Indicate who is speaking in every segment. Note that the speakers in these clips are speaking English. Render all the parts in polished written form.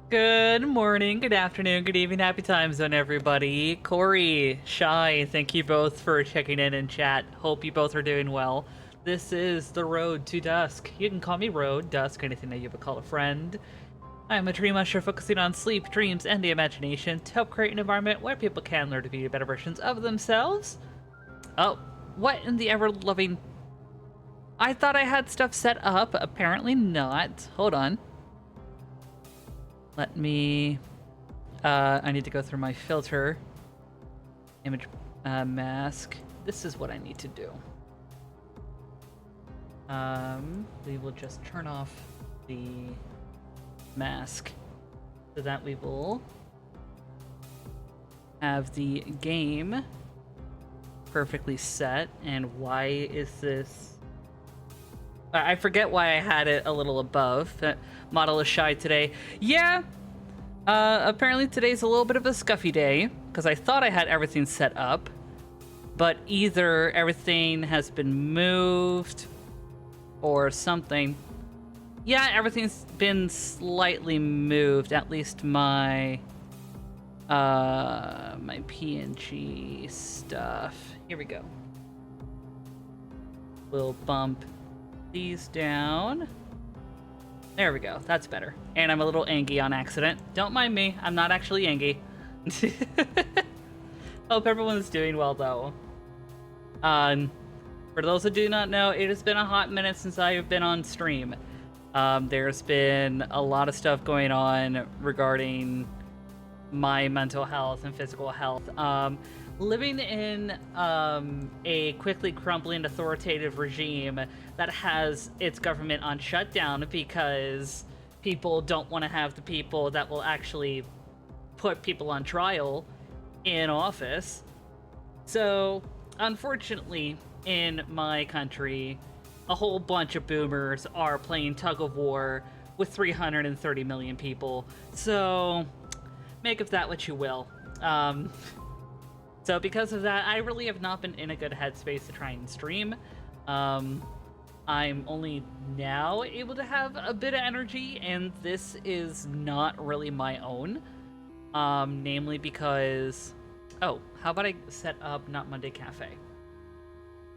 Speaker 1: Good morning, good afternoon, good evening, happy time zone, everybody. Corey, Shy, thank you both for checking in chat. Hope you both are doing well. This is the Road to Dusk. You can call me Road, Dusk, anything that you would call a friend. I am a dream usher focusing on sleep, dreams, and the imagination to help create an environment where people can learn to be better versions of themselves. Oh, what in the ever-loving... I thought I had stuff set up, apparently not. Hold on. Let me... I need to go through my filter. Image mask. This is what I need to do. We will just turn off the mask so that we will have the game perfectly set. And why is this... I forget why I had it a little above. Model is shy today. Yeah, apparently today's a little bit of a scuffy day, because I thought I had everything set up, but either everything has been moved or something. Yeah, everything's been slightly moved, at least my my PNG stuff. Here we go. We'll bump these down. There we go. That's better. And I'm a little angry on accident. Don't mind me. I'm not actually angry. Hope everyone's doing well, though. For those who do not know, it has been a hot minute since I have been on stream. There's been a lot of stuff going on regarding my mental health and physical health. Living in a quickly crumbling authoritative regime that has its government on shutdown because people don't want to have the people that will actually put people on trial in office. So, unfortunately, in my country, a whole bunch of boomers are playing tug of war with 330 million people. So, make of that what you will. So because of that, I really have not been in a good headspace to try and stream. I'm only now able to have a bit of energy, and this is not really my own. Namely because... Oh, how about I set up Not Monday Cafe?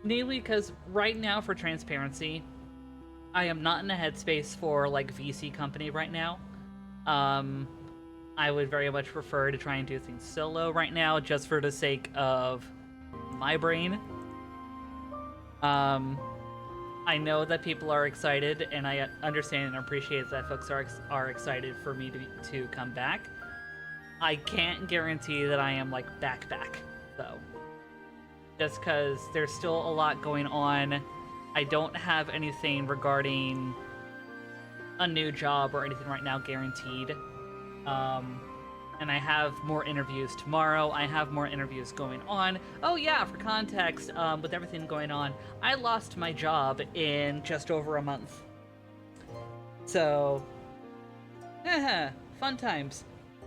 Speaker 1: Namely because right now, for transparency, I am not in a headspace for, like, VC company right now. I would very much prefer to try and do things solo right now, just for the sake of my brain. I know that people are excited, and I understand and appreciate that folks are excited for me to come back. I can't guarantee that I am, like, back, though. Just because there's still a lot going on. I don't have anything regarding a new job or anything right now guaranteed. And I have more interviews tomorrow. I have more interviews going on. Oh yeah, for context, with everything going on, I lost my job in just over a month. So, fun times.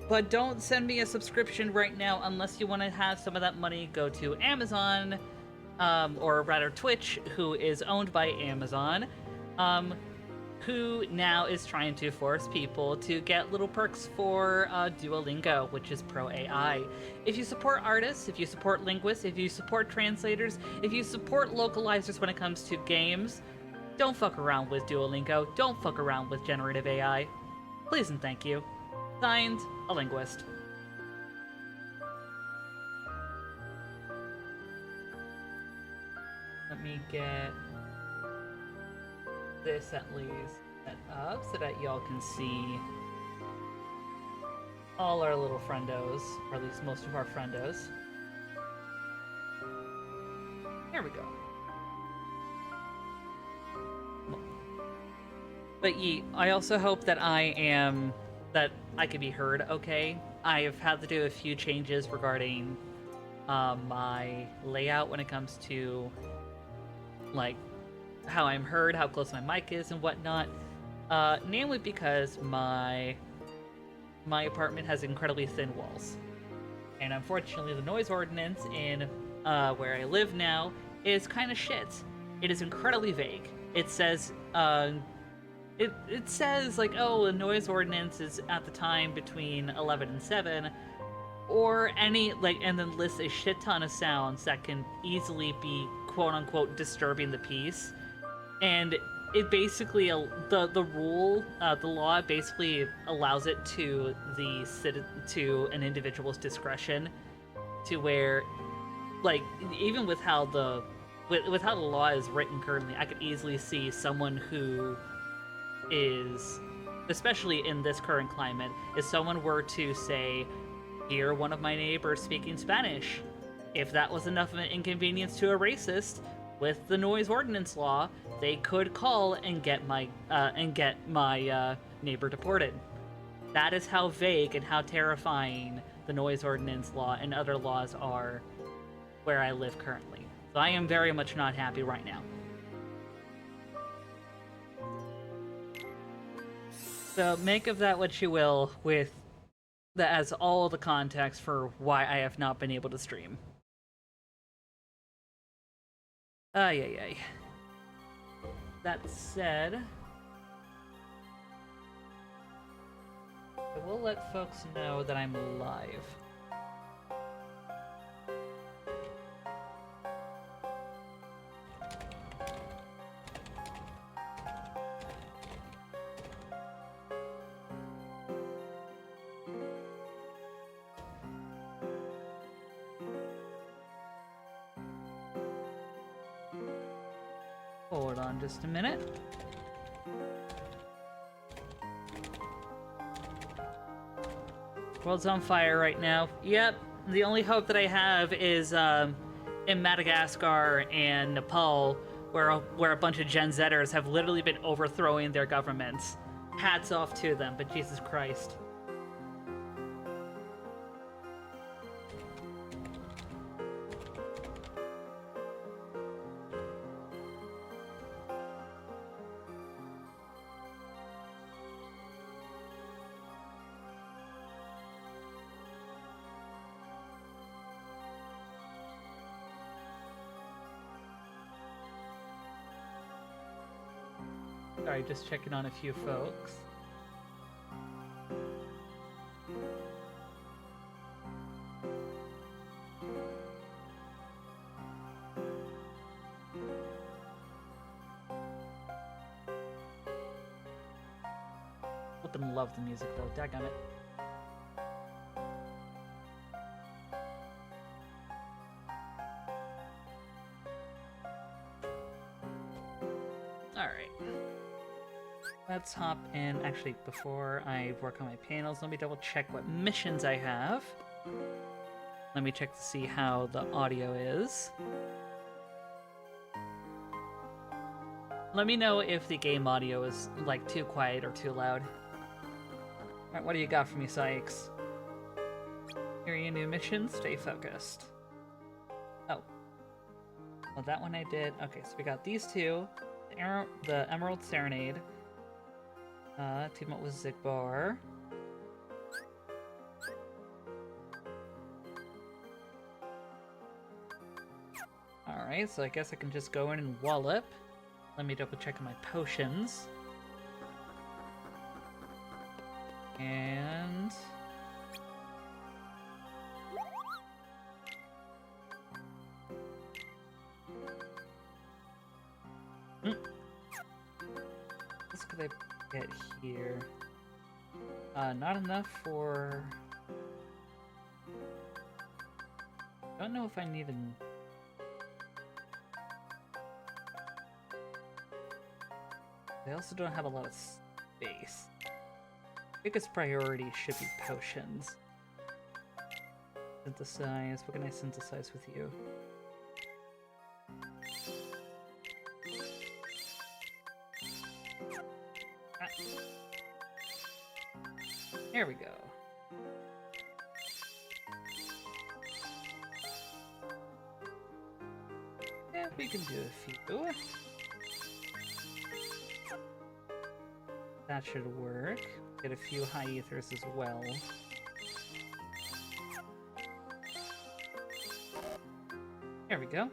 Speaker 1: But don't send me a subscription right now unless you want to have some of that money go to Amazon, or rather Twitch, who is owned by Amazon, who now is trying to force people to get little perks for Duolingo, which is pro AI. If you support artists, if you support linguists, if you support translators, if you support localizers when it comes to games, don't fuck around with Duolingo. Don't fuck around with generative AI. Please and thank you. Signed, a linguist. Let me get this at least set up so that y'all can see all our little friendos, or at least most of our friendos. There we go. But I also hope that that I can be heard okay. I have had to do a few changes regarding my layout when it comes to, like, how I'm heard, how close my mic is, and whatnot. Namely because my apartment has incredibly thin walls. And unfortunately, the noise ordinance in where I live now is kind of shit. It is incredibly vague. It says it says like, oh, a noise ordinance is at the time between 11 and 7, or any like, and then lists a shit ton of sounds that can easily be quote unquote disturbing the peace. And it basically the rule, the law basically allows it to to an individual's discretion, to where, like, even with how with how the law is written currently, I could easily see someone who is, especially in this current climate, if someone were to say, hear one of my neighbors speaking Spanish, if that was enough of an inconvenience to a racist, with the noise ordinance law, they could call and get my neighbor deported. That is how vague and how terrifying the noise ordinance law and other laws are where I live currently. So I am very much not happy right now. So make of that what you will, with that as all the context for why I have not been able to stream. Ay, ay, ay. That said, I will let folks know that I'm live. Hold on just a minute. World's on fire right now. Yep, the only hope that I have is in Madagascar and Nepal, where a bunch of Gen Zers have literally been overthrowing their governments. Hats off to them, but Jesus Christ. Sorry, just checking on a few folks. Flippin' love the music though, daggone it. Alright. Let's hop in. Actually, before I work on my panels, let me double check what missions I have. Let me check to see how the audio is. Let me know if the game audio is, like, too quiet or too loud. Alright, what do you got for me, Sykes? Here are your new missions. Stay focused. Oh. Well, that one I did. Okay, so we got these two. The Emerald Serenade. Team up with Zigbar. Alright, so I guess I can just go in and wallop. Let me double check on my potions. And... What could I get here? Not enough for... Don't know if I need an... I also don't have a lot of space. Biggest priority should be potions. Synthesize. What can I synthesize with you? Ah. There we go. Yeah, we can do a few. That should work. Get a few high ethers as well. There we go.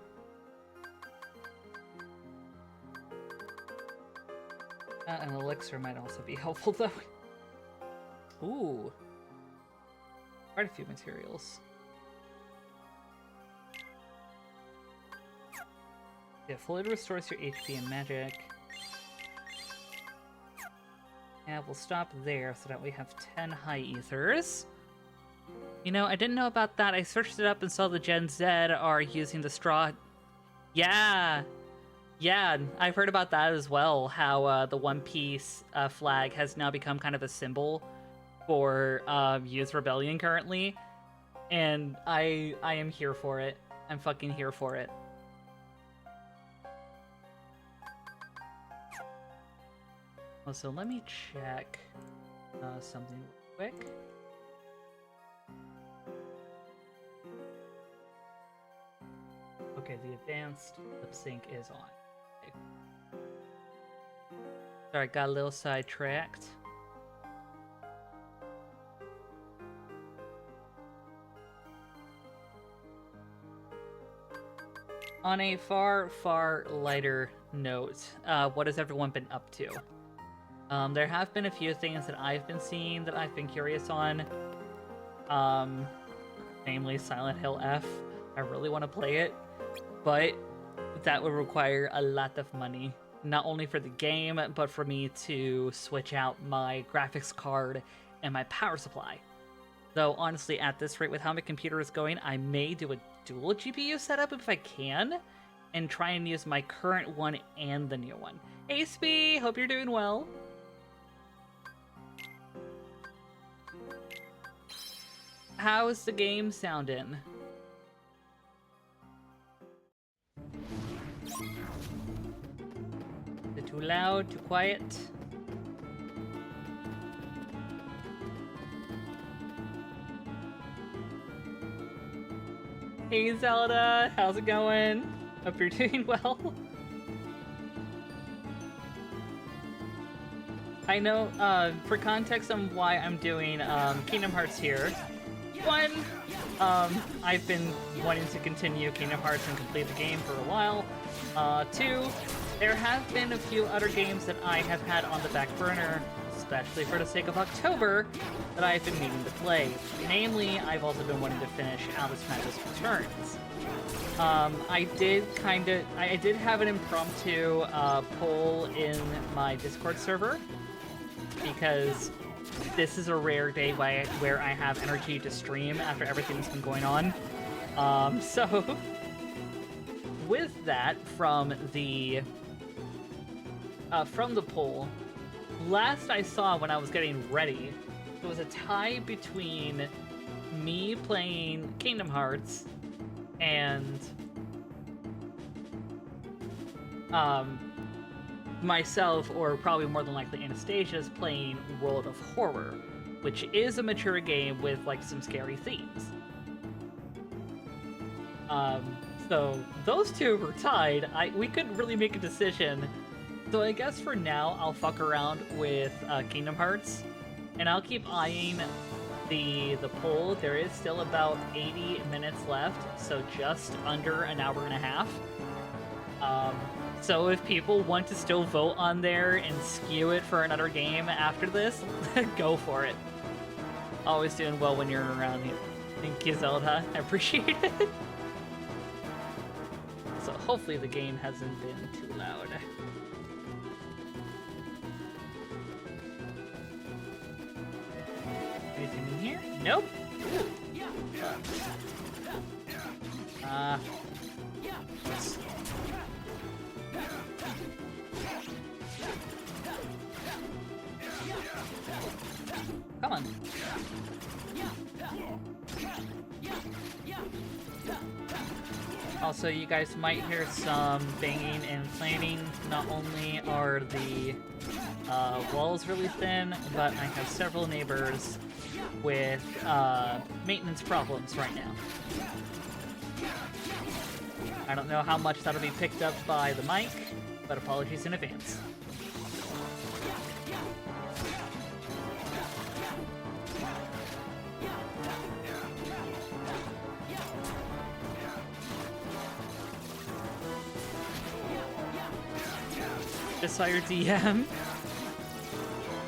Speaker 1: An elixir might also be helpful, though. Ooh. Quite a few materials. Yeah, fluid restores your HP and magic. And we'll stop there so that we have 10 high ethers. You know, I didn't know about that. I searched it up and saw the Gen Z are using the straw. Yeah! Yeah, I've heard about that as well, how the One Piece flag has now become kind of a symbol for Youth Rebellion currently. And I am here for it. I'm fucking here for it. Also, let me check something real quick. Okay, the advanced lip sync is on. Okay. Sorry, got a little sidetracked. On a far, far lighter note, what has everyone been up to? There have been a few things that I've been seeing that I've been curious on. Namely Silent Hill F. I really want to play it, but that would require a lot of money. Not only for the game, but for me to switch out my graphics card and my power supply. Though, honestly, at this rate, with how my computer is going, I may do a dual GPU setup if I can, and try and use my current one and the new one. Hey, Spee! Hope you're doing well. How's the game sounding? Is it too loud, too quiet? Hey Zelda, how's it going? Hope you're doing well. I know, for context on why I'm doing Kingdom Hearts here, one, I've been wanting to continue Kingdom Hearts and complete the game for a while. Two, there have been a few other games that I have had on the back burner, especially for the sake of October, that I've been meaning to play. Namely, I've also been wanting to finish Alice Madness Returns. I did have an impromptu poll in my Discord server, because this is a rare day where I have energy to stream after everything that's been going on. So, with that, from the poll, last I saw when I was getting ready, it was a tie between me playing Kingdom Hearts and myself, or probably more than likely Anastasia's, playing World of Horror, which is a mature game with like some scary themes. So those two were tied. We couldn't really make a decision. So I guess for now I'll fuck around with Kingdom Hearts, and I'll keep eyeing the poll. There is still about 80 minutes left, so just under an hour and a half. So if people want to still vote on there and skew it for another game after this, go for it. Always doing well when you're around here. Thank you, Zelda. I appreciate it. So hopefully the game hasn't been too loud. Anything in here? Nope. Come on. Also, you guys might hear some banging and planning. Not only are the walls really thin, but I have several neighbors with maintenance problems right now. I don't know how much that'll be picked up by the mic, but apologies in advance. Just saw your DM.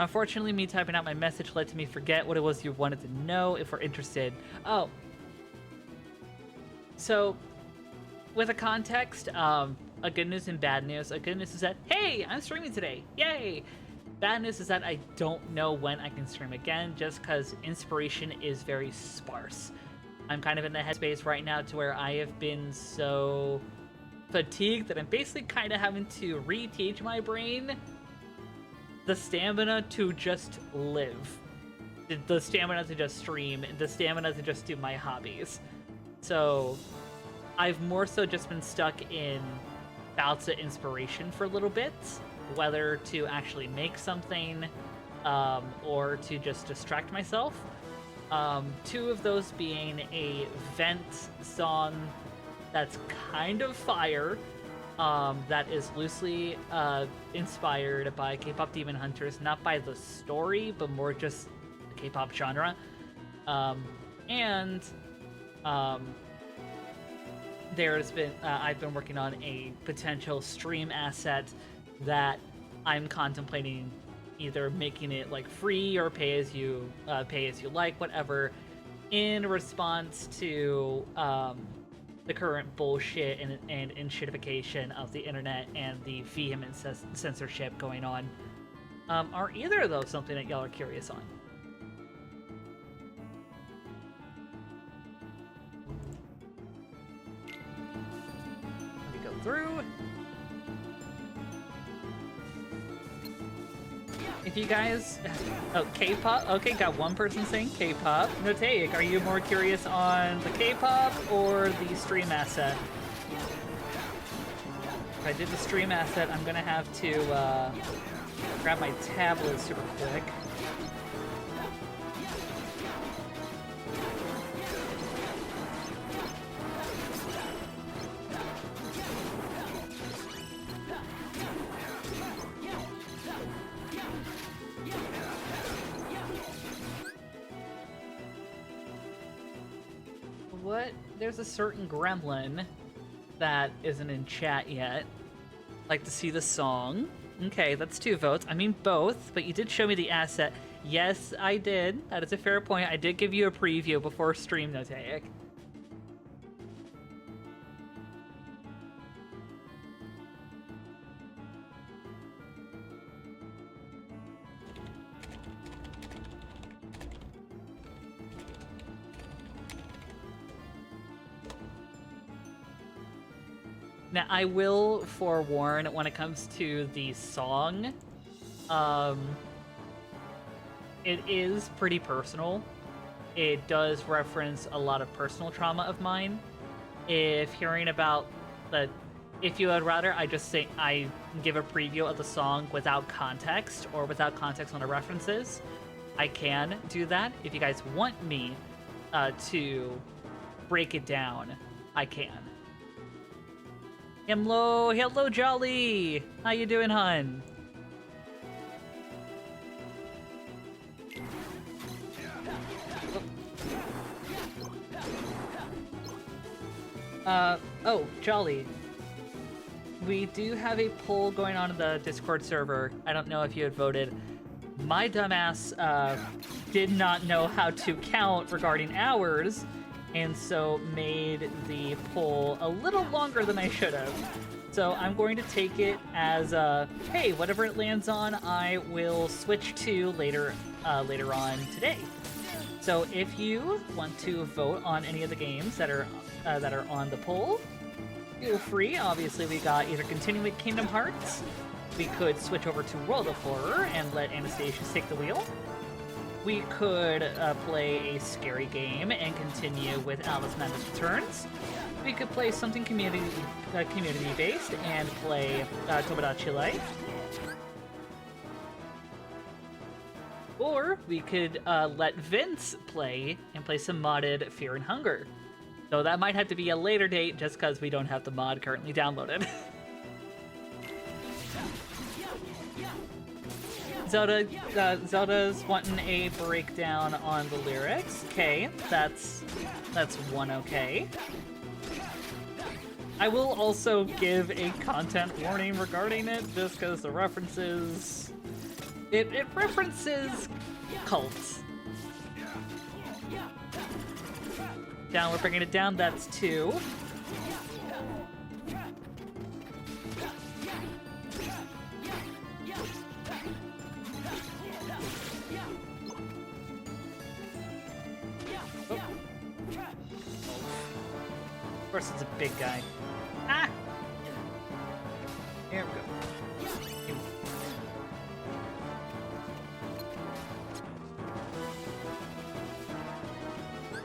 Speaker 1: Unfortunately, me typing out my message led to me forget what it was you wanted to know if we're interested. Oh. So, with a context, a good news and bad news. A good news is that, hey, I'm streaming today. Yay! Bad news is that I don't know when I can stream again just because inspiration is very sparse. I'm kind of in the headspace right now to where I have been so fatigued that I'm basically kind of having to reteach my brain the stamina to just live, the stamina to just stream, the stamina to just do my hobbies. So I've more so just been stuck in bouts of inspiration for a little bit, whether to actually make something or to just distract myself. Two of those being a vent song that's kind of fire, that is loosely inspired by K-pop Demon Hunters, not by the story, but more just the K-pop genre. There's been I've been working on a potential stream asset that I'm contemplating either making it like free or pay as you like, whatever, in response to the current bullshit and shitification of the internet and the vehement censorship going on. Are either of those something that y'all are curious on? Let me go through. If you guys... Oh, K-pop? Okay, got one person saying K-pop. Notaic, are you more curious on the K-pop or the stream asset? If I did the stream asset, I'm gonna have to grab my tablet super quick. What? There's a certain gremlin that isn't in chat yet. Like to see the song. Okay, that's 2 votes. I mean both, but you did show me the asset. Yes, I did. That is a fair point. I did give you a preview before stream, Notaic. Now, I will forewarn, when it comes to the song, it is pretty personal. It does reference a lot of personal trauma of mine. If hearing about if you would rather I just say I give a preview of the song without context or without context on the references, I can do that. If you guys want me to break it down, I can. Hello, Jolly! How you doing, hun? Oh, Jolly. We do have a poll going on in the Discord server. I don't know if you had voted. My dumbass did not know how to count regarding hours, and so made the poll a little longer than I should have. So I'm going to take it as hey, whatever it lands on, I will switch to later on today. So if you want to vote on any of the games that are on the poll, feel free. Obviously, we got either continue with Kingdom Hearts, we could switch over to World of Horror and let Anastasia take the wheel. We could play a scary game and continue with Alice Madness Returns. We could play something community-based and play Tomodachi Life. Or we could let Vince play and play some modded Fear and Hunger. So that might have to be a later date just because we don't have the mod currently downloaded. Zelda's wanting a breakdown on the lyrics. Okay, that's one okay. I will also give a content warning regarding it, just because the references It references cults. Down, we're bringing it down. That's 2. Oh. Of course, it's a big guy. Ah! Here we go.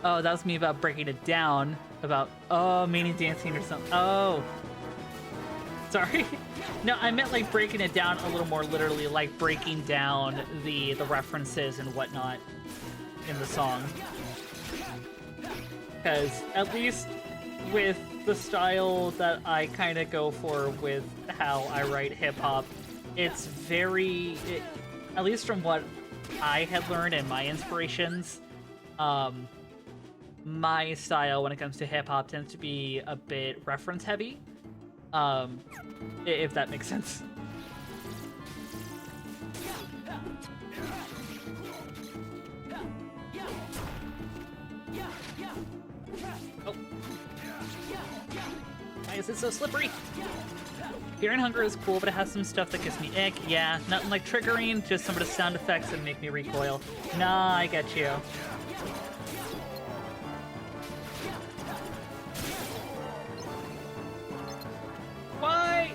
Speaker 1: Oh, that was me about breaking it down. About, oh, meaning dancing or something. Oh. Sorry. No, I meant like breaking it down a little more literally, like breaking down the references and whatnot in the song. Because at least with the style that I kind of go for with how I write hip-hop, it's very, at least from what I had learned and my inspirations, my style when it comes to hip-hop tends to be a bit reference-heavy, if that makes sense. Oh. Why is it so slippery? Fear and Hunger is cool, but it has some stuff that gives me ick. Yeah, nothing like triggering, just some of the sound effects that make me recoil. Nah, I get you. Why?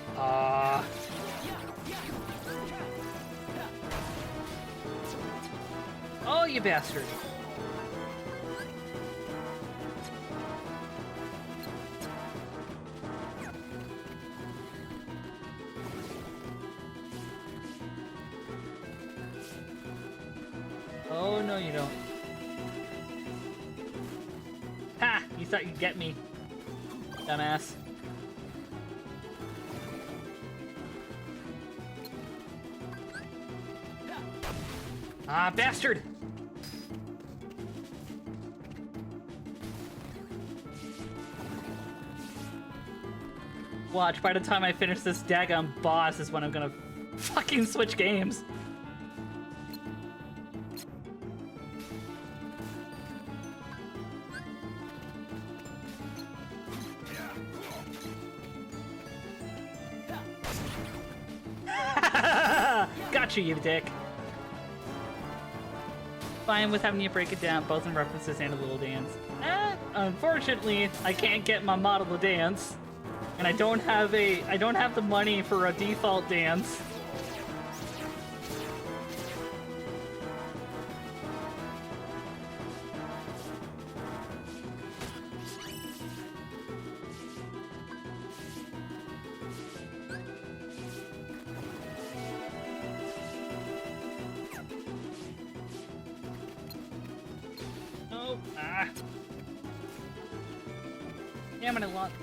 Speaker 1: Oh, you bastard. Oh, no, you don't. Ha! You thought you'd get me, dumbass. Ah, bastard! Watch, by the time I finish this daggum boss is when I'm gonna fucking switch games. Gotcha, you dick. Fine with having you break it down, both in references and a little dance. Unfortunately, I can't get my model to dance, and I don't have the money for a default dance. Damn it, I lost.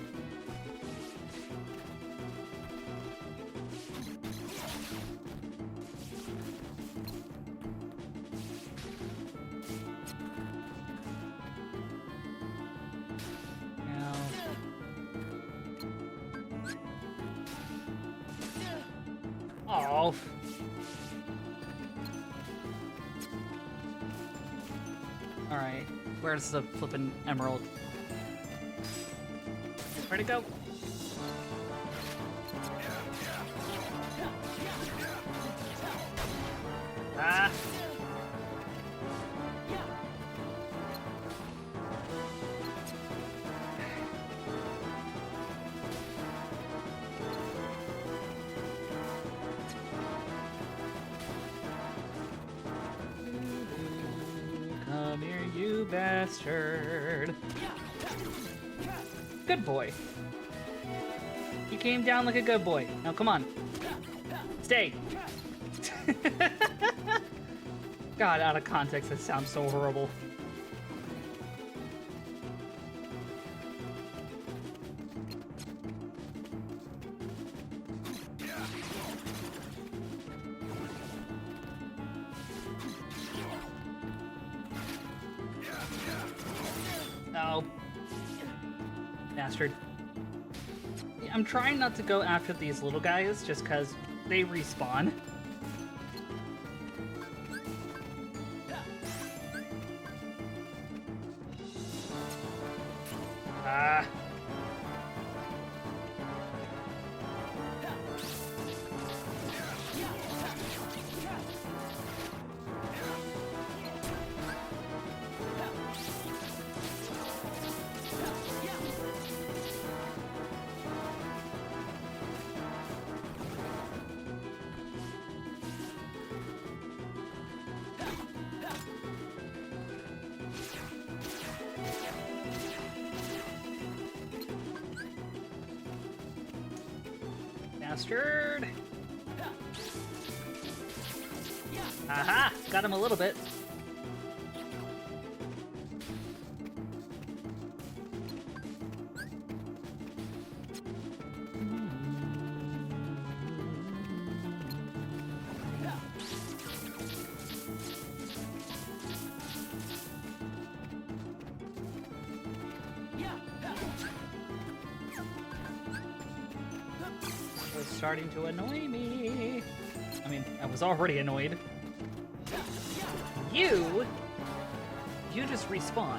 Speaker 1: Oh. Alright, where's the flippin' emerald? Where'd it go? Ah! Come here, you bastard. Good boy. You came down like a good boy. Now come on. Stay. God, out of context, that sounds so horrible. No. Bastard. I'm trying not to go after these little guys just because they respawn. bastard! Aha! Got him a little bit. It's starting to annoy me. I mean, I was already annoyed. You just respawn.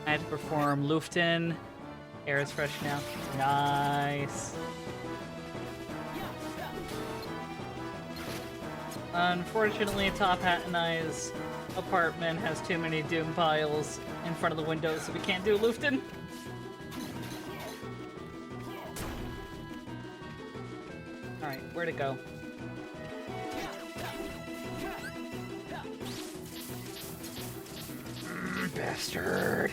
Speaker 1: I had to perform Luften. Air is fresh now. Nice. Unfortunately, Top Hat and I's apartment has too many doom piles in front of the windows, so we can't do Luften. Alright, where'd it go? Bastard!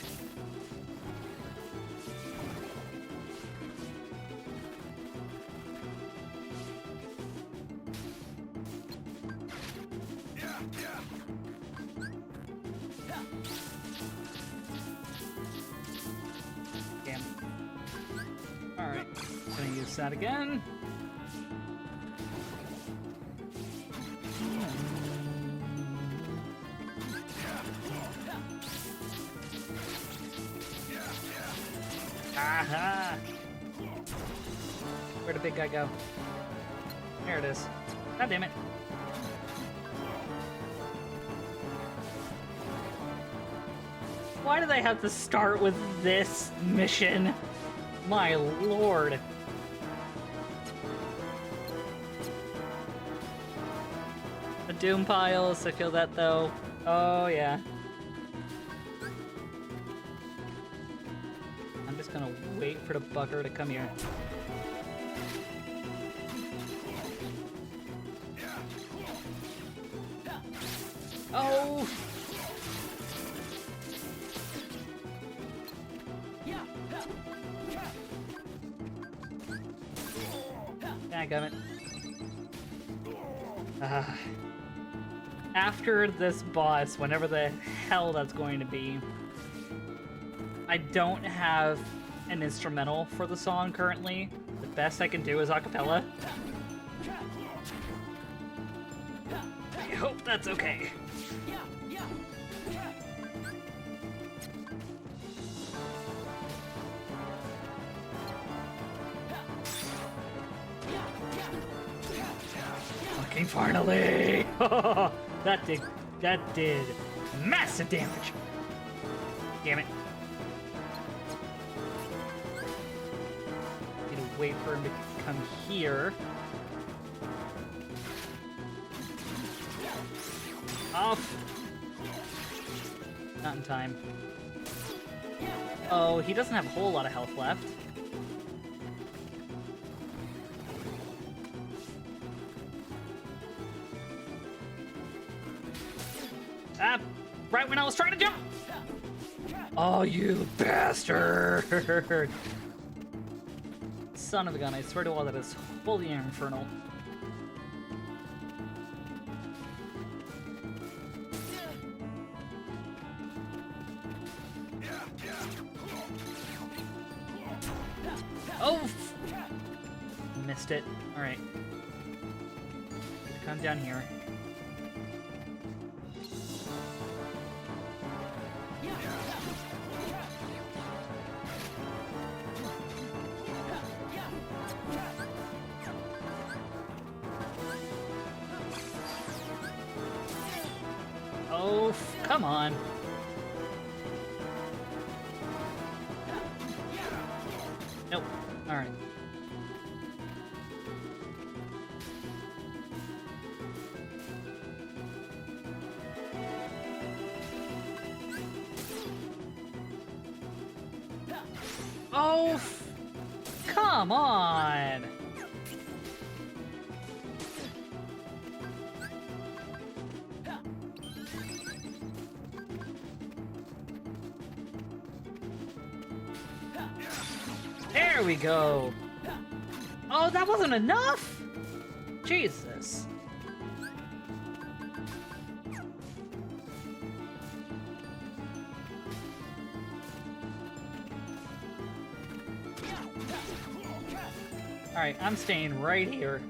Speaker 1: Damn. Alright, gonna use that again. Aha! Where'd the big guy go? There it is. God damn it. Why do they have to start with this mission? My lord. The doom piles, I feel that though. Oh yeah. I'm just gonna wait for the bugger to come here. Oh! Dadgummit. After this boss, whenever the hell that's going to be, I don't have an instrumental for the song currently. The best I can do is a cappella. I hope that's okay. Fucking finally! That did massive damage. Damn it. Need to wait for him to come here. Off. Not in time. Oh, he doesn't have a whole lot of health left. Ah, right when I was trying to jump! Oh, you bastard! Son of a gun, I swear to all that is wholly infernal. Oh! Missed it. Alright. Come down here. Oh, come on. Nope. All right. Oh, come on. There There we go. Oh, that wasn't enough? Jesus. Alright, I'm staying right here.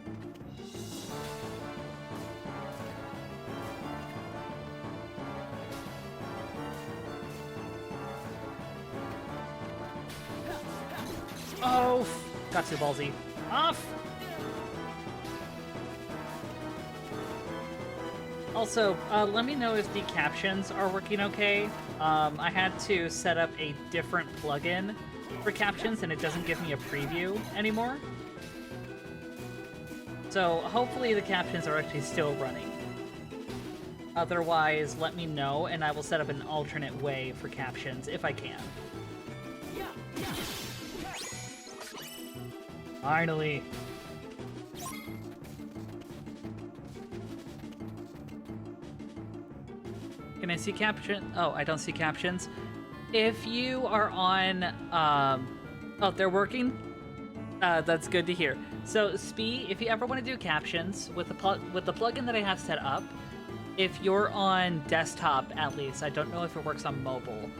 Speaker 1: Oh, got too ballsy. Off! Also, let me know if the captions are working okay. I had to set up a different plugin for captions and it doesn't give me a preview anymore. So hopefully the captions are actually still running. Otherwise, let me know and I will set up an alternate way for captions if I can. Finally. Can I see caption? Oh, I don't see captions. If you are on, oh, they're working? That's good to hear. So, Spee, if you ever want to do captions with the plugin that I have set up, if you're on desktop at least, I don't know if it works on mobile,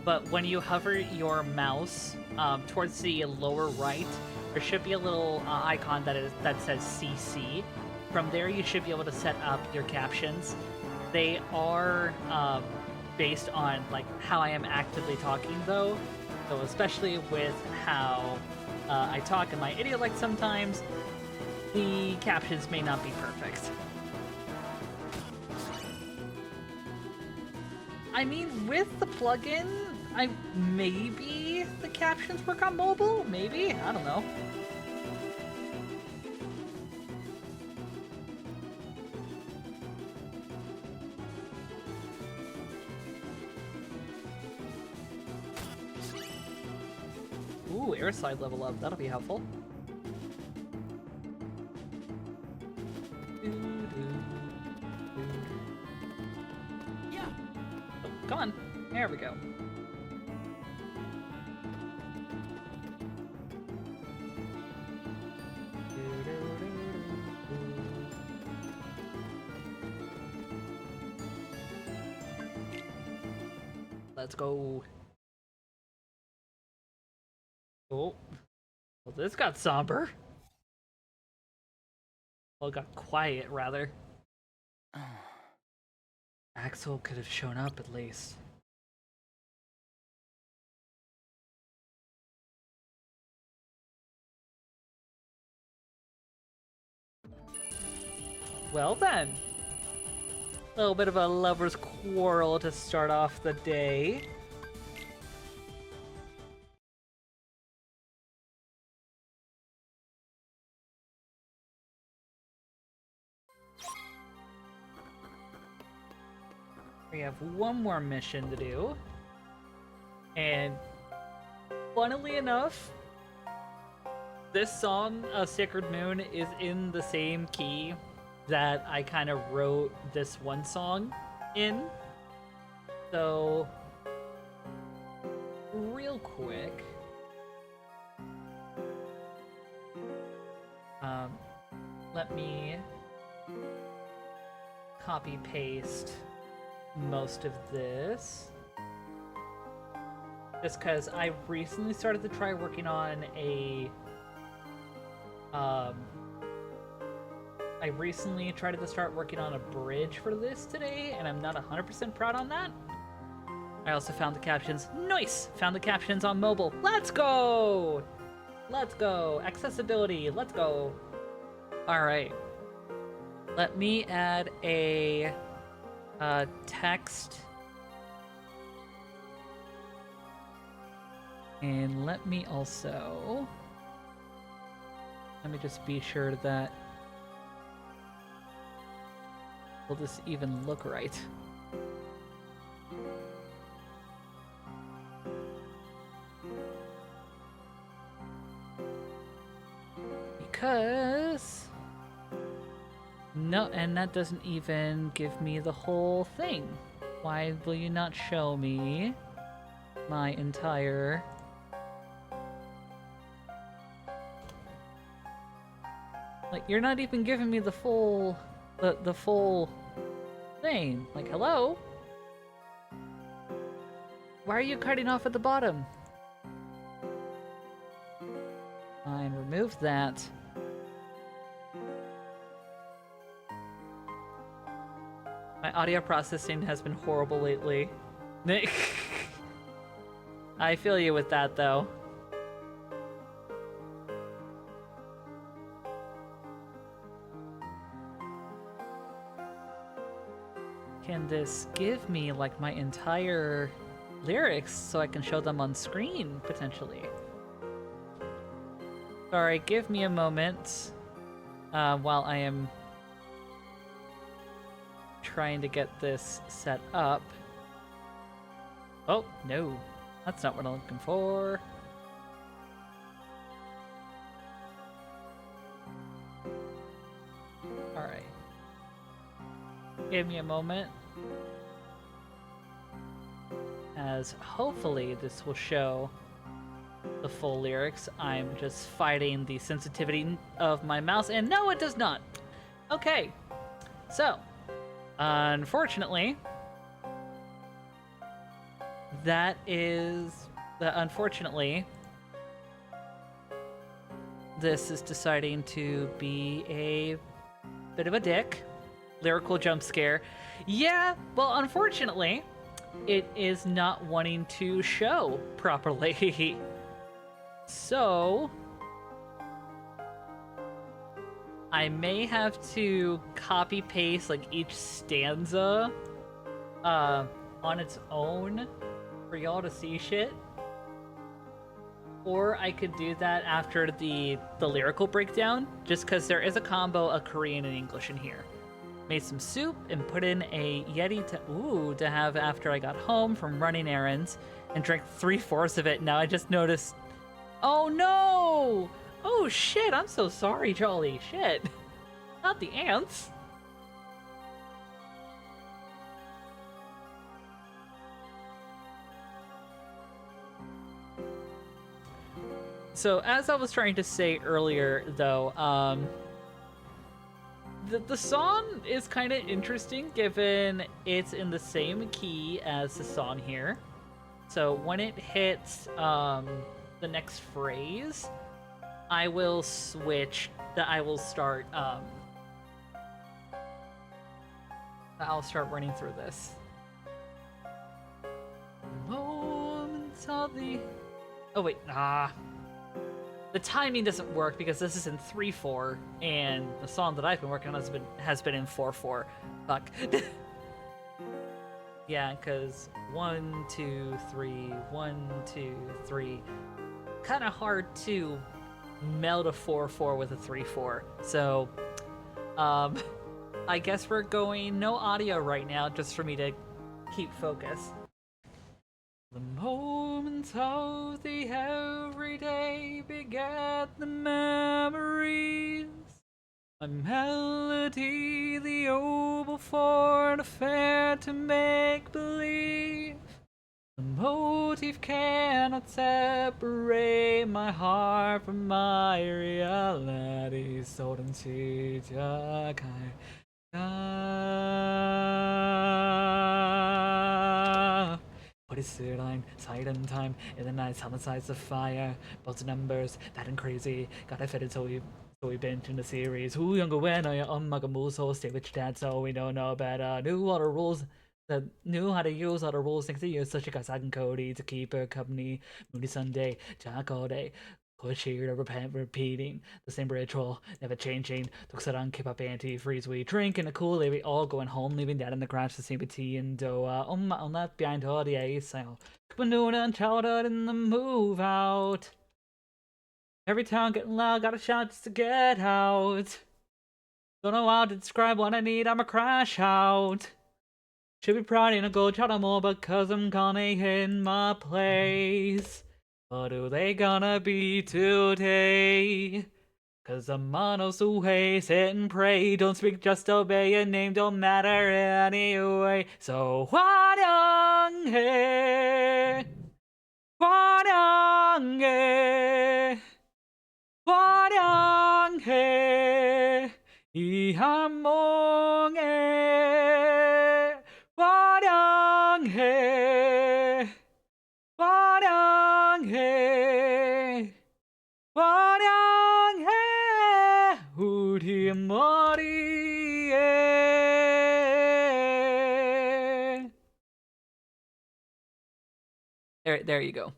Speaker 1: but when you hover your mouse towards the lower right, there should be a little icon that says CC. From there, you should be able to set up your captions. They are based on like how I am actively talking, though. So especially with how I talk in my idiolect sometimes, the captions may not be perfect. I mean, with the plugin, maybe the captions work on mobile? Maybe? I don't know. Ooh, air slide level up. That'll be helpful. Oh, come on. There we go. Let's go. Oh. Well, this got somber. Well, it got quiet, rather. Axel could have shown up at least. Well then. A little bit of a lover's quarrel to start off the day. We have one more mission to do. And funnily enough, this song, Sacred Moon, is in the same key that I kind of wrote this one song in. So, real quick, let me copy paste most of this. Just because I recently started to try working on a I recently tried to start working on a bridge for this today, and I'm not 100% proud on that. I also found the captions. Nice! Found the captions on mobile. Let's go! Let's go! Accessibility, let's go! Alright. Let me add a text. And let me also... Let me just be sure that... Will this even look right? Because... No, and that doesn't even give me the whole thing. Why will you not show me my entire Like, you're not even giving me the full thing. Like, hello? Why are you cutting off at the bottom? Fine, remove that. My audio processing has been horrible lately. I feel you with that, though. Can this give me, like, my entire lyrics so I can show them on screen, potentially? Sorry, give me a moment while I am trying to get this set up. Oh, no. That's not what I'm looking for. Alright. Give me a moment. As hopefully this will show the full lyrics. I'm just fighting the sensitivity of my mouse, and no, it does not. Okay. So, unfortunately, unfortunately, this is deciding to be a bit of a dick. Lyrical jump scare. Yeah, well, unfortunately, it is not wanting to show properly. So, I may have to copy paste like each stanza on its own for y'all to see shit. Or I could do that after the lyrical breakdown, just because there is a combo of Korean and English in here. Made some soup and put in a Yeti to have after I got home from running errands, and drank 3/4 of it. Now I just noticed. Oh no! Oh shit! I'm so sorry, Jolly. Shit. Not the ants. So as I was trying to say earlier, though, the song is kind of interesting given it's in the same key as the song here. So when it hits the next phrase, I will switch. I'll start running through this. Moments of the. Oh wait, the timing doesn't work because this is in 3/4, and the song that I've been working on has been in 4/4. Fuck. Yeah, because 1, 2, 3, 1, 2, 3. Kind of hard to meld a 4/4 with a 3/4. So, I guess we're going no audio right now, just for me to keep focus. The moments of the everyday beget the memories. My melody, the oboe for the fair to make believe. The motive cannot separate my heart from my reality. So don't see What is the line? Silent time in the night, silent sides of fire. Both the numbers, that and crazy. Got I fitted so we binge in the series. Who younger when I muso stay with dad so we don't know better. Knew all the rules. That knew how to use all the rules next to you, such as and Cody to keep her company. Moody Sunday, Jack all day. Cheer to repeating the same ritual, never changing. Tuksaran keep up anti-freeze. We drink in a cool, we all going home, leaving dad in the garage to see tea and doa. On that behind all the ice, so Kapanuna and childhood in the move out. Every town getting loud, gotta shout just to get out. Don't know how to describe what I need, I'm a crash out. Should be proud in a gold child more because I'm gonna in my place. What are they gonna be today? Cause I'm monosue, sit and pray. Don't speak, just obey. Your name don't matter anyway. So 화령해 화령해 화령해 There you go.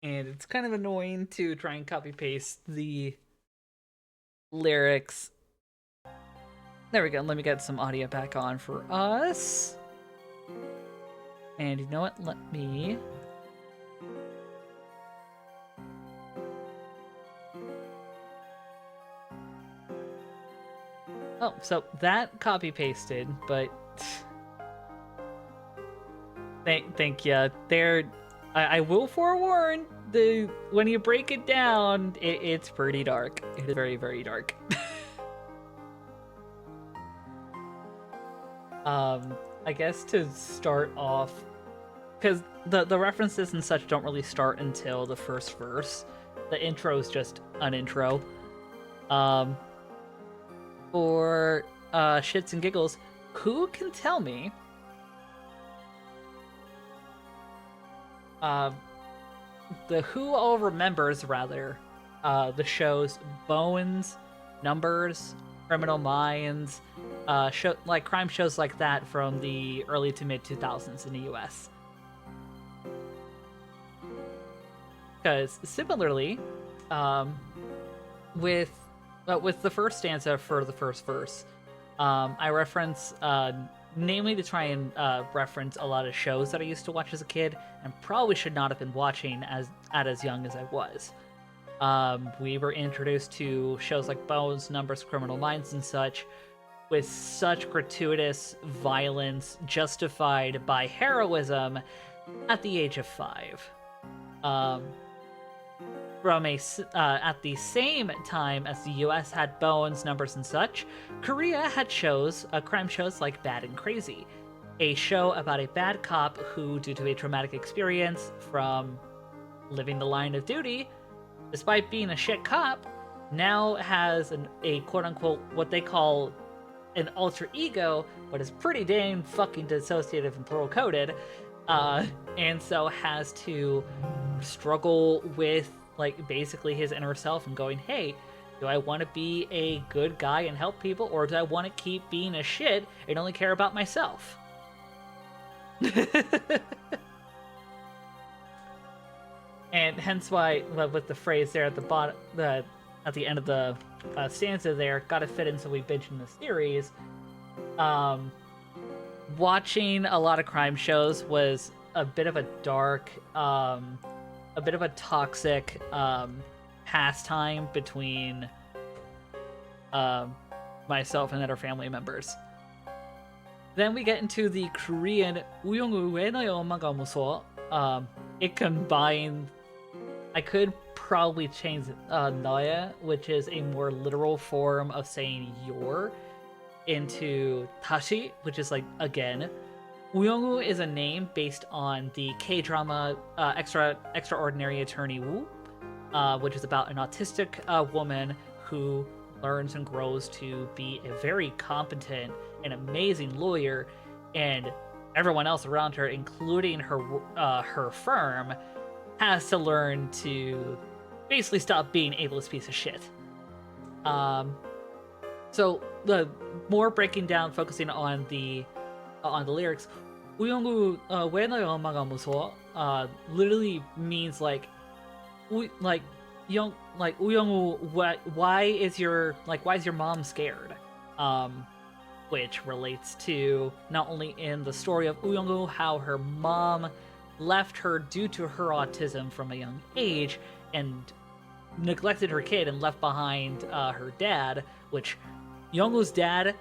Speaker 1: And it's kind of annoying to try and copy paste the lyrics. There we go. Let me get some audio back on for us. And you know what? Let me... Oh, so that copy pasted, but thank you. I will forewarn, when you break it down, it's pretty dark. It is very, very dark. I guess to start off, because the references and such don't really start until the first verse. The intro is just an intro. For shits and giggles, who can tell me who all remembers rather the shows Bones, Numbers, Criminal Minds, like crime shows like that from the early to mid 2000s in the US? Because similarly, with the first stanza for the first verse, I reference, namely to try and reference a lot of shows that I used to watch as a kid and probably should not have been watching as young as I was. We were introduced to shows like Bones, Numbers, Criminal Minds, and such, with such gratuitous violence justified by heroism at the age of 5. At the same time as the US had Bones, Numbers, and such, Korea had crime shows like Bad and Crazy, a show about a bad cop who, due to a traumatic experience from living the line of duty, despite being a shit cop, now has a quote-unquote what they call an alter ego, but is pretty dang fucking dissociative and plural coded, and so has to struggle with like basically his inner self and going, hey, do I want to be a good guy and help people, or do I want to keep being a shit and only care about myself? And hence why, with the phrase there at the bottom, at the end of the stanza there, gotta fit in so we binge in the series. Watching a lot of crime shows was a bit of a dark, a bit of a toxic pastime between myself and other family members. Then we get into the Korean 우영우 왜 너의 엄마가 무서워. It combined. I could probably change 너의, which is a more literal form of saying your, into 다시, which is like again. 우영우 is a name based on the K-drama Extraordinary Attorney Woo, which is about an autistic woman who learns and grows to be a very competent and amazing lawyer, and everyone else around her, including her firm, has to learn to basically stop being an ableist piece of shit. So the more breaking down, focusing on the lyrics, 우영우 왜 너의 엄마가 무서워? Literally means like 우영우, why is your mom scared? Which relates to not only in the story of Uyongu, how her mom left her due to her autism from a young age and neglected her kid and left behind her dad, which Yongu's dad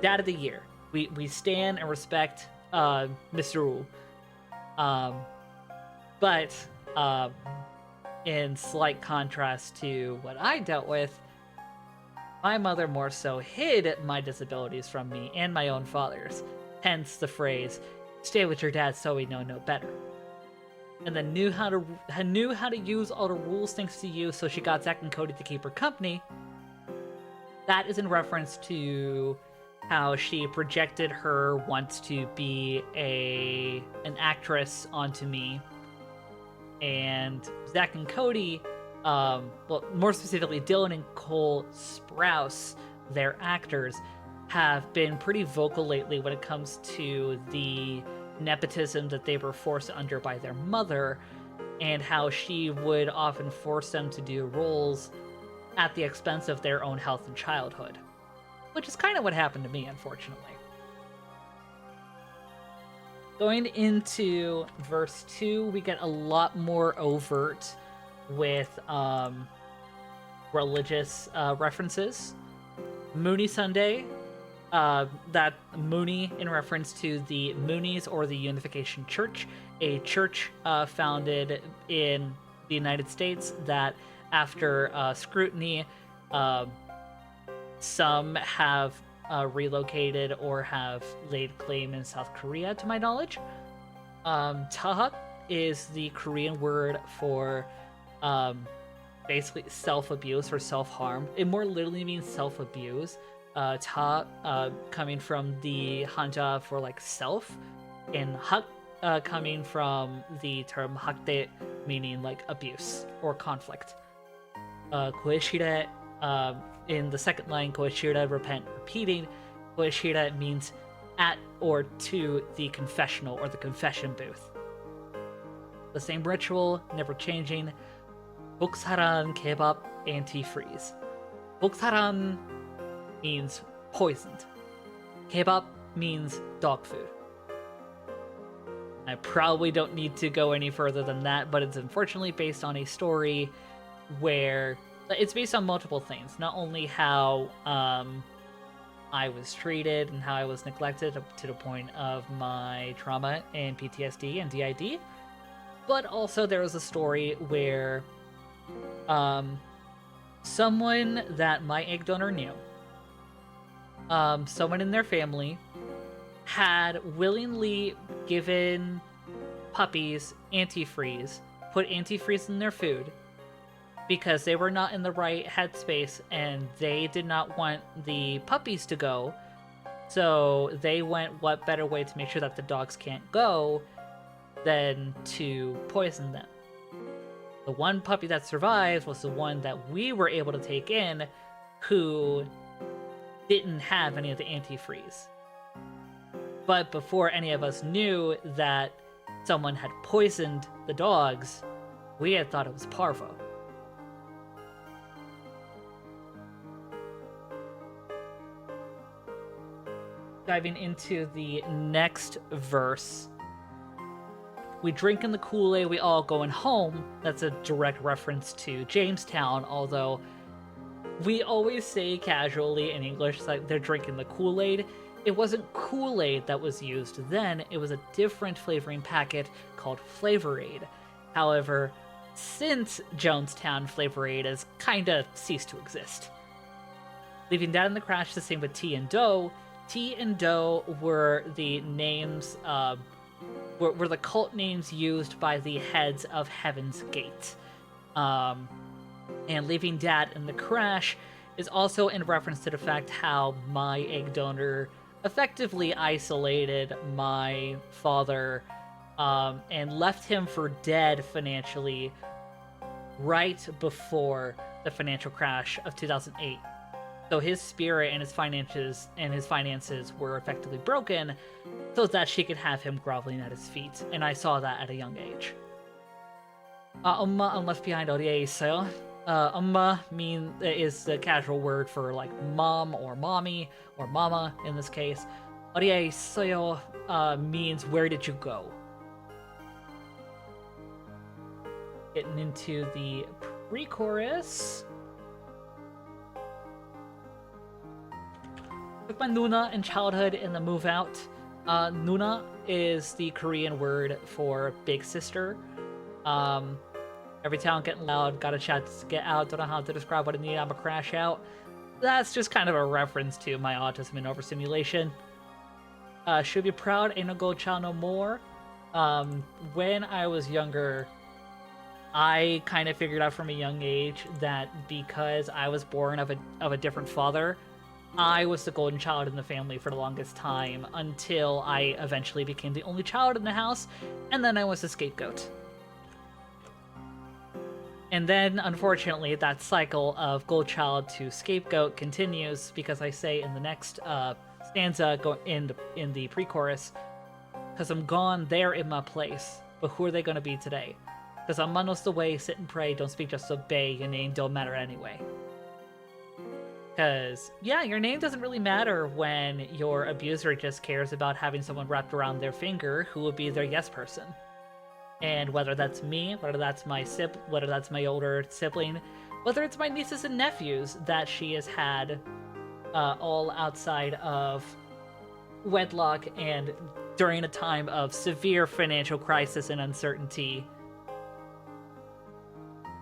Speaker 1: of the year. We stand and respect Mr. Wu. But in slight contrast to what I dealt with, my mother more so hid my disabilities from me and my own father's. Hence the phrase, stay with your dad so we know no better. And then knew how to use all the rules thanks to you, so she got Zack and Cody to keep her company. That is in reference to how she projected her want to be an actress onto me, and Zach and Cody, well, more specifically Dylan and Cole Sprouse, their actors, have been pretty vocal lately when it comes to the nepotism that they were forced under by their mother, and how she would often force them to do roles at the expense of their own health and childhood, which is kind of what happened to me, unfortunately. Going into verse 2, we get a lot more overt with religious references. Mooney Sunday, that Mooney in reference to the Moonies or the Unification Church, a church founded in the United States that, after scrutiny, some have relocated or have laid claim in South Korea, to my knowledge. Tahak is the Korean word for basically self-abuse or self-harm. It more literally means self-abuse. Coming from the Hanja for like self, and hak coming from the term hakde, meaning like abuse or conflict. Koeshire, in the second line, Koeshire, repent, repeating. Koeshire means at or to the confessional or the confession booth. The same ritual, never changing. Buksaran kebab antifreeze. Buksaran means poisoned. Kebab means dog food. I probably don't need to go any further than that, but it's unfortunately based on a story where it's based on multiple things. Not only how I was treated and how I was neglected to the point of my trauma and PTSD and DID, but also there was a story where someone that my egg donor knew, someone in their family, had willingly given puppies antifreeze, put antifreeze in their food, because they were not in the right headspace and they did not want the puppies to go. So they went, what better way to make sure that the dogs can't go than to poison them. The one puppy that survived was the one that we were able to take in, who didn't have any of the antifreeze. But before any of us knew that someone had poisoned the dogs, we had thought it was parvo. Diving into the next verse, we drink in the Kool-Aid, we all going home. That's a direct reference to Jamestown, although we always say casually in English like they're drinking the Kool-Aid. It wasn't Kool-Aid that was used then, it was a different flavoring packet called Flavor Aid. However, since Jonestown, Flavor Aid has kinda ceased to exist. Leaving that in the crash, the same with Tea and Dough. Tea and Dough were the names, were the cult names used by the heads of Heaven's Gate. And leaving Dad in the crash is also in reference to the fact how my egg donor effectively isolated my father and left him for dead financially right before the financial crash of 2008. So his spirit and his finances were effectively broken so that she could have him groveling at his feet. And I saw that at a young age. Umma and left behind 어디에 있어요? Umma is the casual word for like mom or mommy or mama in this case. 어디에 있어요 means where did you go? Getting into the pre-chorus. Took my Nuna in childhood in the move out. Nuna is the Korean word for big sister. Every town getting loud, got a chat to get out, don't know how to describe what I need, I'm a crash out. That's just kind of a reference to my autism and overstimulation. Should be proud, ain't no go child no more. When I was younger, I kind of figured out from a young age that because I was born of a different father, I was the golden child in the family for the longest time until I eventually became the only child in the house, and then I was the scapegoat. And then, unfortunately, that cycle of gold child to scapegoat continues because I say in the next stanza in the pre-chorus, because I'm gone, they're in my place, but who are they going to be today? Because I'm Manos the way, sit and pray, don't speak, just obey, your name don't matter anyway. Because, yeah, your name doesn't really matter when your abuser just cares about having someone wrapped around their finger who will be their yes person. And whether that's me, whether that's my older sibling, whether it's my nieces and nephews that she has had all outside of wedlock and during a time of severe financial crisis and uncertainty.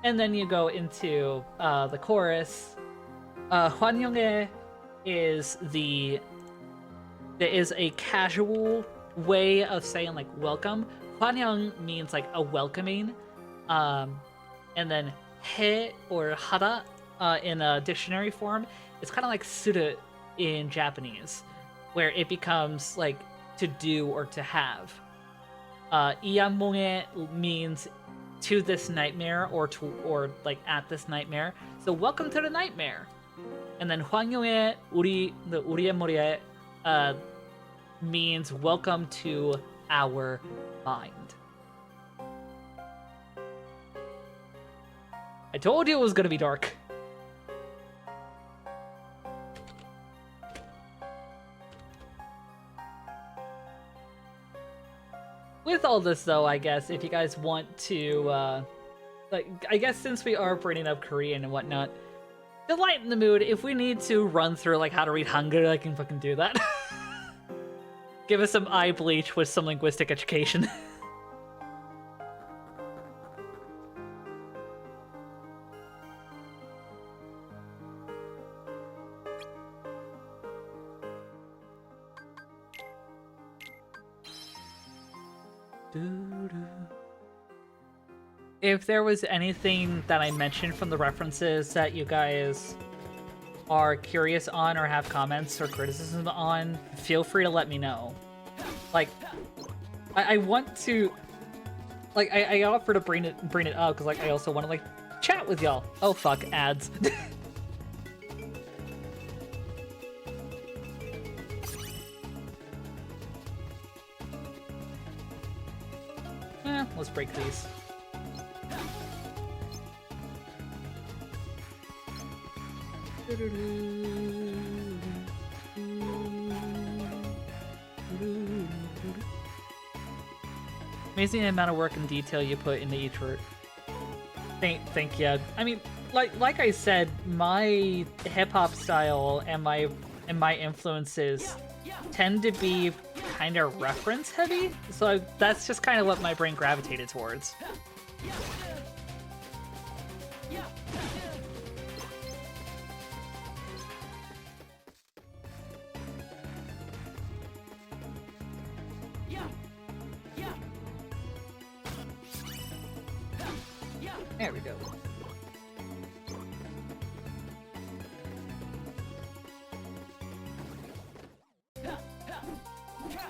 Speaker 1: And then you go into the chorus. Hwanyeonghae is a casual way of saying like welcome. Hwanyeong means like a welcoming, and then he or hara in a dictionary form is kind of like suru in Japanese, where it becomes like to do or to have. Iyamonge means to this nightmare or like at this nightmare. So welcome to the nightmare. And then Hwanyeonghae the Uriye Morie means welcome to our mind. I told you it was gonna be dark. With all this though, I guess if you guys want to like, I guess since we are bringing up Korean and whatnot, to lighten the mood, if we need to run through like how to read Hangul, I can fucking do that. Give us some eye bleach with some linguistic education. If there was anything that I mentioned from the references that you guys are curious on or have comments or criticism on, feel free to let me know. Like, I want to, like, I offer to bring it up because like I also want to like chat with y'all. Oh fuck, ads. Let's break these. Amazing amount of work and detail you put into each word. Thank you. I mean, like I said, my hip hop style and my influences tend to be kind of reference heavy, so that's just kind of what my brain gravitated towards. There we go.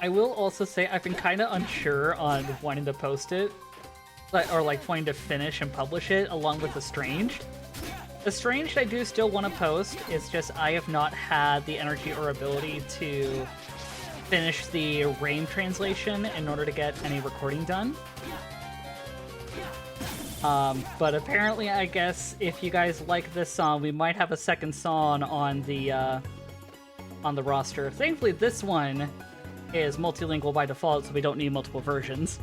Speaker 1: I will also say I've been kind of unsure on wanting to post it, or like wanting to finish and publish it along with Estranged. Estranged I do still want to post, it's just I have not had the energy or ability to finish the Rain translation in order to get any recording done. But apparently, I guess if you guys like this song, we might have a second song on the roster. Thankfully, this one is multilingual by default, so we don't need multiple versions.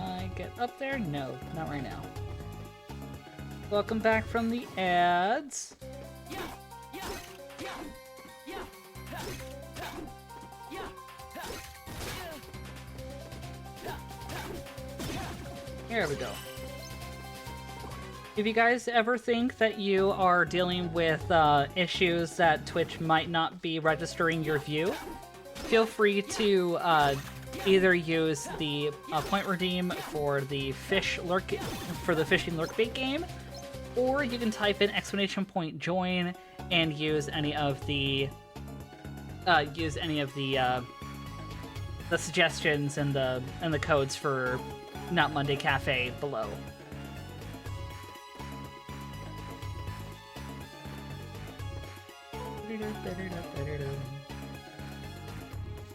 Speaker 1: I get up there? No, not right now. Welcome back from the ads. There we go. If you guys ever think that you are dealing with issues that Twitch might not be registering your view, feel free to either use the point redeem for the fishing lurk bait game, or you can type in !join and use any of the suggestions and the codes for Not Monday Cafe below.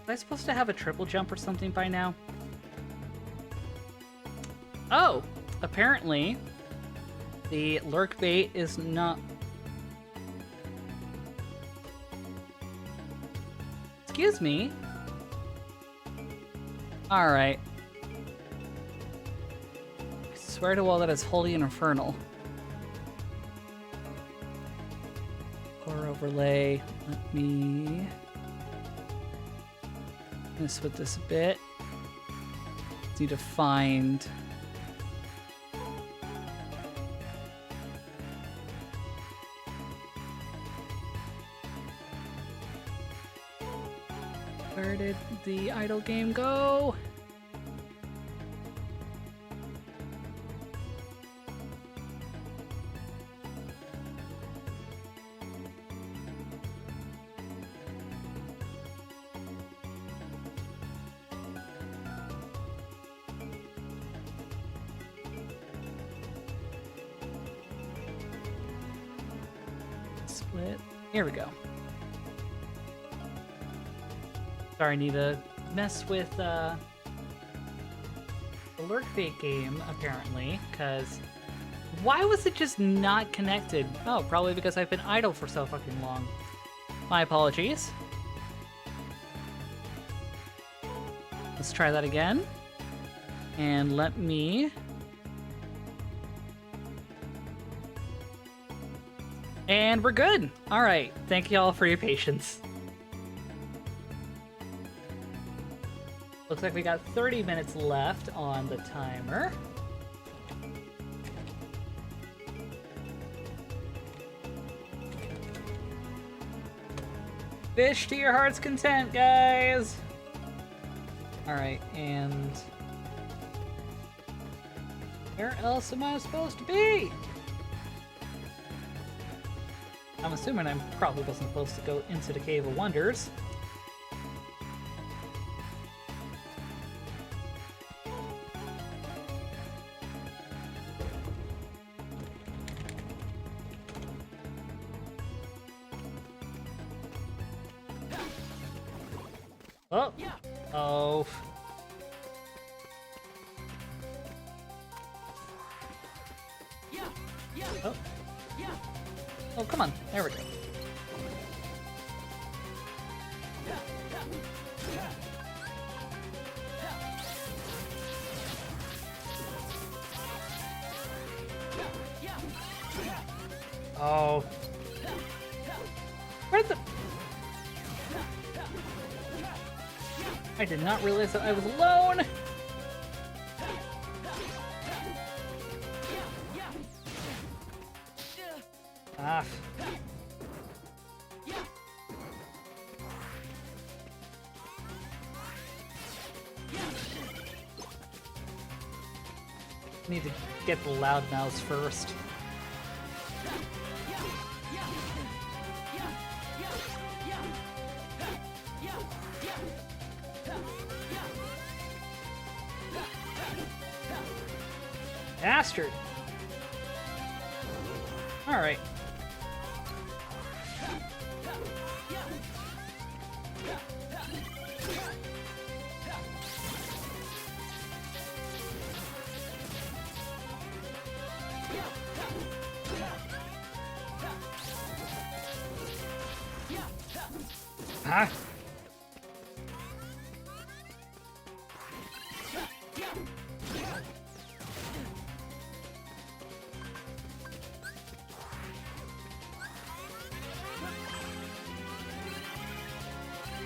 Speaker 1: Was I supposed to have a triple jump or something by now? Oh, apparently the lurk bait is not... Excuse me? Alright. I swear to all that is holy and infernal. Core overlay. Let me mess with this a bit. Need to find... Where did the idle game go? Split. Here we go. Sorry, I need to mess with the lurk bait game, apparently, because why was it just not connected? Oh, probably because I've been idle for so fucking long. My apologies. Let's try that again. And let me... And we're good! Alright, thank you all for your patience. Looks like we got 30 minutes left on the timer. Fish to your heart's content, guys! Alright, and... where else am I supposed to be? I'm assuming I probably wasn't supposed to go into the Cave of Wonders. Oh! Oh. Oh. Oh, come on. There we go. Oh. Where's the... I did not realize that I was alone! Ah. Need to get the loudmouths first. Bastard! Alright. Huh?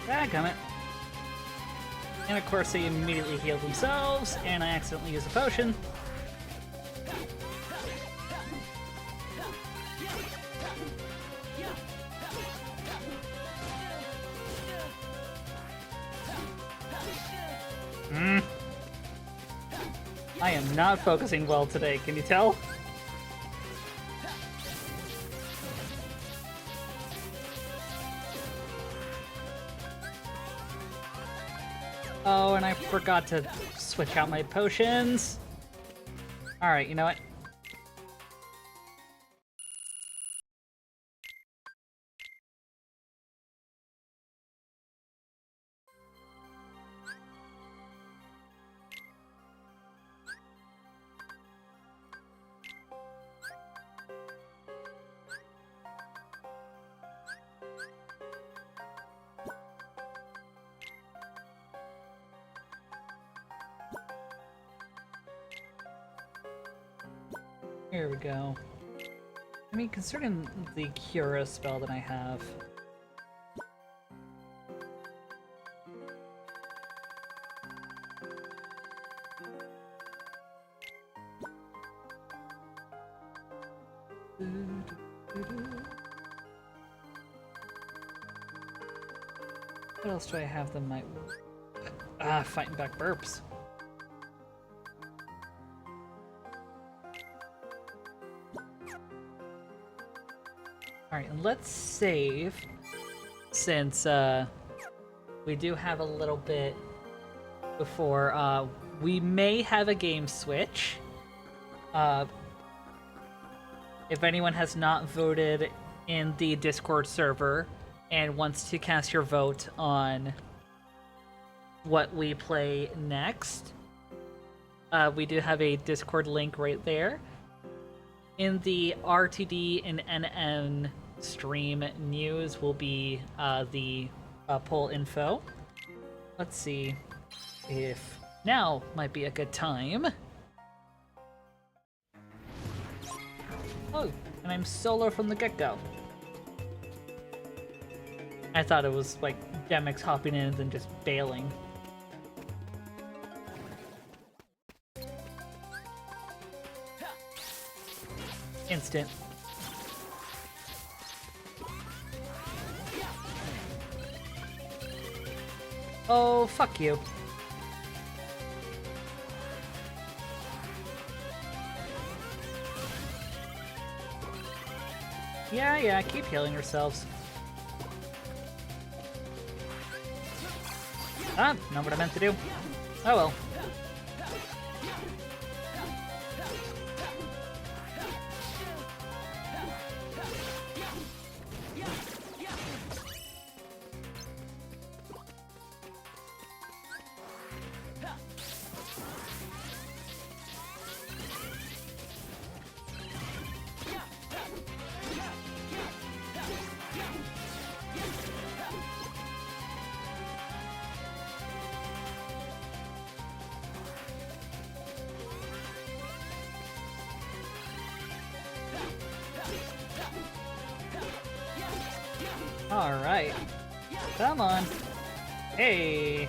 Speaker 1: Dadgummit. And of course they immediately heal themselves, and I accidentally use a potion. I am not focusing well today, can you tell? Oh, and I forgot to switch out my potions. Alright, you know what? Here we go. I mean, considering the Cura spell that I have... What else do I have that might... fighting back burps. Alright, and let's save, since we do have a little bit before. We may have a game switch. If anyone has not voted in the Discord server and wants to cast your vote on what we play next, we do have a Discord link right there. In the RTD and NN stream news will be the poll info. Let's see if now might be a good time. Oh, and I'm solo from the get-go. I thought it was like Demix hopping in and then just bailing. Instant. Oh, fuck you. Yeah, keep healing yourselves. Ah, not what I meant to do. Oh well. Alright. Come on. Hey.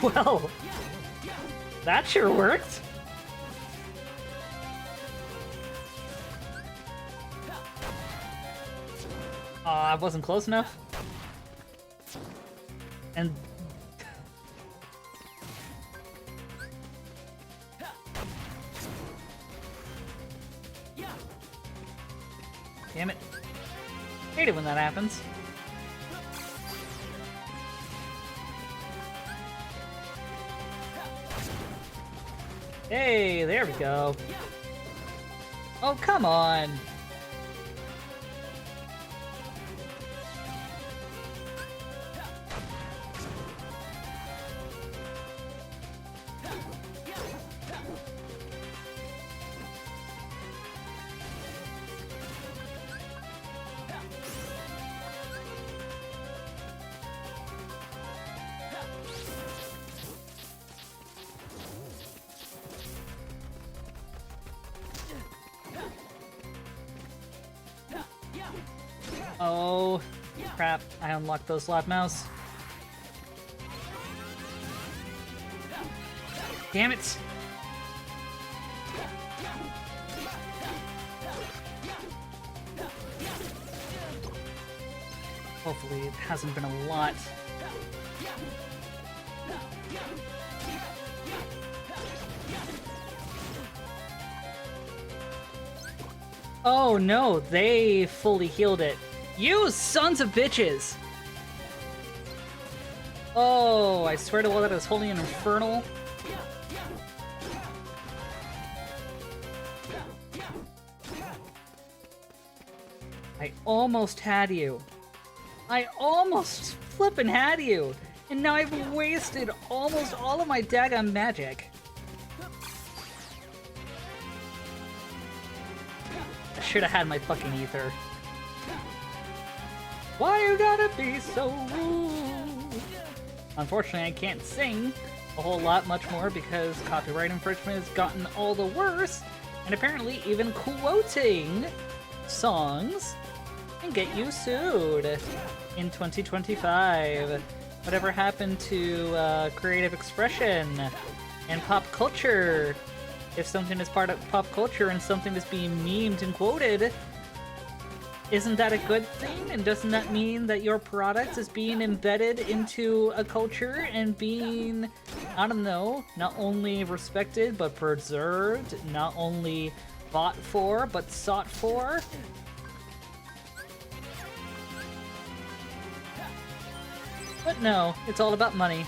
Speaker 1: Well, that sure worked. I wasn't close enough. And damn it. Hate it when that happens. Hey, there we go. Oh, come on! Oh, crap. I unlocked those loud mouse. Damn it! Hopefully it hasn't been a lot. Oh no, they fully healed it. You sons of bitches! Oh, I swear to God that is holding an infernal. I almost had you. I almost flippin' had you! And now I've wasted almost all of my daggone magic. I should have had my fucking ether. Why you gotta be so rude? Unfortunately, I can't sing a whole lot much more because copyright infringement has gotten all the worse, and apparently even quoting songs can get you sued in 2025. Whatever happened to creative expression and pop culture? If something is part of pop culture and something is being memed and quoted, isn't that a good thing? And doesn't that mean that your product is being embedded into a culture and being, I don't know, not only respected but preserved, not only fought for but sought for? But no, it's all about money.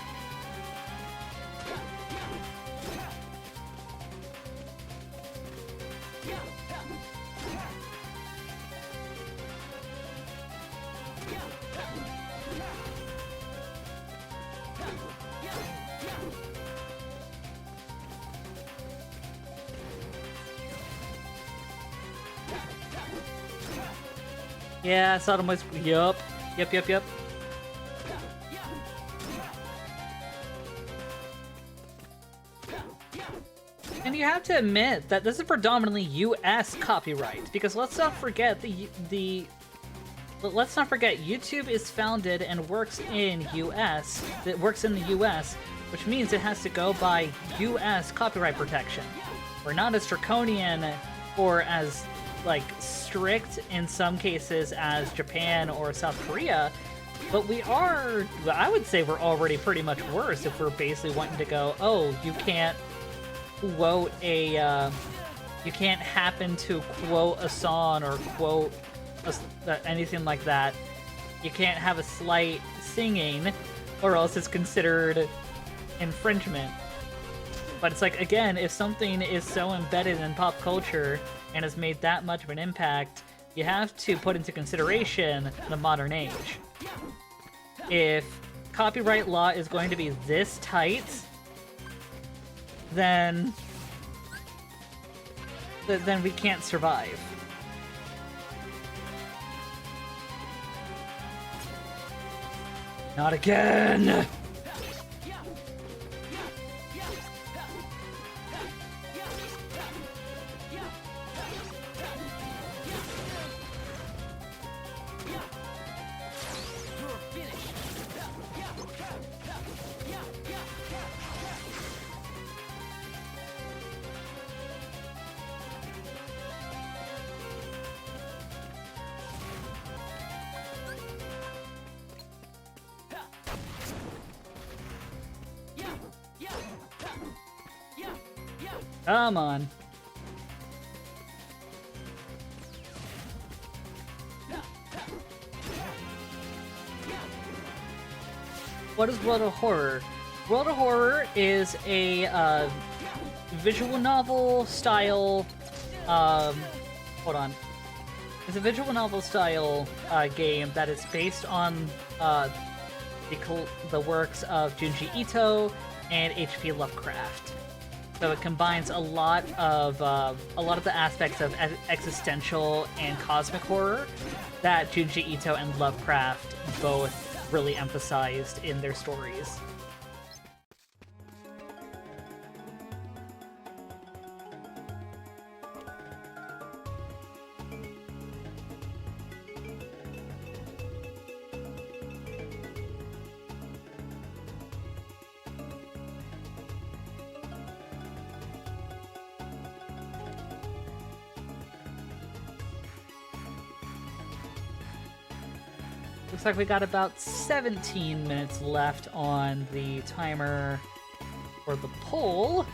Speaker 1: Yeah, Sodomized. Yup. Yep. And you have to admit that this is predominantly U.S. copyright, because let's not forget let's not forget YouTube is founded and works in U.S. It works in the U.S., which means it has to go by U.S. copyright protection. We're not as draconian or as like strict in some cases as Japan or South Korea, but we are, I would say we're already pretty much worse if we're basically wanting to go, oh, you can't quote you can't happen to quote a song or quote anything like that. You can't have a slight singing or else it's considered infringement. But it's like, again, if something is so embedded in pop culture and has made that much of an impact, you have to put into consideration the modern age. If copyright law is going to be this tight, then we can't survive. Not again! Come on. What is World of Horror? World of Horror is a visual novel style hold on. It's a visual novel style game that is based on the works of Junji Ito and H.P. Lovecraft. So it combines a lot of the aspects of existential and cosmic horror that Junji Ito and Lovecraft both really emphasized in their stories. Looks like we got about 17 minutes left on the timer for the poll.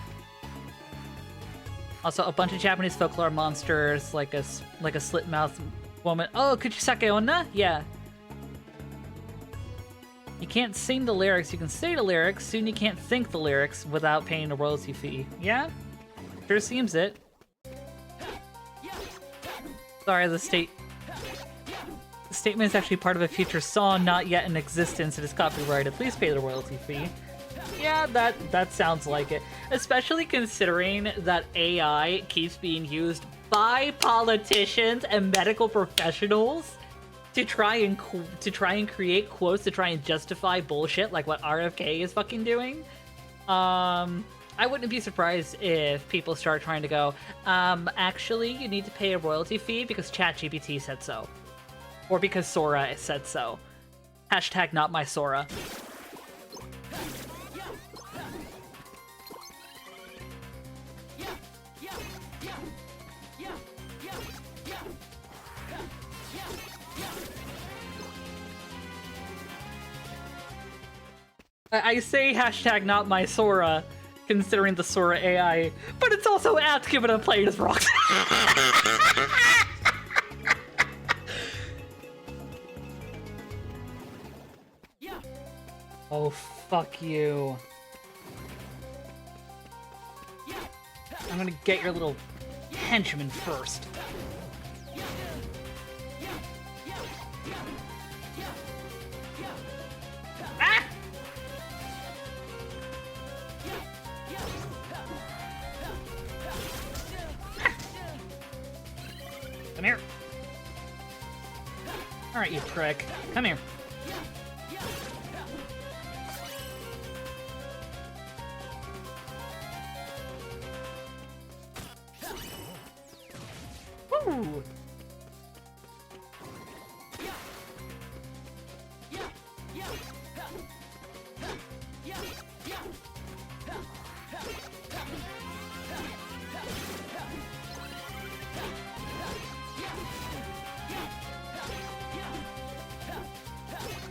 Speaker 1: Also, a bunch of Japanese folklore monsters, like a slit-mouthed woman. Oh, Kuchisake Onna? Yeah. You can't sing the lyrics, you can say the lyrics. Soon you can't think the lyrics without paying a royalty fee. Yeah? Sure seems it. Sorry, the statement is actually part of a future song, not yet in existence. It is copyrighted. Please pay the royalty fee. Yeah, that sounds like it. Especially considering that AI keeps being used by politicians and medical professionals to try and create quotes to try and justify bullshit like what RFK is fucking doing. I wouldn't be surprised if people start trying to go, actually, you need to pay a royalty fee because ChatGPT said so. Or because Sora said so. Hashtag not my Sora. I say hashtag not my Sora, considering the Sora AI, but it's also asked given a play as rocks. Oh, fuck you. I'm gonna get your little henchman first. Ah! Come here. Alright, you prick. Come here. Woo!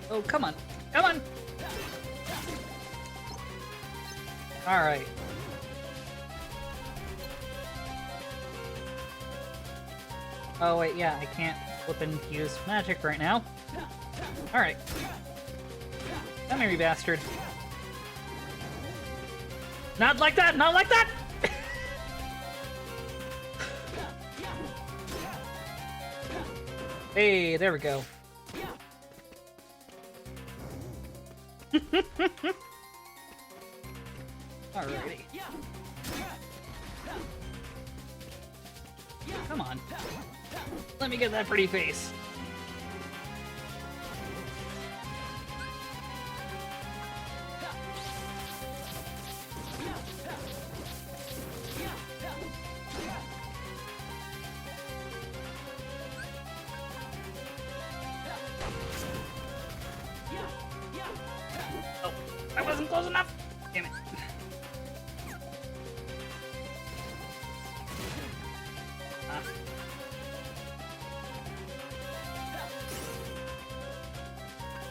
Speaker 1: Oh, come on. Come on! Alright. Oh, wait, yeah, I can't flip and use magic right now. Alright. Come here, you bastard. Not like that! Not like that! Hey, there we go. Alrighty. Come on. Let me get that pretty face. Oh, I wasn't close enough. Damn it.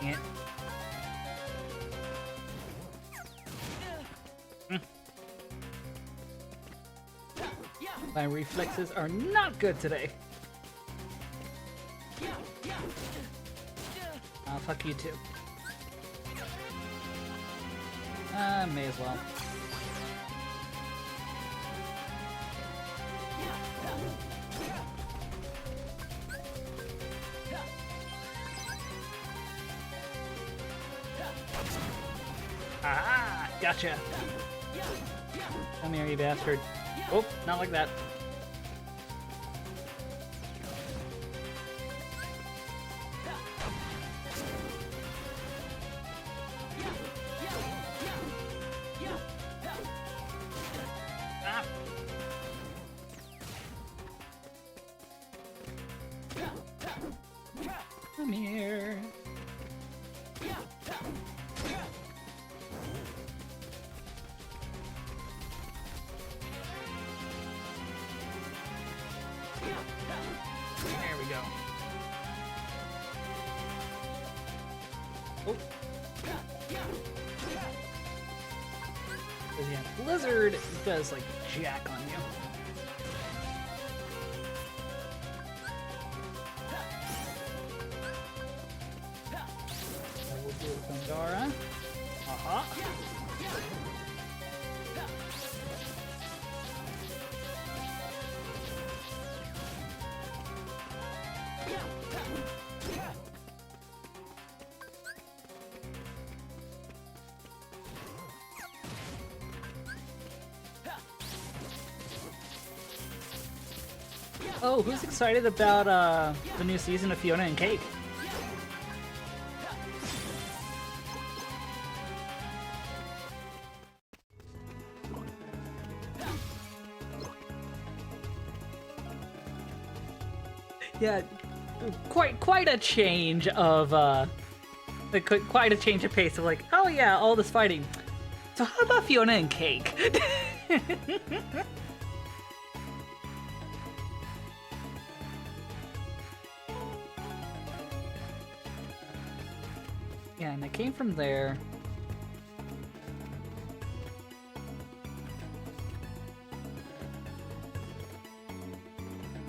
Speaker 1: Yeah. My reflexes are not good today. Fuck you too. May as well. Ah, gotcha. Come here, you bastard. Oh, not like that. Ah. Come here. There we go. Oh. Yeah, Blizzard does like jack on you. I will do Thundara. Aha. Oh, who's excited about the new season of Fiona and Cake? Yeah, quite a change of quite a change of pace of like, oh yeah, all this fighting. So how about Fiona and Cake? Yeah, and I came from there.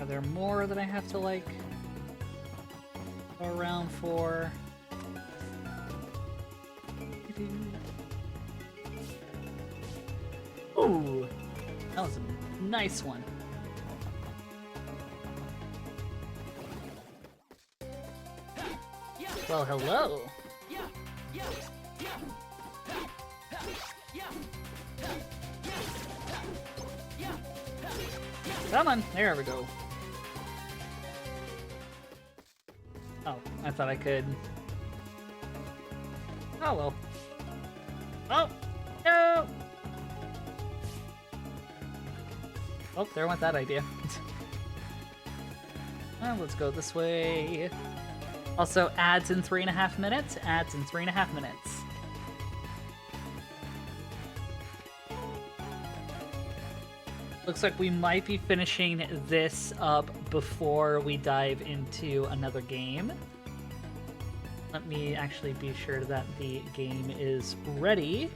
Speaker 1: Are there more that I have to, like, go around for? Ooh! That was a nice one. Well, hello! Come on! There we go. Oh, I thought I could. Oh well. Oh! No! Oh, there went that idea. Well, let's go this way. Also, ads in 3.5 minutes. Ads in 3.5 minutes. Looks like we might be finishing this up before we dive into another game. Let me actually be sure that the game is ready.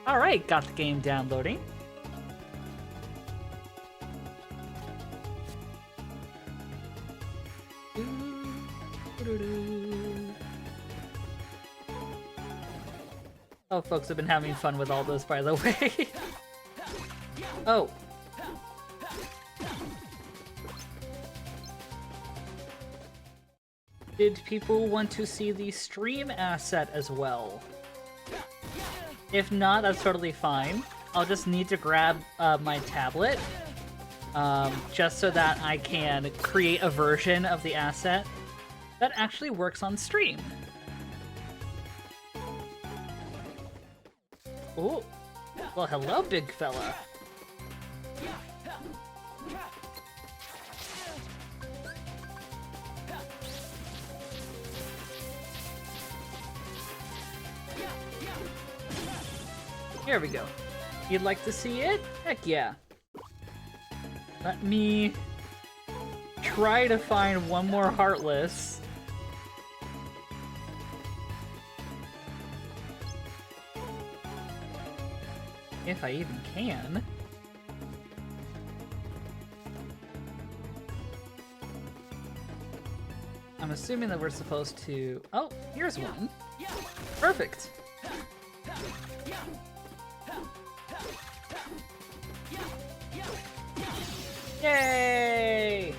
Speaker 1: Alright, got the game downloading. Oh, folks have been having fun with all those, by the way. Oh. Did people want to see the stream asset as well? If not, that's totally fine. I'll just need to grab my tablet, just so that I can create a version of the asset that actually works on stream. Oh, well, hello, big fella. Here we go. You'd like to see it? Heck yeah. Let me try to find one more Heartless. If I even can. I'm assuming that we're supposed to... Oh, here's one. Perfect. Yay!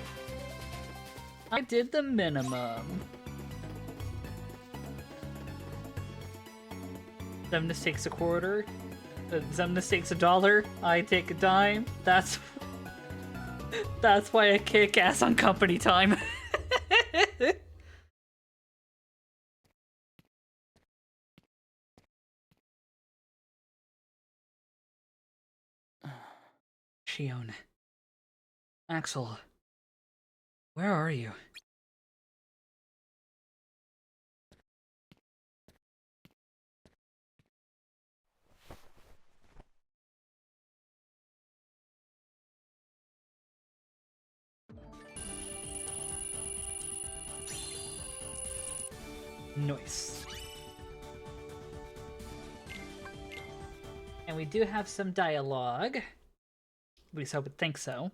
Speaker 1: I did the minimum. 7 to 6 a quarter. 7 to 6 a dollar. I take a dime. That's why I kick ass on company time. Shion. Axel. Where are you? Nice. And we do have some dialogue. At least I would think so.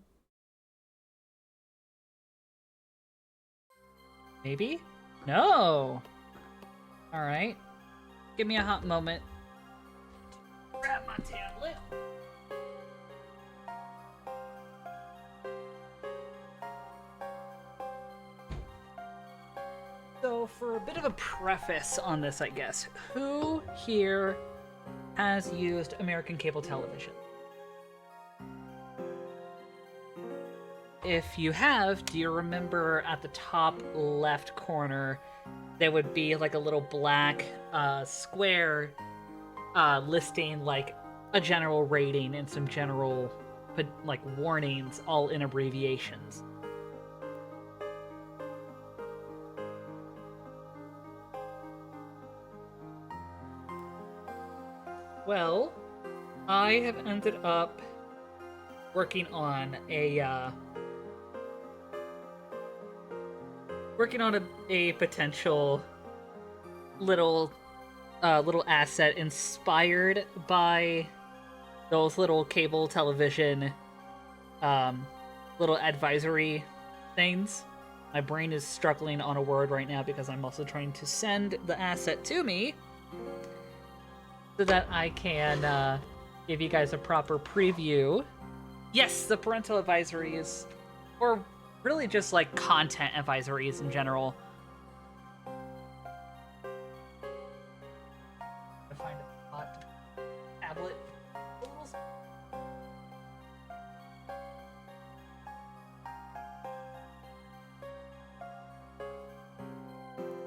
Speaker 1: Maybe? No! Alright. Give me a hot moment. Grab my tablet. So, for a bit of a preface on this, I guess, who here has used American cable television? If you have, do you remember at the top left corner there would be like a little black square listing like a general rating and some general like warnings, all in abbreviations? Well, I have ended up working on a potential little asset inspired by those little cable television little advisory things. My brain is struggling on a word right now because I'm also trying to send the asset to me so that I can give you guys a proper preview. Yes, the parental advisories, or really just like content advisories in general. I find a hot tablet.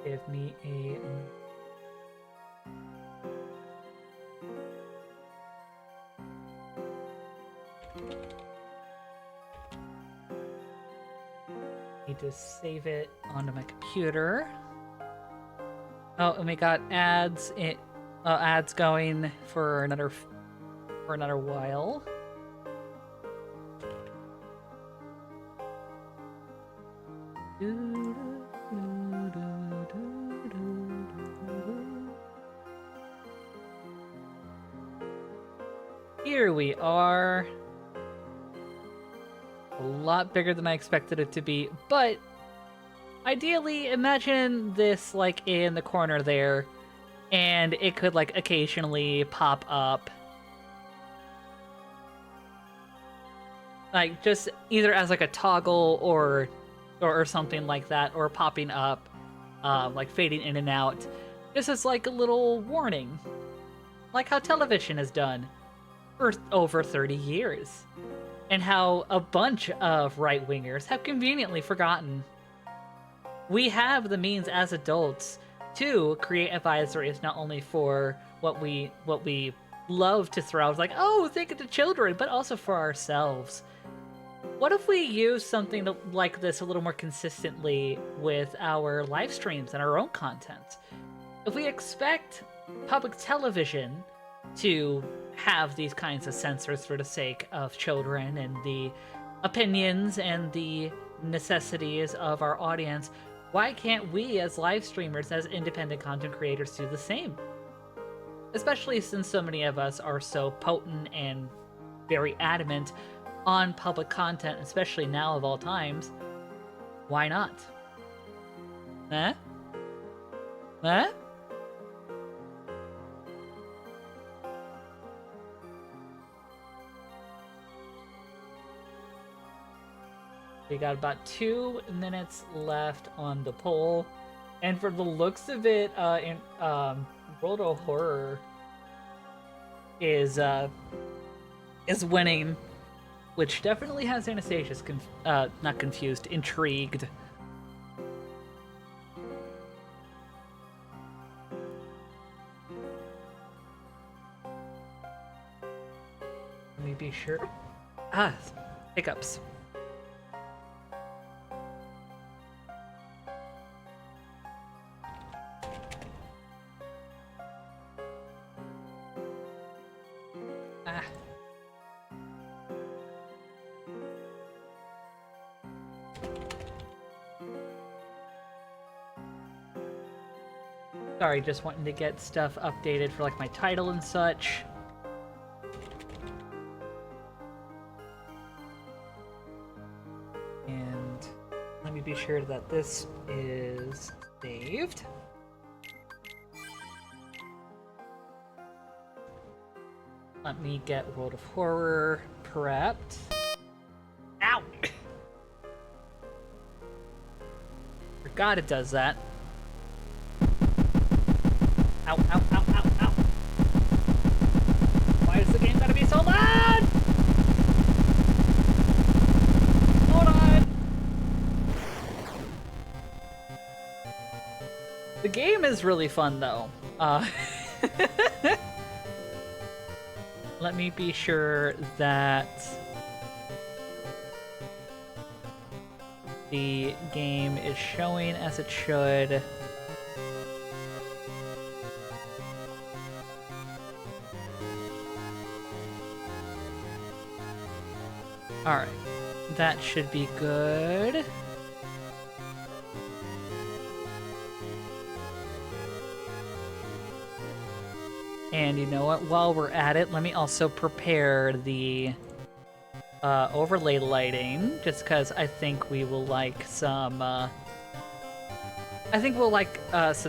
Speaker 1: Give me a... Need to save it onto my computer. Oh, and we got ads going for another while. Here we are. A lot bigger than I expected it to be, but ideally imagine this like in the corner there, and it could like occasionally pop up, like just either as like a toggle or something like that, or popping up, like fading in and out, just as like a little warning, like how television has done for over 30 years. And how a bunch of right-wingers have conveniently forgotten. We have the means as adults to create advisories not only for what we love to throw out, like, oh, think of the children, but also for ourselves. What if we use something like this a little more consistently with our live streams and our own content? If we expect public television to have these kinds of censors for the sake of children and the opinions and the necessities of our audience, why can't we as live streamers, as independent content creators, do the same? Especially since so many of us are so potent and very adamant on public content, especially now of all times. Why not? Eh? Eh? We got about 2 minutes left on the poll, and for the looks of it, in World of Horror is winning, which definitely has Anastasia's not confused, intrigued. Let me be sure. Hiccups. Sorry, just wanting to get stuff updated for like my title and such. And let me be sure that this is saved. Let me get World of Horror prepped. Ow! Forgot it does that. Ow, ow, ow, ow, ow. Why is the game gotta be so loud? Hold on. The game is really fun though. Let me be sure that the game is showing as it should. Alright, that should be good. And you know what, while we're at it, let me also prepare the overlay lighting, just because I think we will like some, some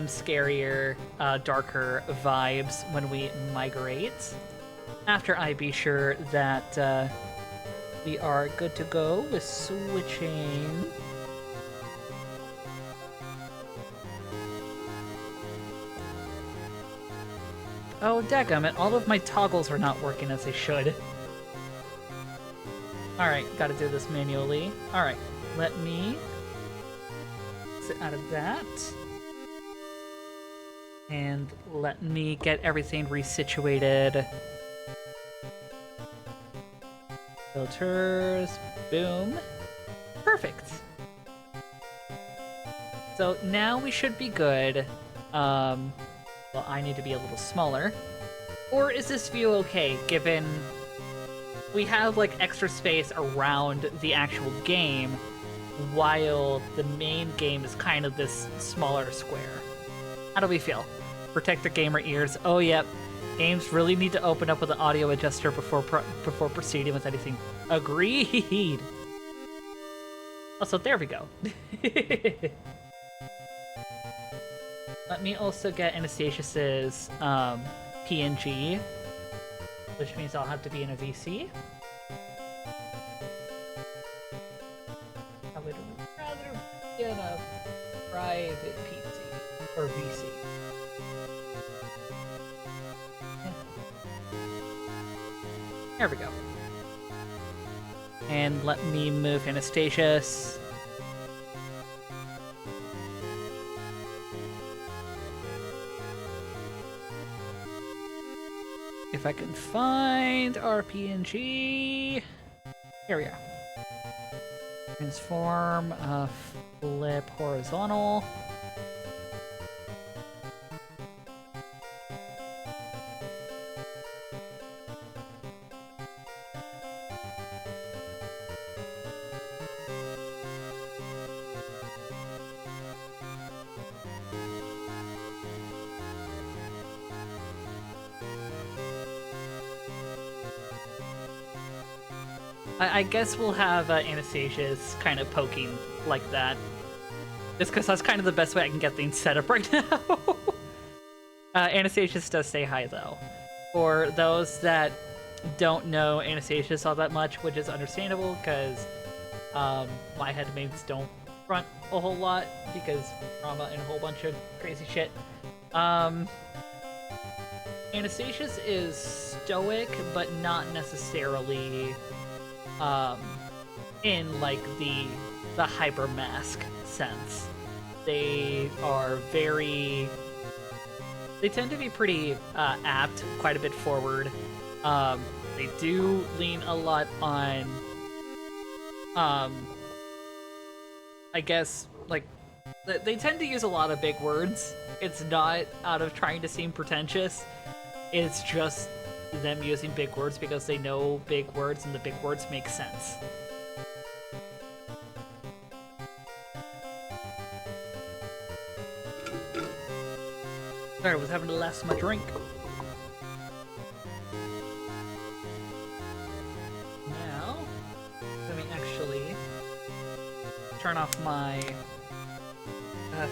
Speaker 1: scarier, darker vibes when we migrate. After I be sure that, we are good to go with switching. Oh, dadgummit, all of my toggles are not working as they should. Alright, gotta do this manually. Alright, let me exit out of that. And let me get everything resituated. Filters, boom. Perfect. So now we should be good. Well, I need to be a little smaller. Or is this view okay, given we have like extra space around the actual game, while the main game is kind of this smaller square? How do we feel? Protect the gamer ears. Oh, yep. Games really need to open up with an audio adjuster before proceeding with anything. Agreed. Also, there we go. Let me also get Anastasia's PNG, which means I'll have to be in a VC. I would rather be in a private PC or VC. There we go. And let me move Anastasia's. If I can find our PNG. Here we are. Transform, flip horizontal. I guess we'll have Anastasia's kind of poking like that. Just because that's kind of the best way I can get things set up right now. Anastasia's does say hi, though. For those that don't know Anastasia's all that much, which is understandable, because My headmates don't front a whole lot because trauma and a whole bunch of crazy shit. Anastasia's is stoic, but not necessarily in like the hyper mask sense. They are very. They tend to be pretty apt, quite a bit forward. They do lean a lot on, I guess, like, they tend to use a lot of big words. It's not out of trying to seem pretentious. It's just them using big words because they know big words and the big words make sense. Sorry, I was having to last my drink. Now, let me actually turn off my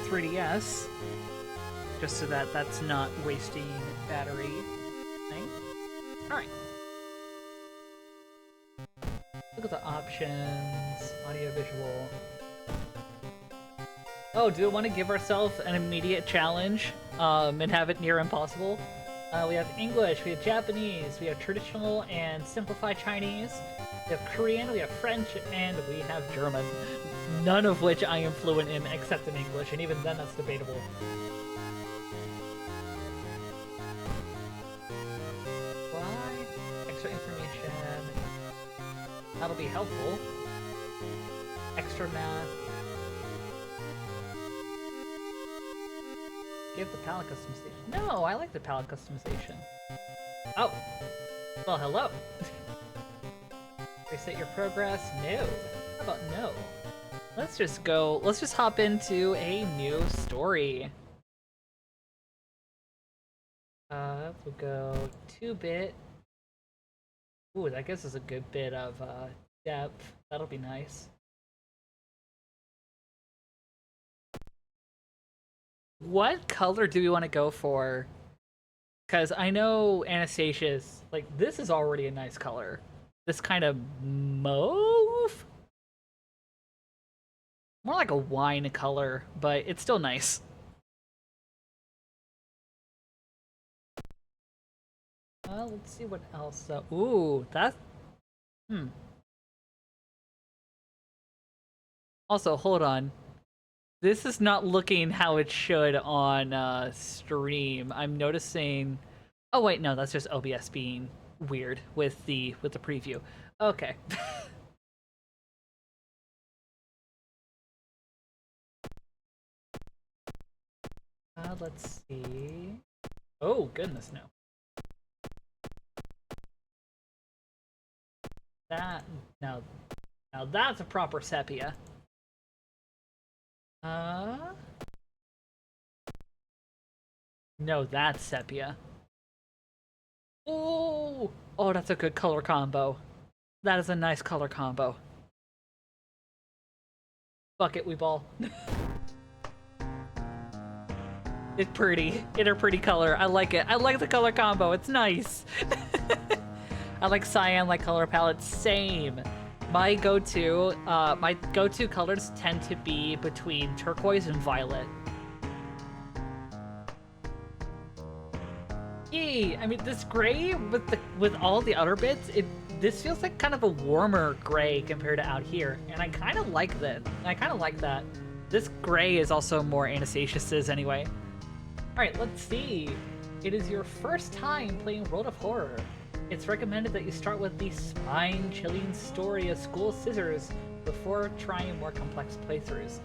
Speaker 1: 3DS, just so that that's not wasting battery thing. Alright. Look at the options, audio, visual. Oh, do we want to give ourselves an immediate challenge and have it near impossible? We have English, we have Japanese, we have traditional and simplified Chinese, we have Korean, we have French, and we have German. None of which I am fluent in except in English, and even then that's debatable. Why? Extra information. That'll be helpful. Extra math. Give the palette customization. No, I like the palette customization. Oh. Well, hello. Reset your progress. No. How about no? Let's just go. Let's just hop into a new story. We'll go 2-bit. Ooh, that gives us a good bit of depth. That'll be nice. What color do we want to go for? Because I know Anastasia's, like, this is already a nice color. This kind of mauve? More like a wine color, but it's still nice. Let's see what else. Ooh, that's... Also, hold on. This is not looking how it should on stream. I'm noticing. Oh wait, no, that's just OBS being weird with the preview. Okay. Let's see. Oh goodness, no. That now that's a proper sepia. No, that's sepia. Oh, that's a good color combo. That is a nice color combo. Fuck it, we ball. It's pretty. It's a pretty color. I like it. I like the color combo. It's nice. I like cyan, like color palettes. Same. My go-to colors tend to be between turquoise and violet. Yay! I mean, this gray with all the other bits, this feels like kind of a warmer gray compared to out here, and I kind of like that. This gray is also more Anastasia's anyway. All right, let's see. It is your first time playing World of Horror. It's recommended that you start with the spine-chilling story of School Scissors before trying more complex playthroughs.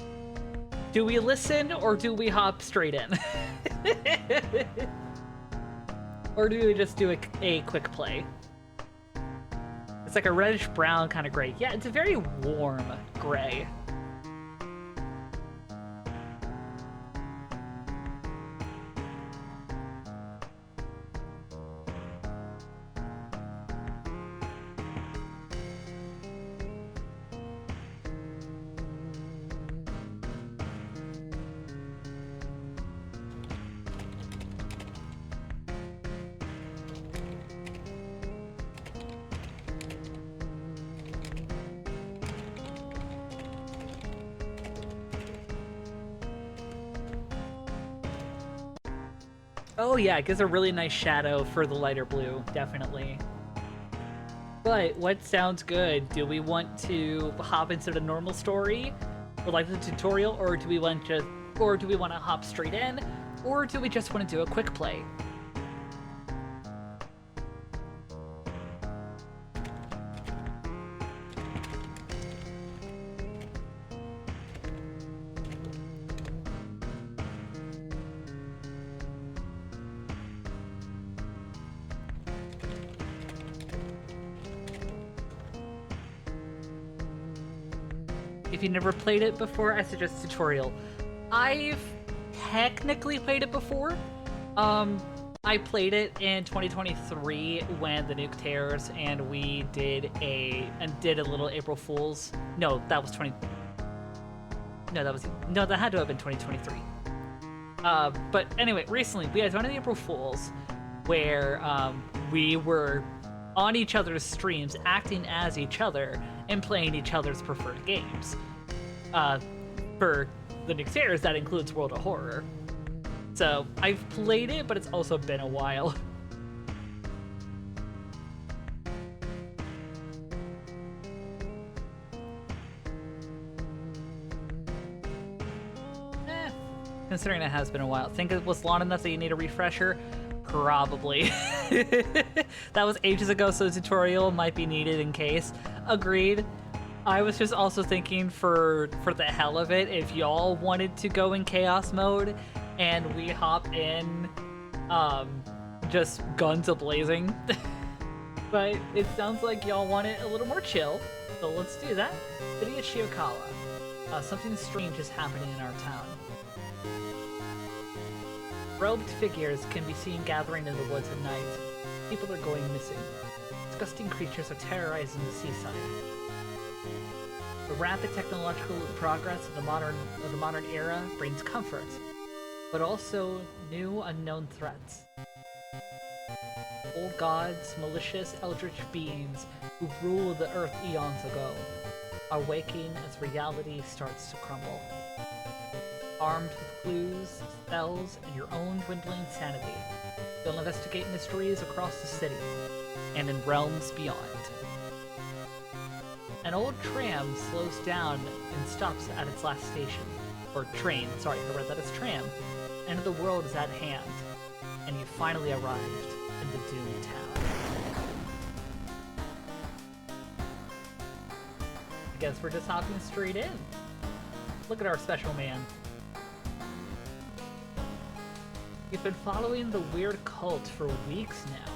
Speaker 1: Do we listen or do we hop straight in? Or do we just do a quick play? It's like a reddish-brown kind of gray. Yeah, it's a very warm gray. Oh yeah, it gives a really nice shadow for the lighter blue, definitely. But what sounds good? Do we want to hop into the normal story, or like the tutorial, or do we want to hop straight in, or do we just want to do a quick play? If you never played it before, I suggest tutorial. I've technically played it before. I played it in 2023 when the nuke tears, and we did a little April Fools. No, that was 20. No, that had to have been 2023. But anyway, recently we had one of the April Fools where we were on each other's streams, acting as each other and playing each other's preferred games. For the nuke tears, that includes World of Horror. So I've played it, but it's also been a while. Considering it has been a while. Think it was long enough that you need a refresher? Probably. That was ages ago, so the tutorial might be needed in case. Agreed. I was just also thinking for the hell of it, if y'all wanted to go in chaos mode and we hop in just guns a-blazing. But it sounds like y'all want it a little more chill, so let's do that. City of Shiokawa. Something strange is happening in our town. Robed figures can be seen gathering in the woods at night. People are going missing. Disgusting creatures are terrorizing the seaside. The rapid technological progress of the modern era brings comfort, but also new unknown threats. Old gods, malicious eldritch beings who ruled the earth eons ago, are waking as reality starts to crumble. Armed with clues, spells, and your own dwindling sanity, you'll investigate mysteries across the city and in realms beyond. An old tram slows down and stops at its last station. Or train, sorry, I read that as tram. End of the world is at hand, and you finally arrived in the doomed town. I guess we're just hopping straight in. Look at our special man. We've been following the weird cult for weeks now.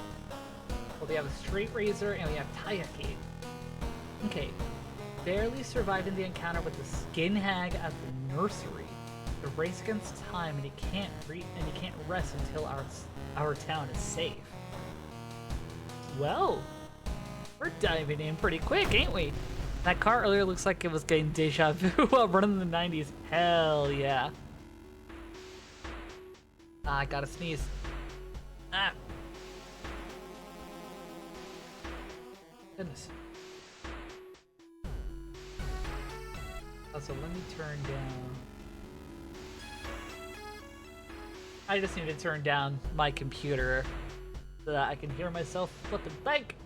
Speaker 1: Well, we have a straight razor and we have Taiyaki. Okay, barely surviving the encounter with the skin hag at the nursery. The race against time, and he can't rest until our town is safe. Well, we're diving in pretty quick, ain't we? That car earlier looks like it was getting deja vu while running in the 90s. Hell yeah. Ah, I gotta sneeze. Ah. Goodness. Also, let me turn down. I just need to turn down my computer so that I can hear myself flipping bank.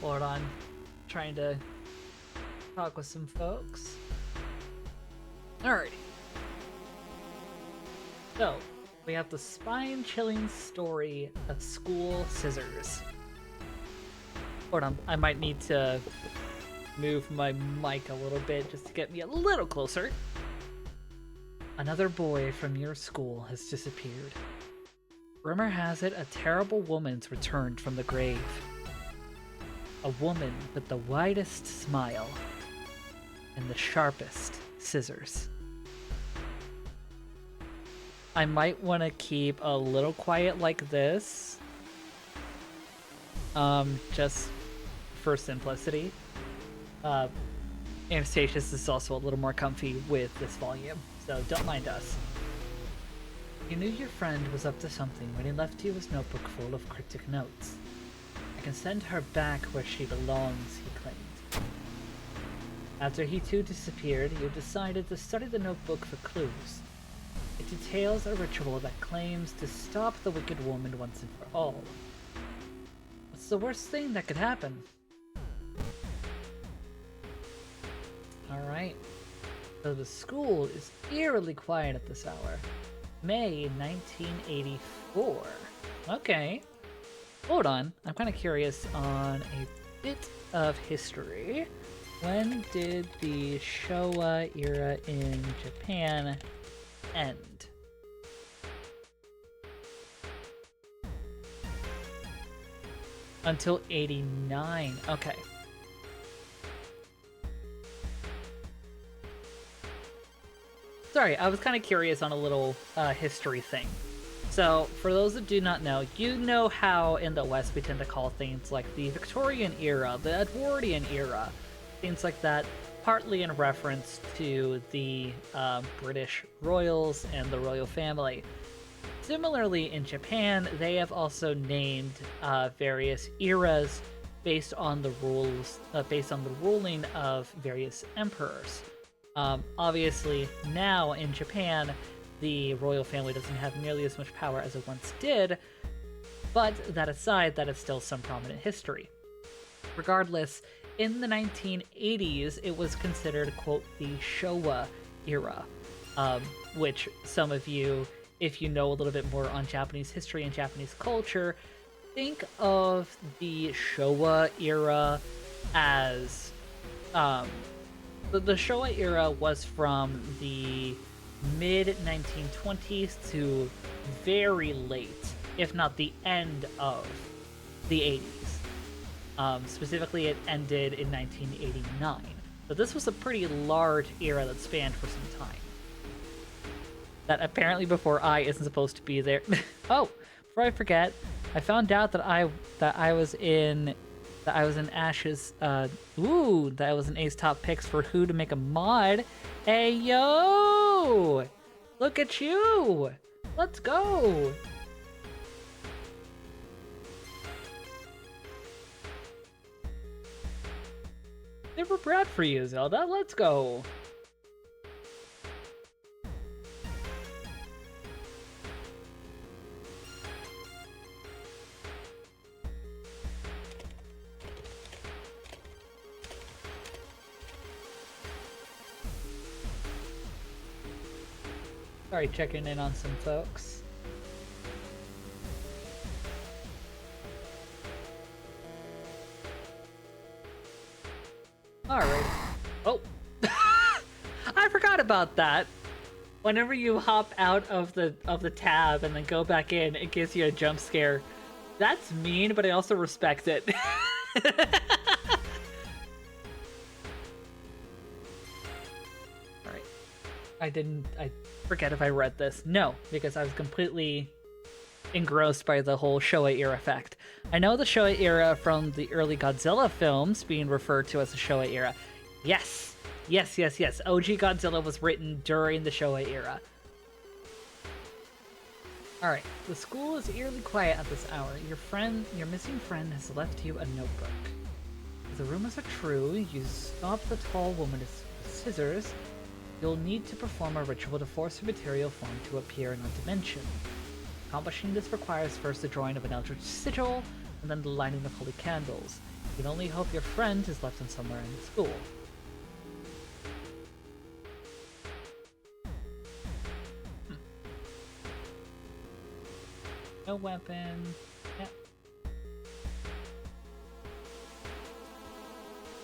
Speaker 1: Hold on, trying to talk with some folks. Alrighty. So, we have the spine-chilling story of School Scissors. Hold on, I might need to move my mic a little bit just to get me a little closer. Another boy from your school has disappeared. Rumor has it a terrible woman's returned from the grave. A woman with the widest smile and the sharpest scissors. I might want to keep a little quiet like this. Just for simplicity. Anastasius is also a little more comfy with this volume, so don't mind us. You knew your friend was up to something when he left you his notebook full of cryptic notes. I can send her back where she belongs, he claimed. After he too disappeared, you decided to study the notebook for clues. It details a ritual that claims to stop the wicked woman once and for all. What's the worst thing that could happen? Alright. So the school is eerily quiet at this hour. May 1984. Okay. Hold on. I'm kind of curious on a bit of history. When did the Showa era in Japan end? Until 89. Okay. Sorry, I was kind of curious on a little history thing. So, for those that do not know, you know how in the West we tend to call things like the Victorian era, the Edwardian era, things like that, partly in reference to the British royals and the royal family. Similarly, in Japan, they have also named various eras based on the ruling of various emperors. Obviously, now in Japan, the royal family doesn't have nearly as much power as it once did, but that aside, that is still some prominent history. Regardless, in the 1980s, it was considered, quote, the Showa era, which some of you, if you know a little bit more on Japanese history and Japanese culture, think of the Showa era as, the Showa era was from the mid-1920s to very late, if not the end of the 80s. Specifically, it ended in 1989. So this was a pretty large era that spanned for some time. That apparently before I isn't supposed to be there. Oh, before I forget, I found out that I was in Ash's that I was in Ace Top Picks for who to make a mod. Hey yo! Look at you! Let's go! Never bred for you, Zelda. Let's go! Sorry, checking in on some folks. Alright. Oh! I forgot about that! Whenever you hop out of the tab and then go back in, it gives you a jump scare. That's mean, but I also respect it. Alright. I forget if I read this. No, because I was completely engrossed by the whole Showa era effect. I know the Showa era from the early Godzilla films being referred to as the Showa era. Yes! Yes, yes, yes. OG Godzilla was written during the Showa era. Alright, the school is eerily quiet at this hour. Your missing friend has left you a notebook. If the rumors are true, you stop the tall woman with scissors, you'll need to perform a ritual to force her material form to appear in our dimension. Accomplishing this requires first the drawing of an eldritch sigil, and then the lighting of holy candles. You can only hope your friend is left in somewhere in the school. No weapon. Yep.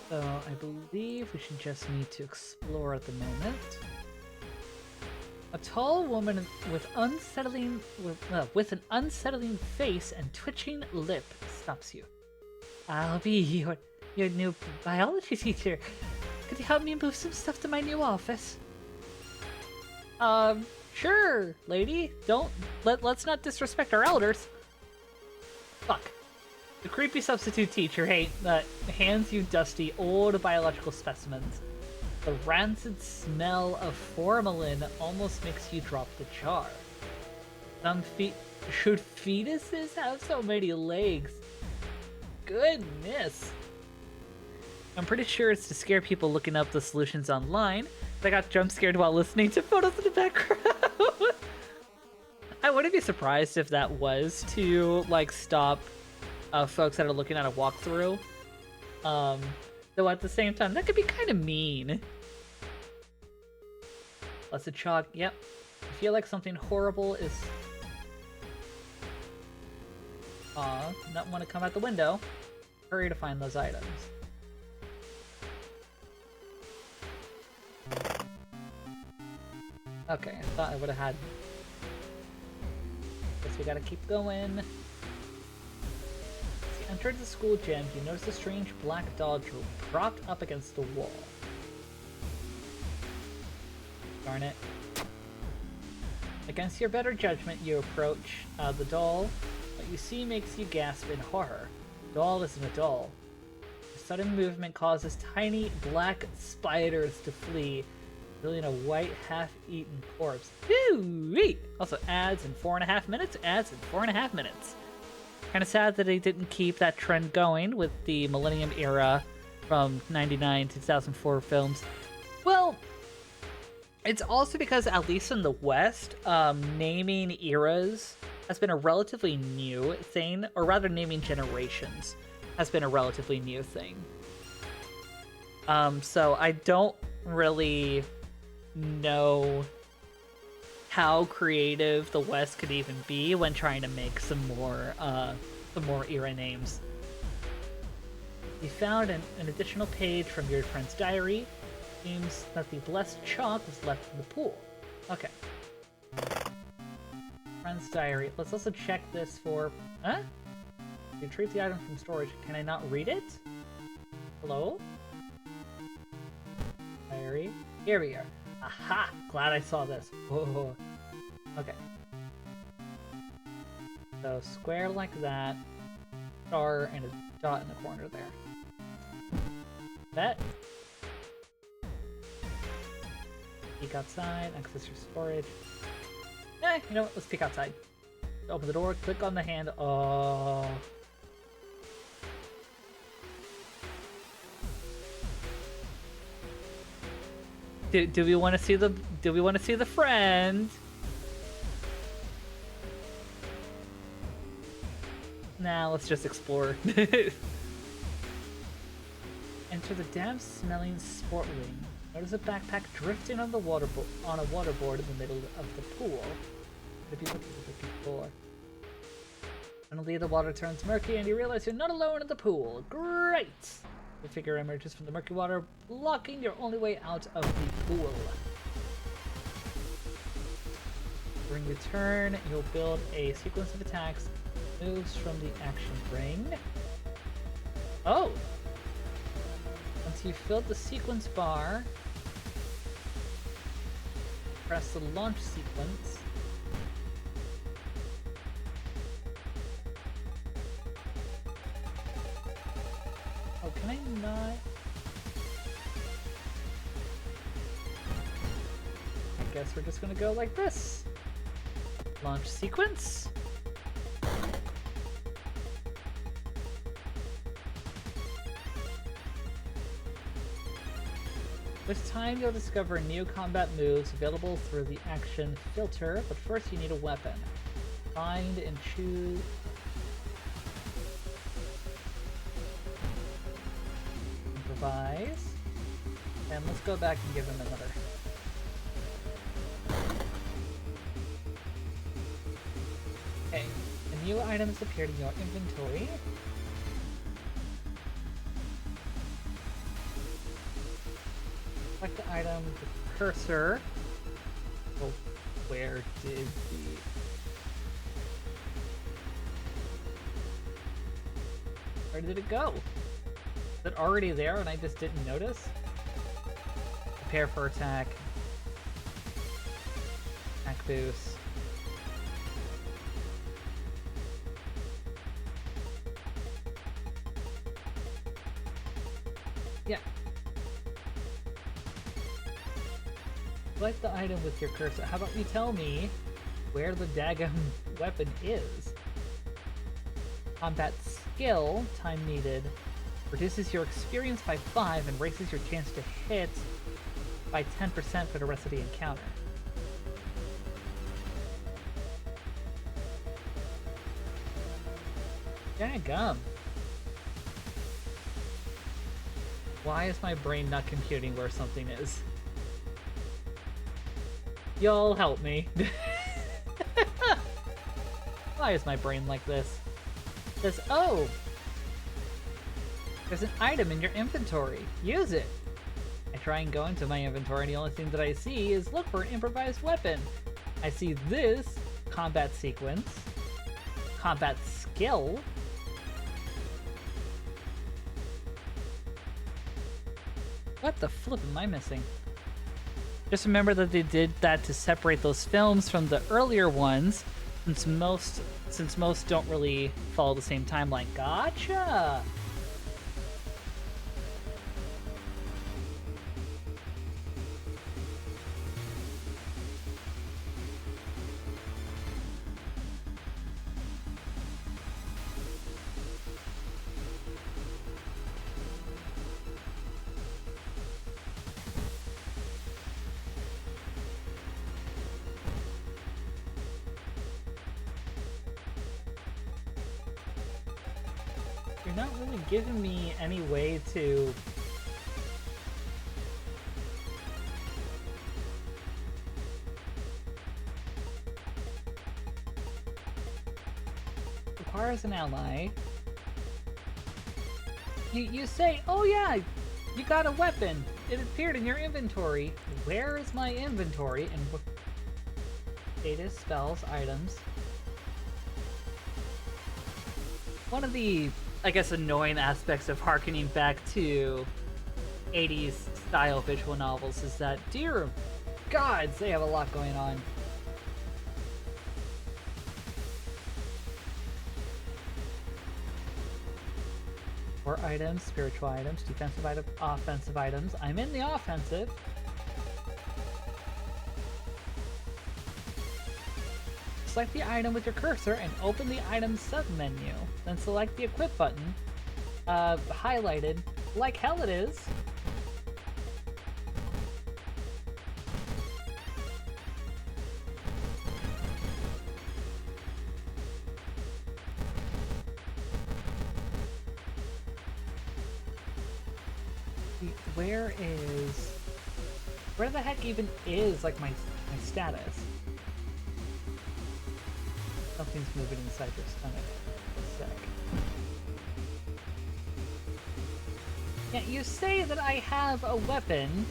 Speaker 1: So I believe we should just need to explore at the moment. A tall woman with an unsettling face and twitching lip stops you. I'll be your your new biology teacher. Could you help me move some stuff to my new office? Sure, lady. Let's not disrespect our elders. Fuck. The creepy substitute teacher hands you dusty old biological specimens. The rancid smell of formalin almost makes you drop the jar. Should fetuses have so many legs? Goodness. I'm pretty sure it's to scare people looking up the solutions online. I got jump scared while listening to photos in the background. I wouldn't be surprised if that was to like stop folks that are looking at a walkthrough. Though at the same time, that could be kind of mean. Let's a chalk. Yep. I feel like something horrible is. Not want to come out the window. Hurry to find those items. Okay, I thought I would have had. Guess we gotta keep going. As you entered the school gym, you notice a strange black doll propped up against the wall. Darn it. Against your better judgment, you approach the doll. What you see makes you gasp in horror. The doll isn't a doll. A sudden movement causes tiny black spiders to flee, revealing a white, half-eaten corpse. Woo-wee! Also, ads in 4.5 minutes. Ads in 4.5 minutes. Kind of sad that they didn't keep that trend going with the Millennium era from '99 to 2004 films. Well, it's also because, at least in the West, naming eras has been a relatively new thing, or rather, naming generations has been a relatively new thing. So I don't really know how creative the West could even be when trying to make some more era names. You found an additional page from your friend's diary. Seems that the blessed chalk was left in the pool. Okay. Friend's diary. Let's also check this for... Huh? Retrieve the item from storage. Can I not read it? Hello? Diary. Here we are. Aha! Glad I saw this. Whoa. Okay. So square like that. Star and a dot in the corner there. Bet. Peek outside. Access your storage. You know what? Let's peek outside. Open the door. Click on the hand. Oh. Do we want to see the friend? Nah, let's just explore. Enter the damp smelling sport ring. Notice a backpack drifting on the on a waterboard in the middle of the pool. What are you looking for? Suddenly the water turns murky and you realize you're not alone in the pool. Great! The figure emerges from the murky water, blocking your only way out of the pool. During your turn, you'll build a sequence of attacks, moves from the action ring. Oh! Once you've filled the sequence bar, press the launch sequence. Oh, can I not? I guess we're just gonna go like this. Launch sequence. With time, you'll discover new combat moves available through the action filter, but first you need a weapon. Find and choose... Improvise. And let's go back and give him another. Okay, a new item has appeared in your inventory. Select the item with the cursor. Well, where did the... Where did it go? Is it already there and I just didn't notice? Prepare for attack. Attack boost. Yeah. Select the item with your cursor. How about you tell me where the daggum weapon is? Combat skill, time needed, reduces your experience by 5 and raises your chance to hit by 10% for the rest of the encounter. Daggum. Why is my brain not computing where something is? Y'all help me. Why is my brain like this? It says, oh! There's an item in your inventory. Use it! I try and go into my inventory and the only thing that I see is look for an improvised weapon. I see this combat sequence, combat skill, what the flip am I missing? Just remember that they did that to separate those films from the earlier ones, since most don't really follow the same timeline. Gotcha! You're not really giving me any way to... Requires an ally. You say, oh yeah, you got a weapon. It appeared in your inventory. Where is my inventory? And what... Status, spells, items. One of the, I guess, annoying aspects of harkening back to 80s style visual novels is that, dear gods, they have a lot going on. Core items, spiritual items, defensive items, offensive items. I'm in the offensive. Select the item with your cursor and open the item sub-menu. Then select the equip button, highlighted like hell it is. Where the heck even is, like, my status? Something's moving inside your stomach. A sec. Yeah, you say that I have a weapon.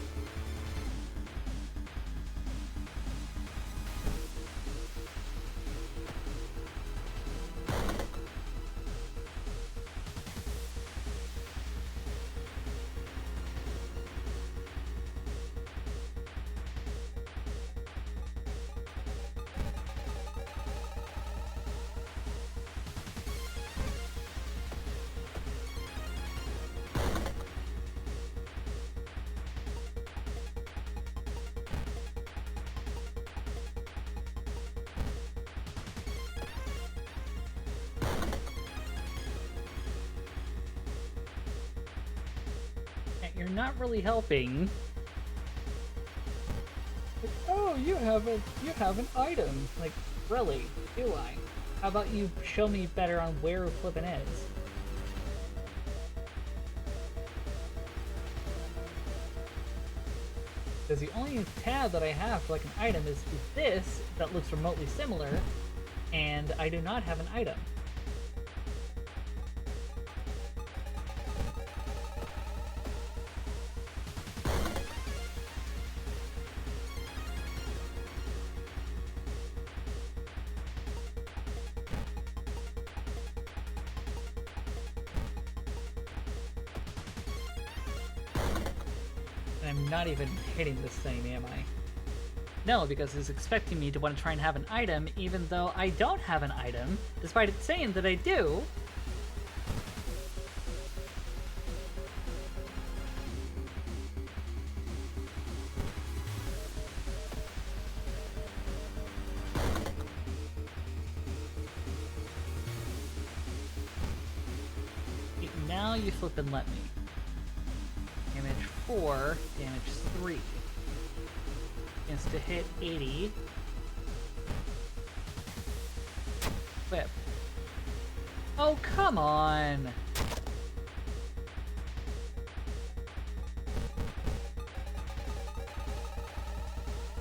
Speaker 1: You're not really helping. Like, oh, you have an item. Like, really? Do I? How about you show me better on where flippin' is? Because the only tab that I have for like an item is this that looks remotely similar, and I do not have an item. I'm not even hitting this thing, am I? No, because it's expecting me to want to try and have an item, even though I don't have an item, despite it saying that I do. Now you flip and let me. Damage 4, damage 3. Chance to hit 80. Whip. Oh, come on!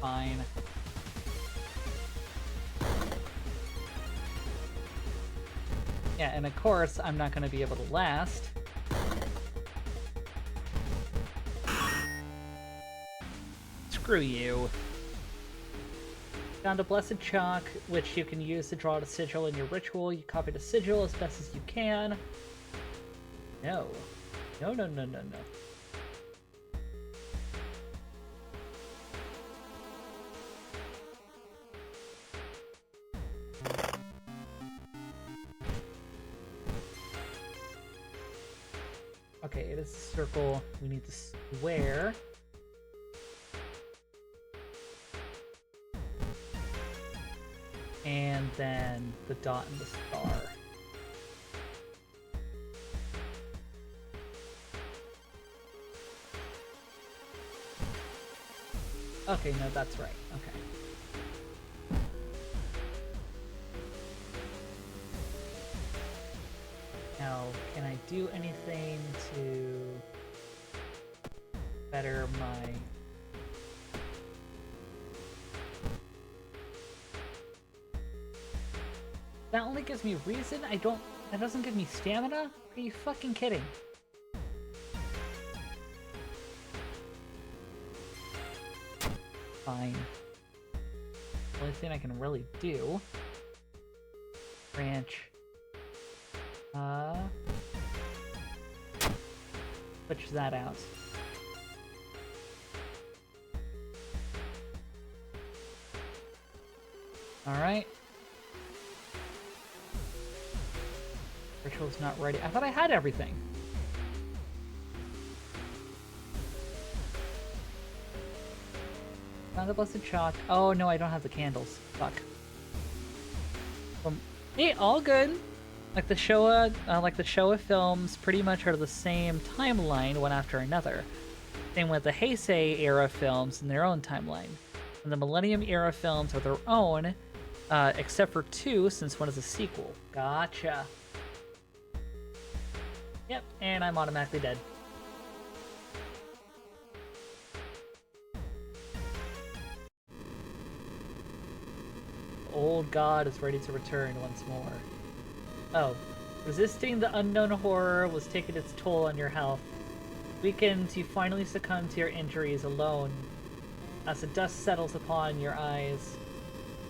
Speaker 1: Fine. Yeah, and of course, I'm not going to be able to last. Screw you. Found a blessed chalk, which you can use to draw a sigil in your ritual. You copy the sigil as best as you can. No. No, no, no, no, no. Okay, it is a circle. We need the square. And then the dot and the star. Okay, no, that's right. Okay. Now, can I do anything to better my... That only gives me reason? That doesn't give me stamina? Are you fucking kidding? Fine. The only thing I can really do... Branch... Switch that out. Alright. Ritual's not ready. I thought I had everything. Found the blessed chalk. Oh no, I don't have the candles. Fuck. Hey, all good. Like the Showa films pretty much are the same timeline one after another. Same with the Heisei era films in their own timeline. And the Millennium era films are their own, except for 2, since one is a sequel. Gotcha. Yep, and I'm automatically dead. The old god is ready to return once more. Oh, resisting the unknown horror was taking its toll on your health. Weakened, you finally succumb to your injuries alone. As the dust settles upon your eyes,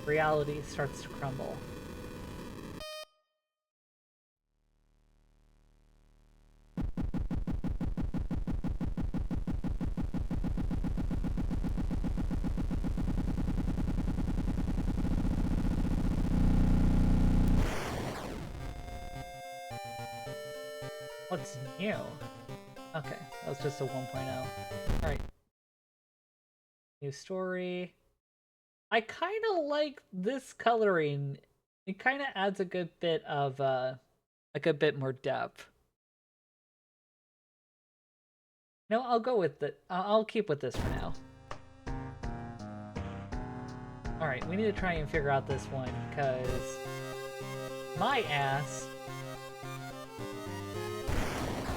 Speaker 1: reality starts to crumble. What's new? Okay, that was just a 1.0. Alright. New story. I kind of like this coloring. It kind of adds a good bit of, like a bit more depth. No, I'll go with it. I'll keep with this for now. Alright, we need to try and figure out this one, because my ass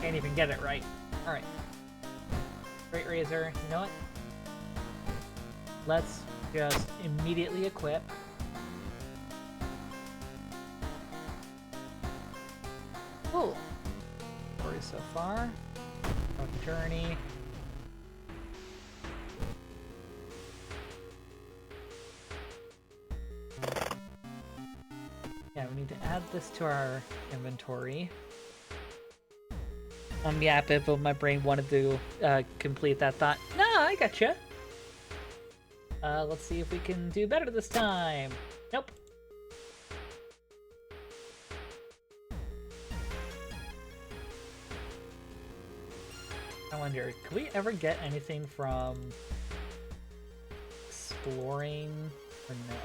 Speaker 1: can't even get it right. Alright. Great Razor, you know what? Let's just immediately equip. Cool. Story so far. Journey. Yeah, we need to add this to our inventory. Yeah, but my brain wanted to complete that thought. No! I gotcha. Let's see if we can do better this time. Nope. I wonder, could we ever get anything from exploring or no?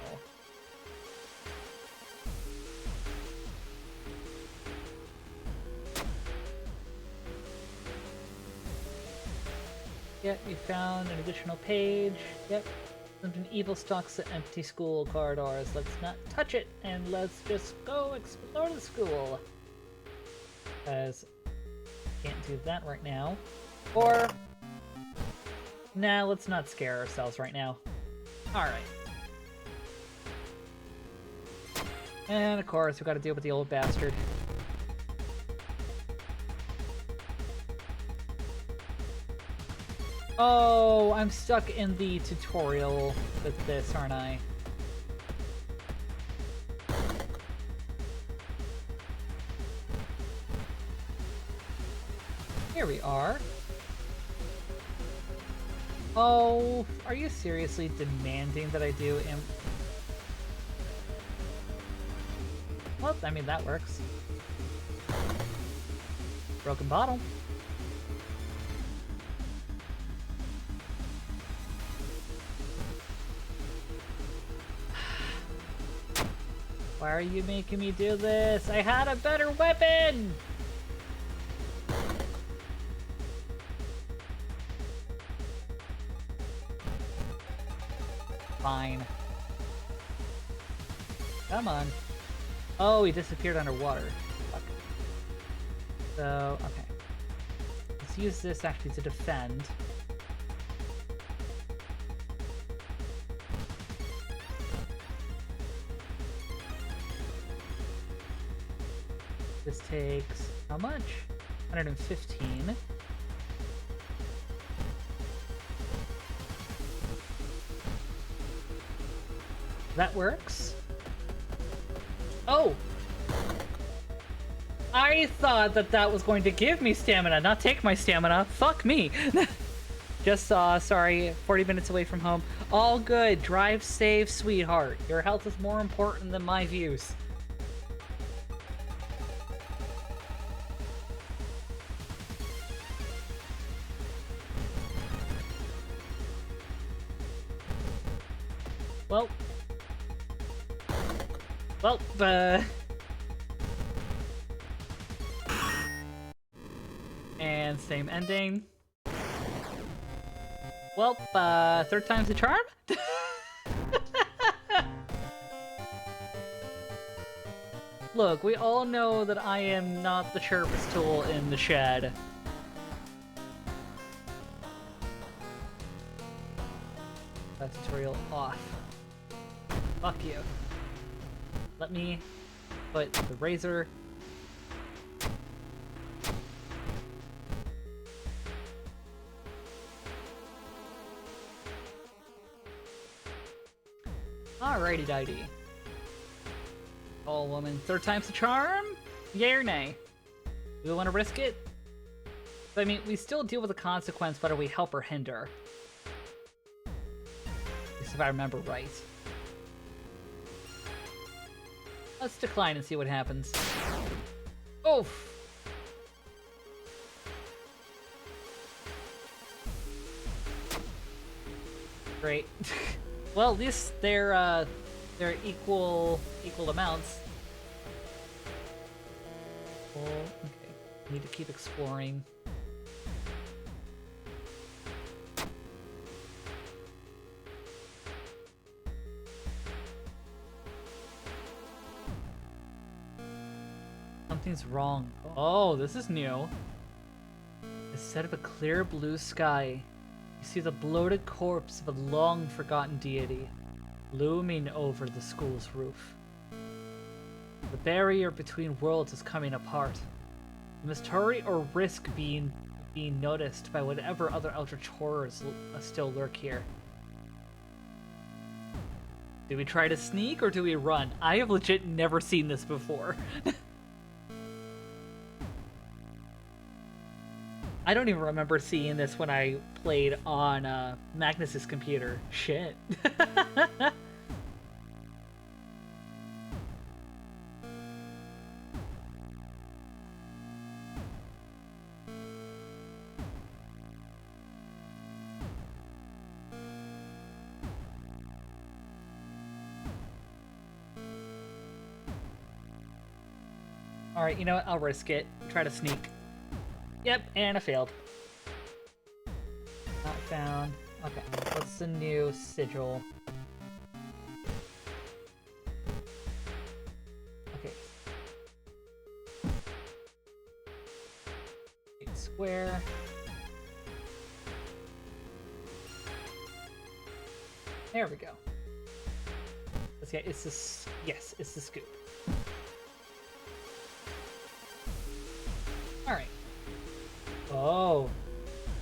Speaker 1: Yep, you found an additional page. Yep. Something evil stalks the empty school corridors. Let's not touch it, and let's just go explore the school. Because can't do that right now. Or, nah, let's not scare ourselves right now. Alright. And of course, we gotta deal with the old bastard. Oh, I'm stuck in the tutorial with this, aren't I? Here we are. Oh, are you seriously demanding that I do Well, I mean, that works. Broken bottle. Why are you making me do this? I had a better weapon! Fine. Come on. Oh, he disappeared underwater. Fuck. So, okay. Let's use this actually to defend. This takes how much? 115. That works. Oh! I thought that that was going to give me stamina, not take my stamina. Fuck me. Just saw, sorry, 40 minutes away from home. All good. Drive safe, sweetheart. Your health is more important than my views. Well, and same ending. Well, third time's the charm? Look, we all know that I am not the sharpest tool in the shed. That tutorial off. Fuck you. Let me put the razor. Alrighty dighty. Tall woman, third time's the charm? Yay or nay? Do we want to risk it? I mean, we still deal with the consequence whether we help or hinder. At least if I remember right. Let's decline and see what happens. Oof! Great. Well, at least they're equal amounts. Oh, okay. Need to keep exploring. Something's wrong. Oh, this is new. Instead of a clear blue sky, you see the bloated corpse of a long-forgotten deity looming over the school's roof. The barrier between worlds is coming apart. You must hurry or risk being noticed by whatever other eldritch horrors still lurk here. Do we try to sneak or do we run? I have legit never seen this before. I don't even remember seeing this when I played on Magnus's computer. Shit. Alright, you know what? I'll risk it. Try to sneak. Yep, and I failed. Not found. Okay, what's the new sigil? Okay. Square. There we go. Let's get, it's this. Yes, it's the scoop. Alright. Oh.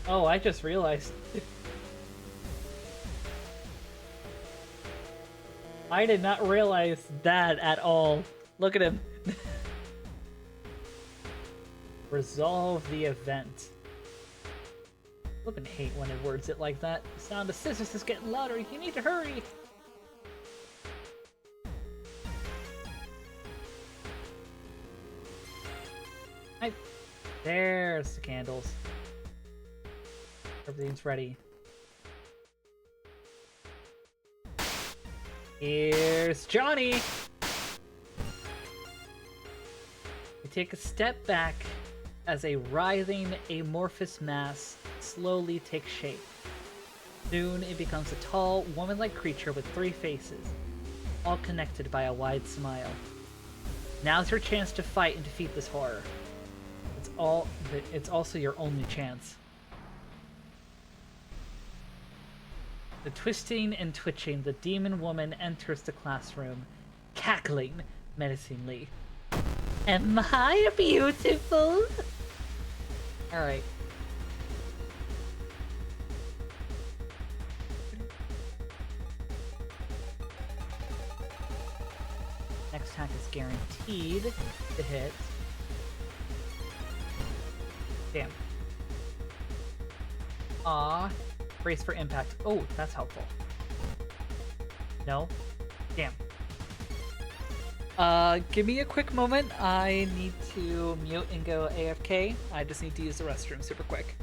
Speaker 1: Oh, I just realized. I did not realize that at all. Look at him. Resolve the event. Flippin' hate when it words it like that. The sound of scissors is getting louder. You need to hurry. There's the candles. Everything's ready. Here's Johnny! We take a step back as a writhing, amorphous mass slowly takes shape. Soon it becomes a tall, woman-like creature with 3 faces, all connected by a wide smile. Now's your chance to fight and defeat this horror. It's also your only chance. The twisting and twitching, the demon woman enters the classroom, cackling menacingly. Am I beautiful? Alright. Next attack is guaranteed to hit. Damn. Aw. Brace for impact. Oh, that's helpful. No? Damn. Give me a quick moment. I need to mute and go AFK. I just need to use the restroom super quick.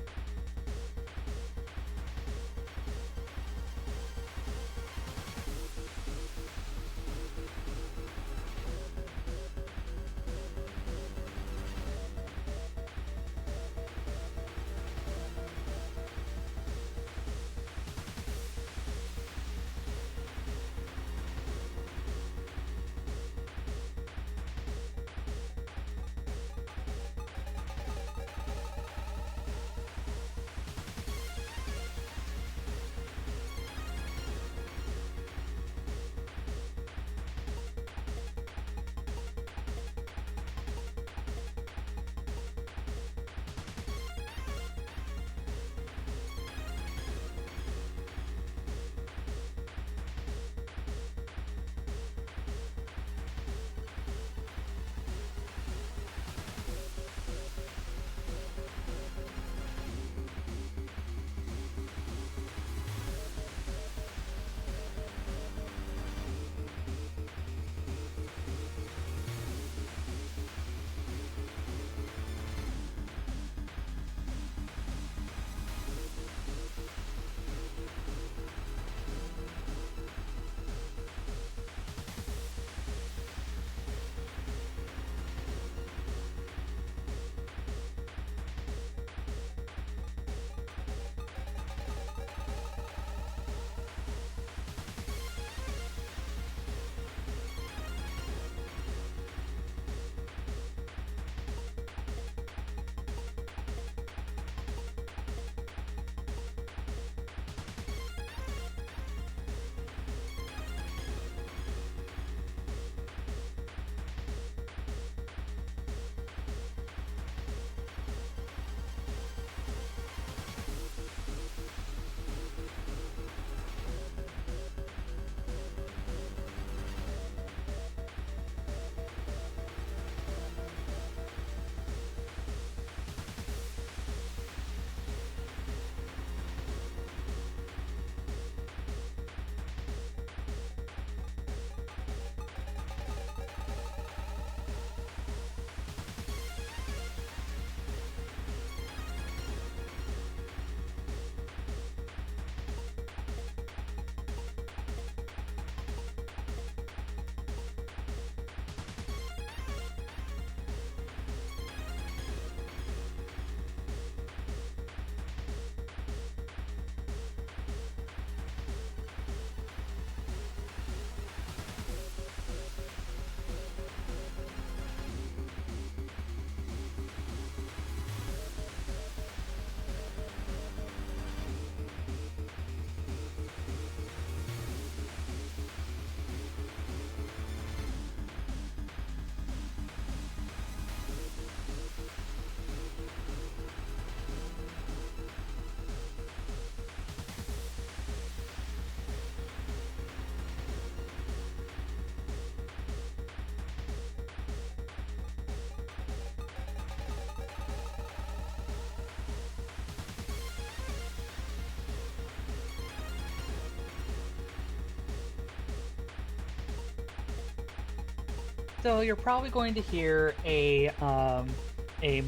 Speaker 1: So you're probably going to hear a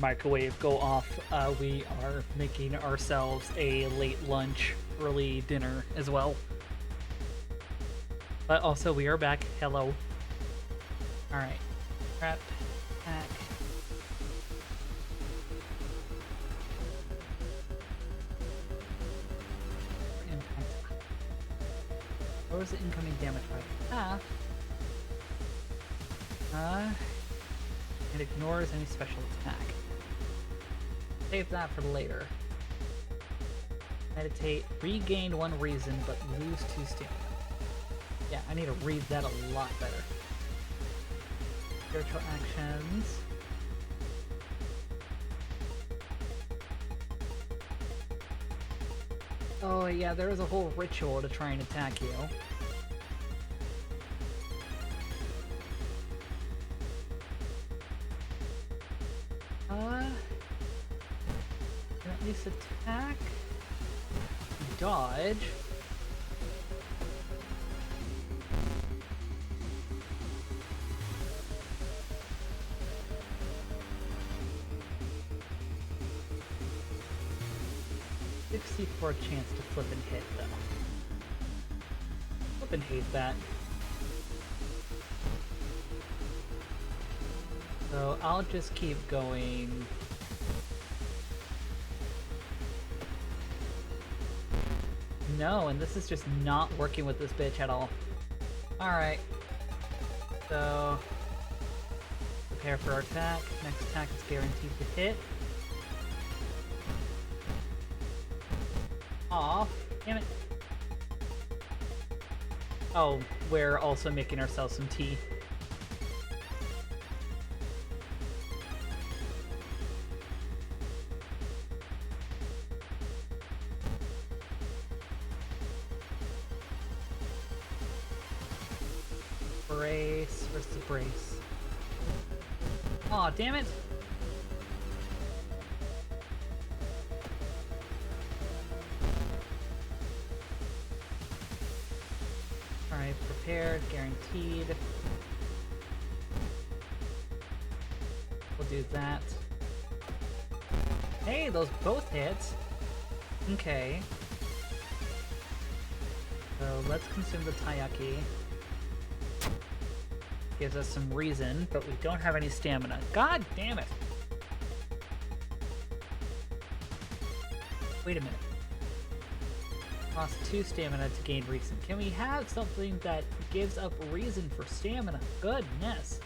Speaker 1: microwave go off. We are making ourselves a late lunch, early dinner as well. But also we are back. Hello. All right. Prep. Pack. Impact. What was the incoming damage by half? It ignores any special attack. Save that for later. Meditate. Regain 1 reason, but lose 2 stamina. Yeah, I need to read that a lot better. Spiritual actions. Oh yeah, there is a whole ritual to try and attack you. At least attack. Dodge. For a chance to flip and hit, though. Flip and hate that. So I'll just keep going. No, and this is just not working with this bitch at all. Alright. So prepare for our attack. Next attack is guaranteed to hit. Aw, damn it. Oh, we're also making ourselves some tea. Brace, where's the brace? Aw, damn it! Alright, prepared, guaranteed. We'll do that. Hey, those both hit! Okay. So let's consume the taiyaki. Gives us some reason, but we don't have any stamina. God damn it! Wait a minute. Lost 2 stamina to gain reason. Can we have something that gives up reason for stamina? Goodness.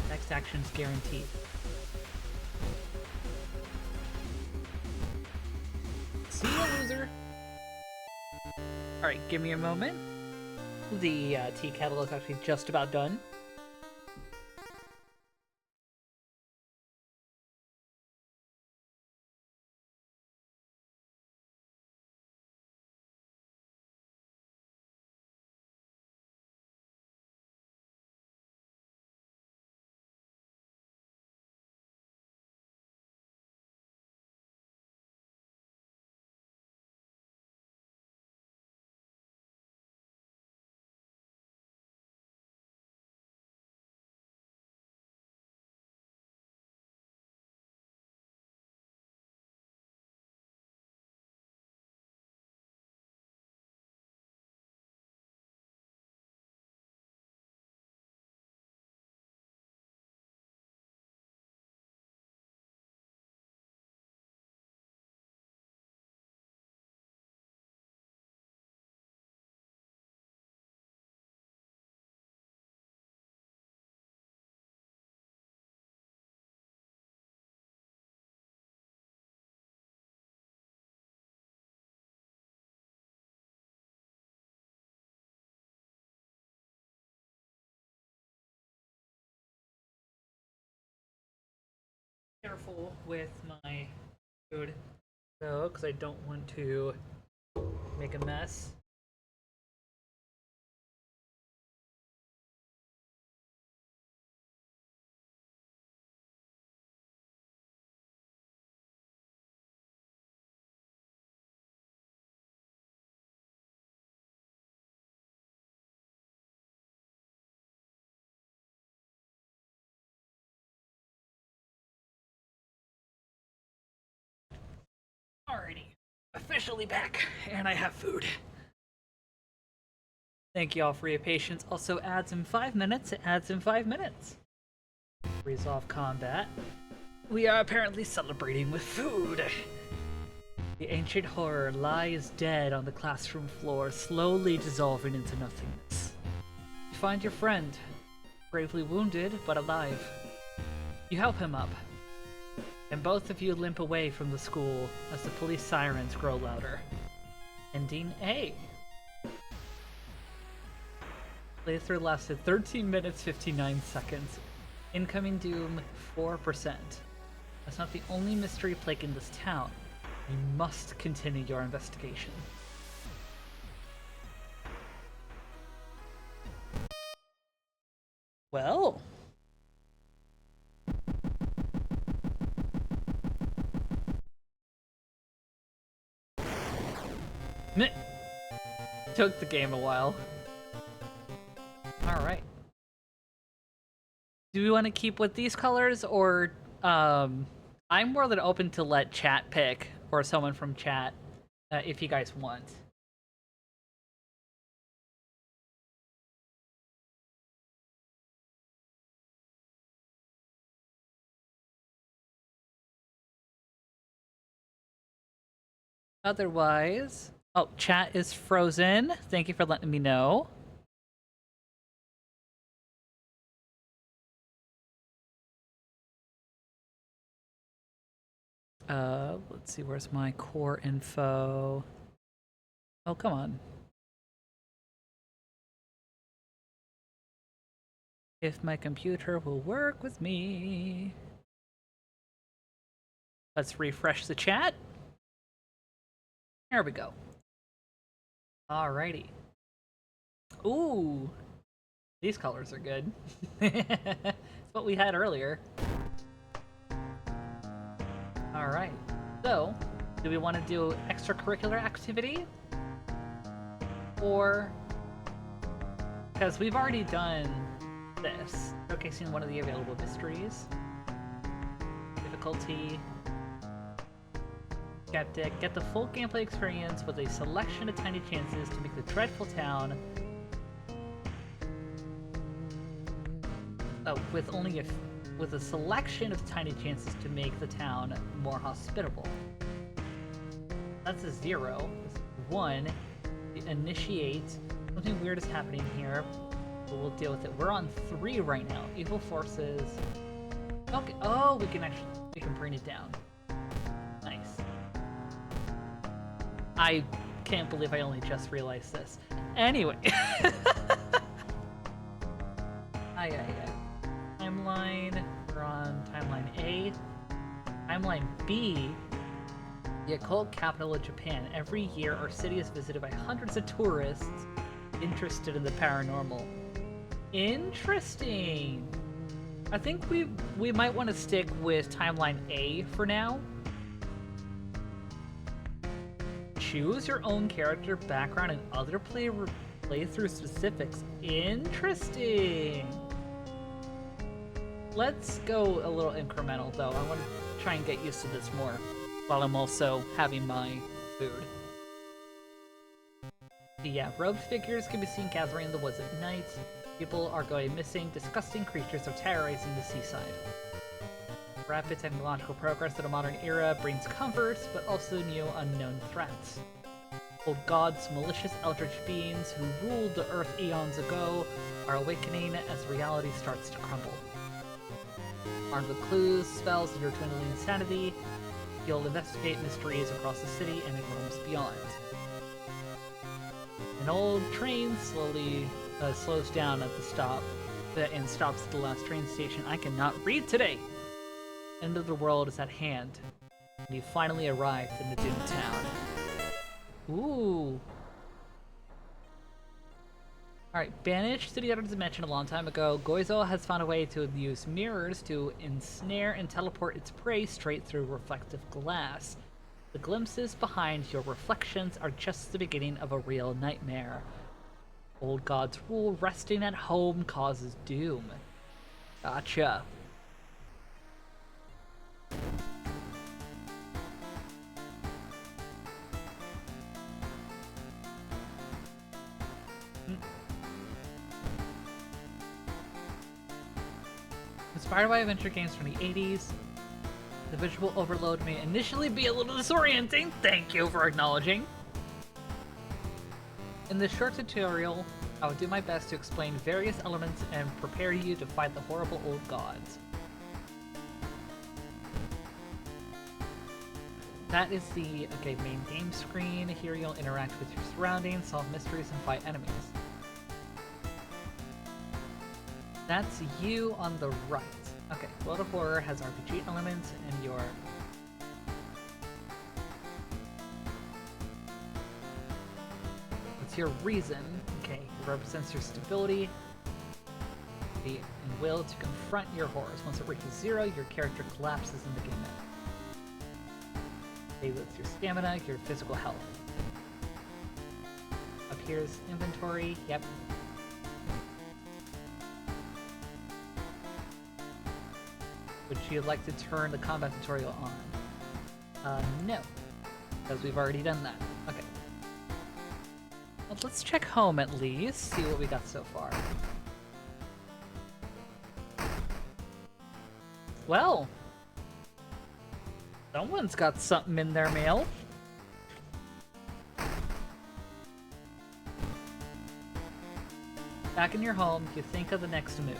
Speaker 1: Next action's guaranteed. See ya, loser! Alright, give me a moment. The tea kettle is actually just about done. Careful with my food, though, because I don't want to make a mess. Officially back, and I have food. Thank you all for your patience. Also, adds in 5 minutes. It adds in 5 minutes. Resolve combat. We are apparently celebrating with food. The ancient horror lies dead on the classroom floor, slowly dissolving into nothingness. You find your friend, gravely wounded but alive. You help him up, and both of you limp away from the school as the police sirens grow louder. Ending A. Playthrough lasted 13 minutes 59 seconds. Incoming doom 4%. That's not the only mystery plaguing this town. You must continue your investigation. Well. Meh. Took the game a while. Alright. Do we want to keep with these colors, or I'm more than open to let chat pick, or someone from chat, if you guys want. Otherwise, oh, chat is frozen. Thank you for letting me know. Let's see, where's my core info? Oh, come on. If my computer will work with me. Let's refresh the chat. There we go. Alrighty. Ooh, these colors are good. It's what we had earlier. Alright, so, do we want to do extracurricular activity? Or, because we've already done this, showcasing one of the available mysteries. Difficulty. Skeptic. Get the full gameplay experience with a selection of tiny chances to make the dreadful town with a selection of tiny chances to make the town more hospitable. That's a 0. 1. Initiate. Something weird is happening here, but we'll deal with it. We're on 3 right now. Evil forces. Okay. Oh, we can bring it down. Nice. I can't believe I only just realized this. Anyway. Timeline. We're on timeline A. Timeline B. The occult capital of Japan. Every year, our city is visited by hundreds of tourists interested in the paranormal. Interesting. I think we might want to stick with timeline A for now. Choose your own character, background, and other playthrough specifics. Interesting. Let's go a little incremental, though. I want to try and get used to this more, while I'm also having my food. Yeah, robed figures can be seen gathering in the woods at night. People are going missing. Disgusting creatures are terrorizing the seaside. Rapid technological progress in a modern era brings comforts, but also new unknown threats. Old gods, malicious eldritch beings who ruled the earth eons ago, are awakening as reality starts to crumble. Armed with clues, spells, and your dwindling insanity, you'll investigate mysteries across the city and in realms beyond. An old train slowly slows down at the stop and stops at the last train station. I cannot read today! End of the world is at hand, and you finally arrived in the doomed town. Ooh. Alright, banished to the other dimension a long time ago, Goizo has found a way to use mirrors to ensnare and teleport its prey straight through reflective glass. The glimpses behind your reflections are just the beginning of a real nightmare. Old God's rule resting at home causes doom. Gotcha.
Speaker 2: Inspired by adventure games from the 80s, the visual overload may initially be a little disorienting. Thank you for acknowledging. In this short tutorial, I will do my best to explain various elements and prepare you to fight the horrible old gods. That is the main game screen. Here you'll interact with your surroundings, solve mysteries, and fight enemies. That's you on the right. Okay, World of Horror has RPG elements, and your your reason. Okay, it represents your stability and will to confront your horrors. Once it reaches 0, your character collapses in the game. Okay, that's your stamina, your physical health. Up here's inventory. Yep. Would you like to turn the combat tutorial on? No, because we've already done that. Okay. Well, let's check home at least, see what we got so far. Well, someone's got something in their mail. Back in your home, you think of the next move.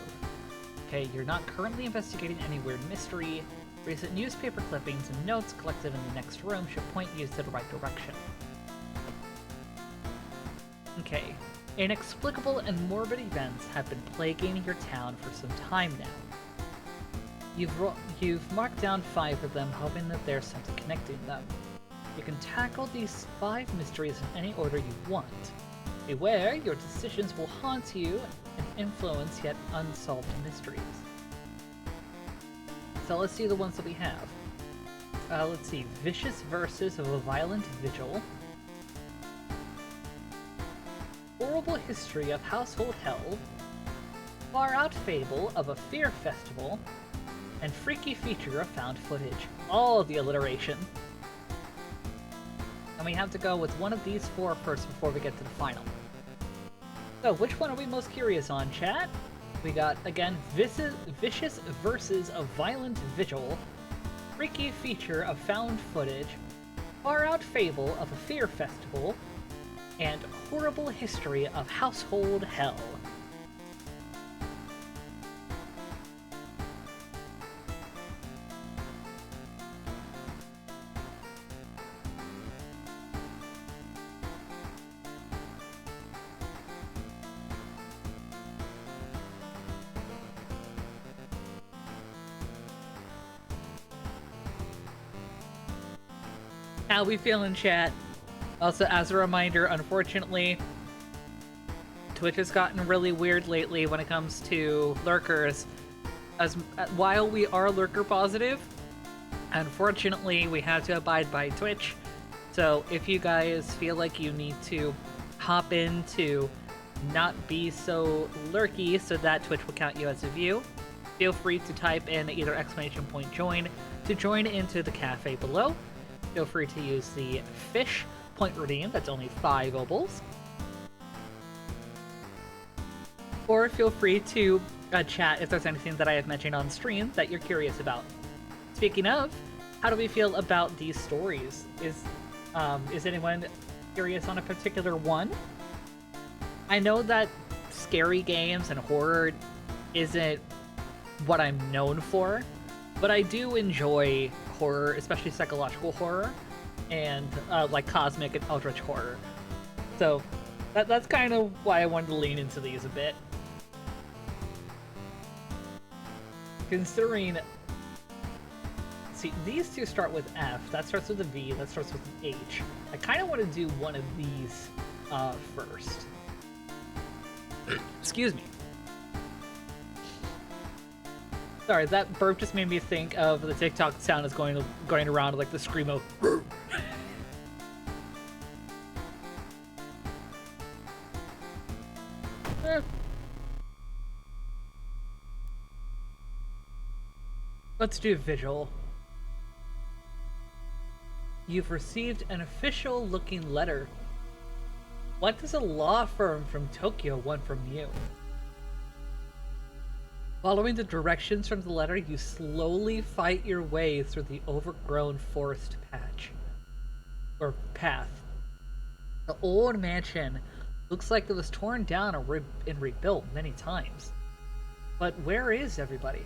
Speaker 2: Okay, you're not currently investigating any weird mystery. Recent newspaper clippings and notes collected in the next room should point you to the right direction. Okay, inexplicable and morbid events have been plaguing your town for some time now. You've marked down 5 of them, hoping that there's something connecting them. You can tackle these 5 mysteries in any order you want. Beware, your decisions will haunt you and influence yet unsolved mysteries. So let's see the ones that we have. Let's see, Vicious Verses of a Violent Vigil, Horrible History of Household Hell, Far Out Fable of a Fear Festival, and Freaky Feature of Found Footage. All the alliteration. And we have to go with one of these 4 first before we get to the final. So, which one are we most curious on, chat? We got, again, Vicious Verses of Violent Vigil, Freaky Feature of Found Footage, Far Out Fable of a Fear Festival, and Horrible History of Household Hell. How we feeling, chat? Also, as a reminder, unfortunately, Twitch has gotten really weird lately when it comes to lurkers. While we are lurker positive, unfortunately, we have to abide by Twitch. So if you guys feel like you need to hop in to not be so lurky so that Twitch will count you as a view, feel free to type in either !join to join into the cafe below. Feel free to use the fish point redeem, that's only 5 obols. Or feel free to chat if there's anything that I have mentioned on stream that you're curious about. Speaking of, how do we feel about these stories? Is anyone curious on a particular one? I know that scary games and horror isn't what I'm known for, but I do enjoy horror, especially psychological horror, and like cosmic and eldritch horror. So that's kind of why I wanted to lean into these a bit. Considering, see, these two start with F, that starts with a V, that starts with an H. I kind of want to do one of these first. Excuse me. Sorry, that burp just made me think of the TikTok sound that's going around like the screamo. Let's do Vigil. You've received an official-looking letter. What does a law firm from Tokyo want from you? Following the directions from the letter, you slowly fight your way through the overgrown forest patch. Or path. The old mansion looks like it was torn down and rebuilt many times. But where is everybody?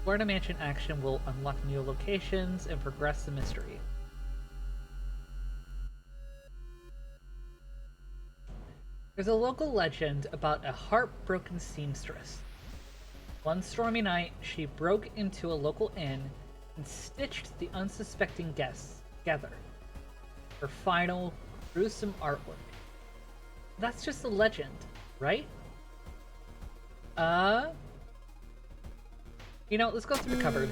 Speaker 2: Florida Mansion action will unlock new locations and progress the mystery. There's a local legend about a heartbroken seamstress. One stormy night, she broke into a local inn and stitched the unsuspecting guests together. Her final, gruesome artwork. That's just a legend, right? Let's go through the cupboard.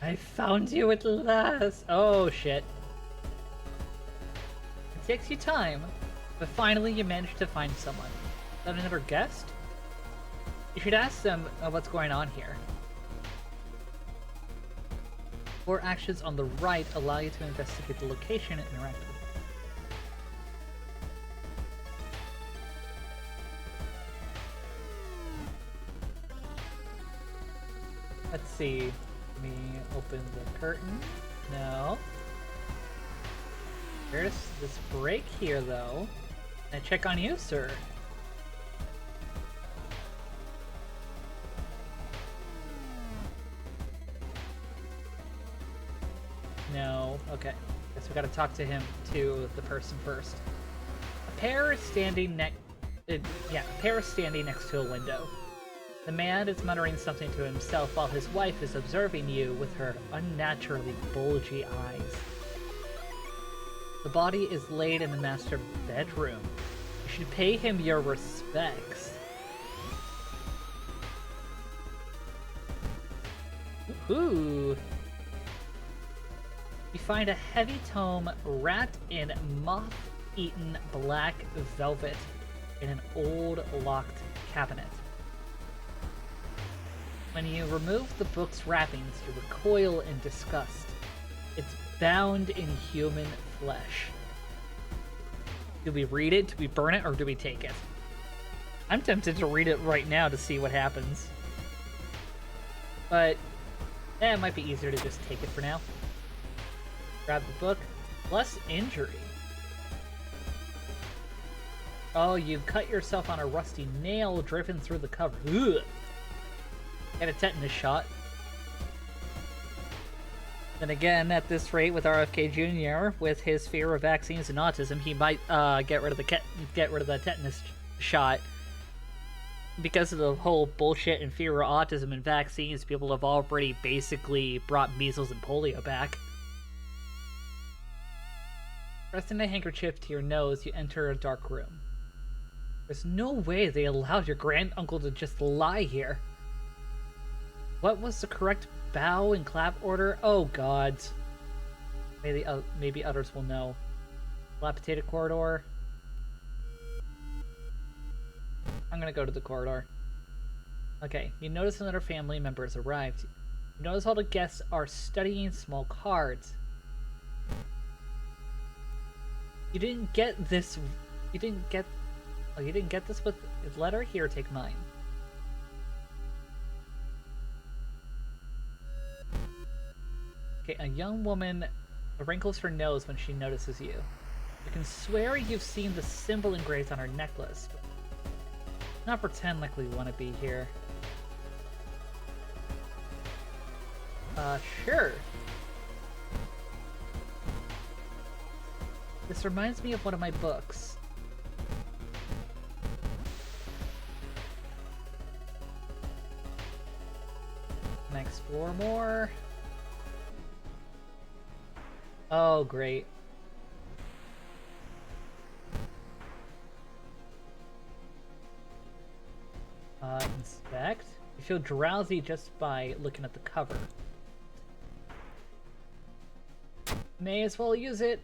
Speaker 2: I found you at last! Oh, shit. It takes you time, but finally you manage to find someone. Is that another guest? You should ask them what's going on here. 4 actions on the right allow you to investigate the location and interact with it. Let's see. Let me open the curtain. No. There's this break here, though. Can I check on you, sir? No. Okay. Guess we gotta talk to the person first. A pair is standing next to a window. The man is muttering something to himself while his wife is observing you with her unnaturally bulgy eyes. The body is laid in the master bedroom. You should pay him your respects. Ooh. You find a heavy tome wrapped in moth-eaten black velvet in an old locked cabinet. When you remove the book's wrappings, you recoil in disgust. It's bound in human flesh. Do we read it, do we burn it, or do we take it? I'm tempted to read it right now to see what happens. But, it might be easier to just take it for now. Grab the book. Less injury. Oh, you cut yourself on a rusty nail driven through the cover. Ugh. Get a tetanus shot. Then again, at this rate, with RFK Jr., with his fear of vaccines and autism, he might get rid of the tetanus shot. Because of the whole bullshit and fear of autism and vaccines, people have already basically brought measles and polio back. Pressing a handkerchief to your nose, you enter a dark room. There's no way they allowed your granduncle to just lie here. What was the correct bow and clap order? Oh gods. Maybe others will know. Dilapidated corridor. I'm gonna go to the corridor. Okay, you notice another family member has arrived. You notice all the guests are studying small cards. You didn't get this with the letter? Here, take mine. Okay, a young woman wrinkles her nose when she notices you. You can swear you've seen the symbol engraved on her necklace. Not pretend like we want to be here. Sure. This reminds me of one of my books. Can I explore more? Oh, great. Inspect. You feel drowsy just by looking at the cover. May as well use it.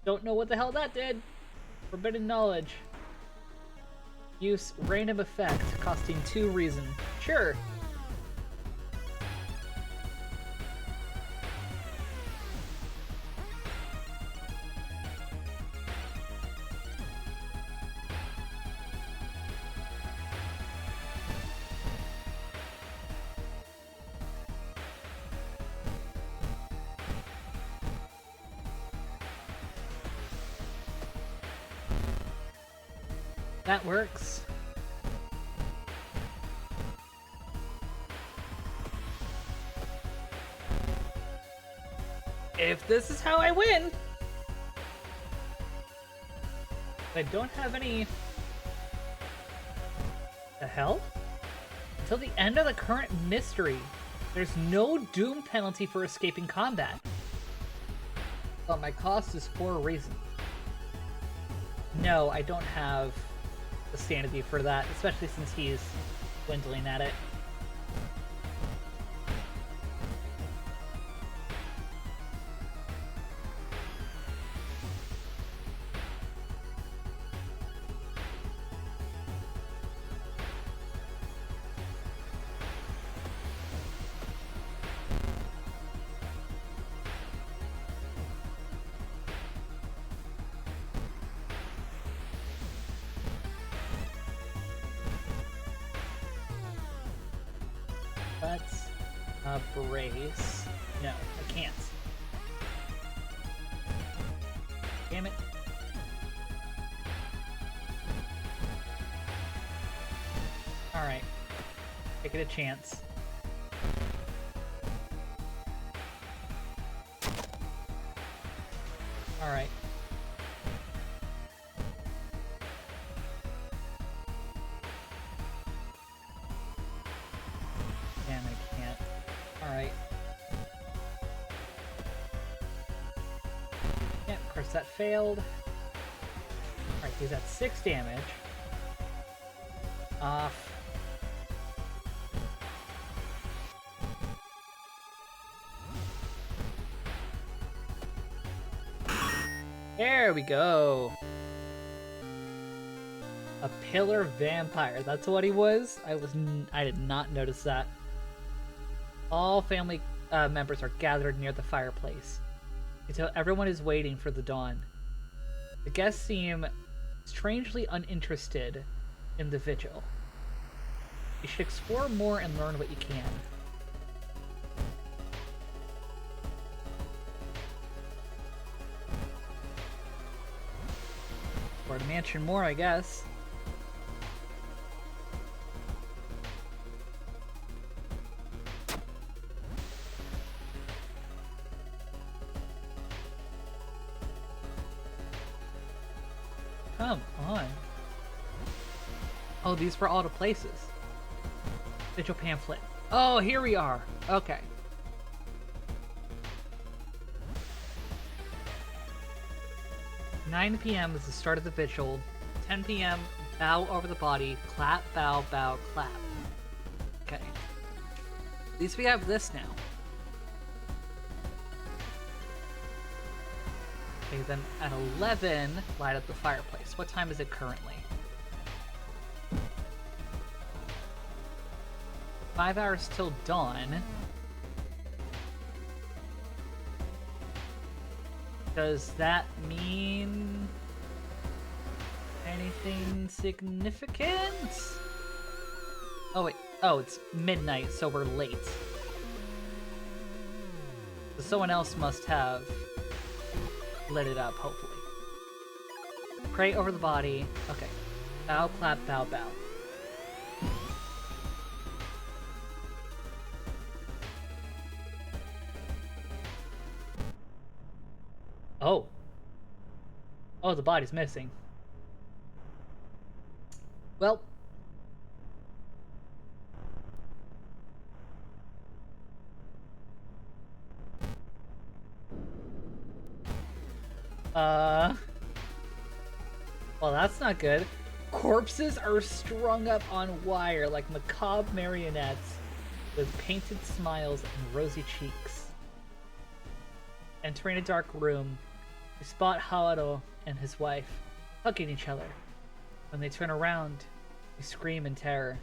Speaker 2: Don't know what the hell that did. Forbidden knowledge. Use random effect, costing 2 reason. Sure. That works. If this is how I win, I don't have any. The hell? Until the end of the current mystery, there's no doom penalty for escaping combat. But my cost is 4 reasons. No, I don't have the sanity for that, especially since he's dwindling at it. Let's brace. No, I can't. Damn it. Alright. Take it a chance. Alright. Damn, I can't. Alright. Yeah, of course that failed. Alright, he's at 6 damage. Off. There we go. A pillar vampire. That's what he was? I did not notice that. All family members are gathered near the fireplace until everyone is waiting for the dawn. The guests seem strangely uninterested in the vigil. You should explore more and learn what you can. Or to mansion more, I guess. Come on. Oh, these were all the places. Vigil pamphlet. Oh, here we are. Okay. "9 p.m. is the start of the vigil. 10 p.m. bow over the body. Clap, bow, bow, clap." Okay. At least we have this now. Okay, then at 11, light up the fireplace. What time is it currently? 5 hours till dawn. Does that mean anything significant? Oh wait, oh, it's midnight, so we're late. So someone else must have lit it up, hopefully. Pray over the body. Okay. Bow, clap, bow, bow. Oh. Oh, the body's missing. Well. Well, that's not good. Corpses are strung up on wire like macabre marionettes with painted smiles and rosy cheeks. Entering a dark room, we spot Haruo and his wife hugging each other. When they turn around, we scream in terror.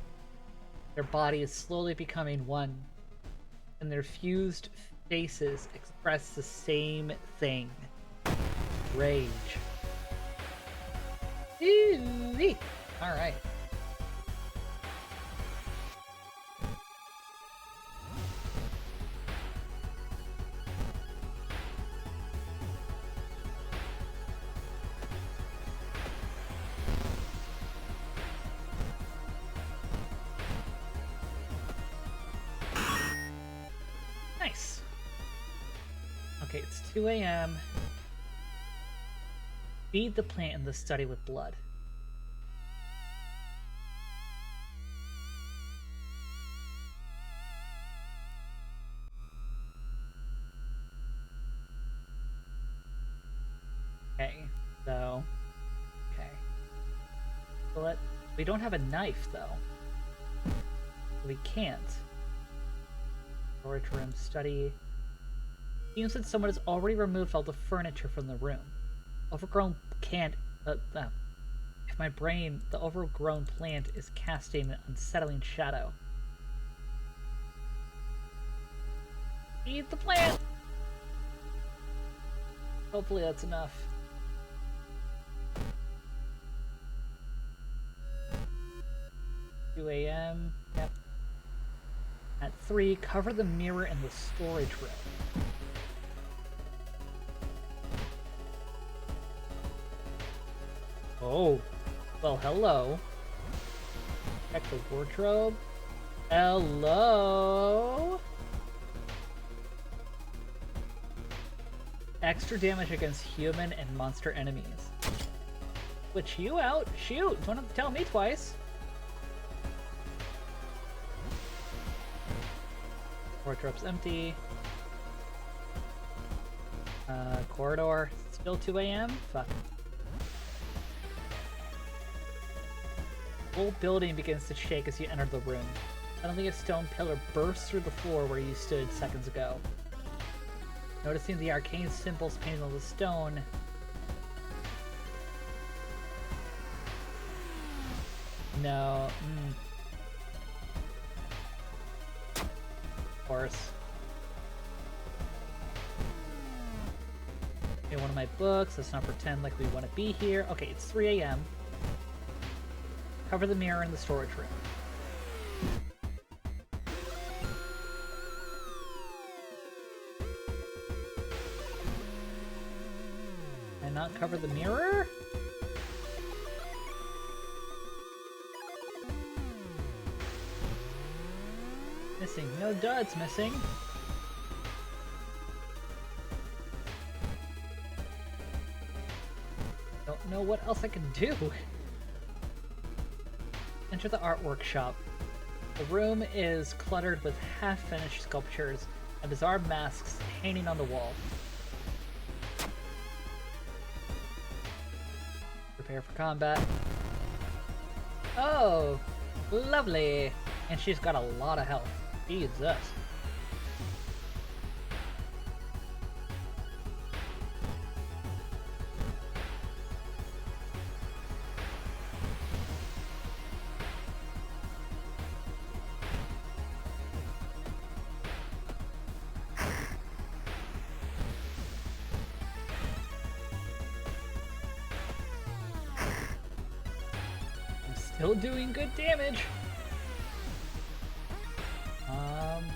Speaker 2: Their body is slowly becoming one, and their fused faces express the same thing. Rage. Ooh-wee. All right. Okay, it's 2 a.m. Feed the plant in the study with blood. Okay, so... Okay. So we don't have a knife, though. We can't. Storage room, study... Seems that someone has already removed all the furniture from the room. Overgrown can't... If my brain, the overgrown plant is casting an unsettling shadow. Eat the plant! Hopefully that's enough. Two a.m. Yep. At 3, cover the mirror in the storage room. Oh, well, hello. Check the wardrobe. Hello. Extra damage against human and monster enemies. Switch you out? Shoot! Don't have to tell me twice. Wardrobe's empty. Corridor. Still 2 a.m.? Fuck. The whole building begins to shake as you enter the room. Suddenly a stone pillar bursts through the floor where you stood seconds ago. Noticing the arcane symbols painted on the stone, no. Of course. Okay, one of my books. Let's not pretend like we want to be here. Okay, it's 3 a.m. Cover the mirror in the storage room. And not cover the mirror? Missing. No, duh, it's missing. Don't know what else I can do. Enter the art workshop. The room is cluttered with half-finished sculptures and bizarre masks hanging on the wall. Prepare for combat. Oh, lovely. And she's got a lot of health. Jesus. Still doing good damage.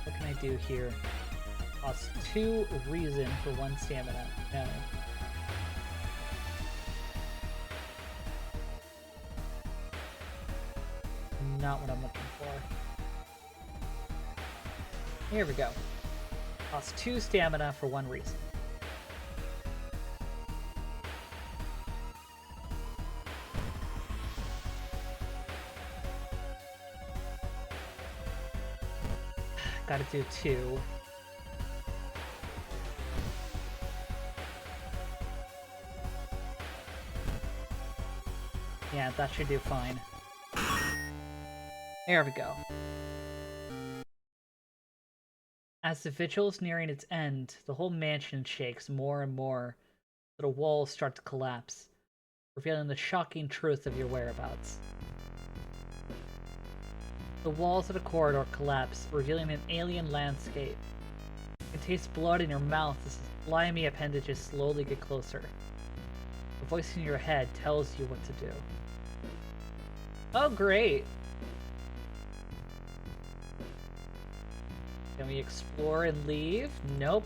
Speaker 2: What can I do here? Cost 2 reason for 1 stamina. No. Not what I'm looking for. Here we go. Cost 2 stamina for 1 reason. Gotta do 2. Yeah, that should do fine. There we go. As the vigil is nearing its end, the whole mansion shakes more and more, so the walls start to collapse, revealing the shocking truth of your whereabouts. The walls of the corridor collapse, revealing an alien landscape. You can taste blood in your mouth as the slimy appendages slowly get closer. The voice in your head tells you what to do. Oh, great! Can we explore and leave? Nope.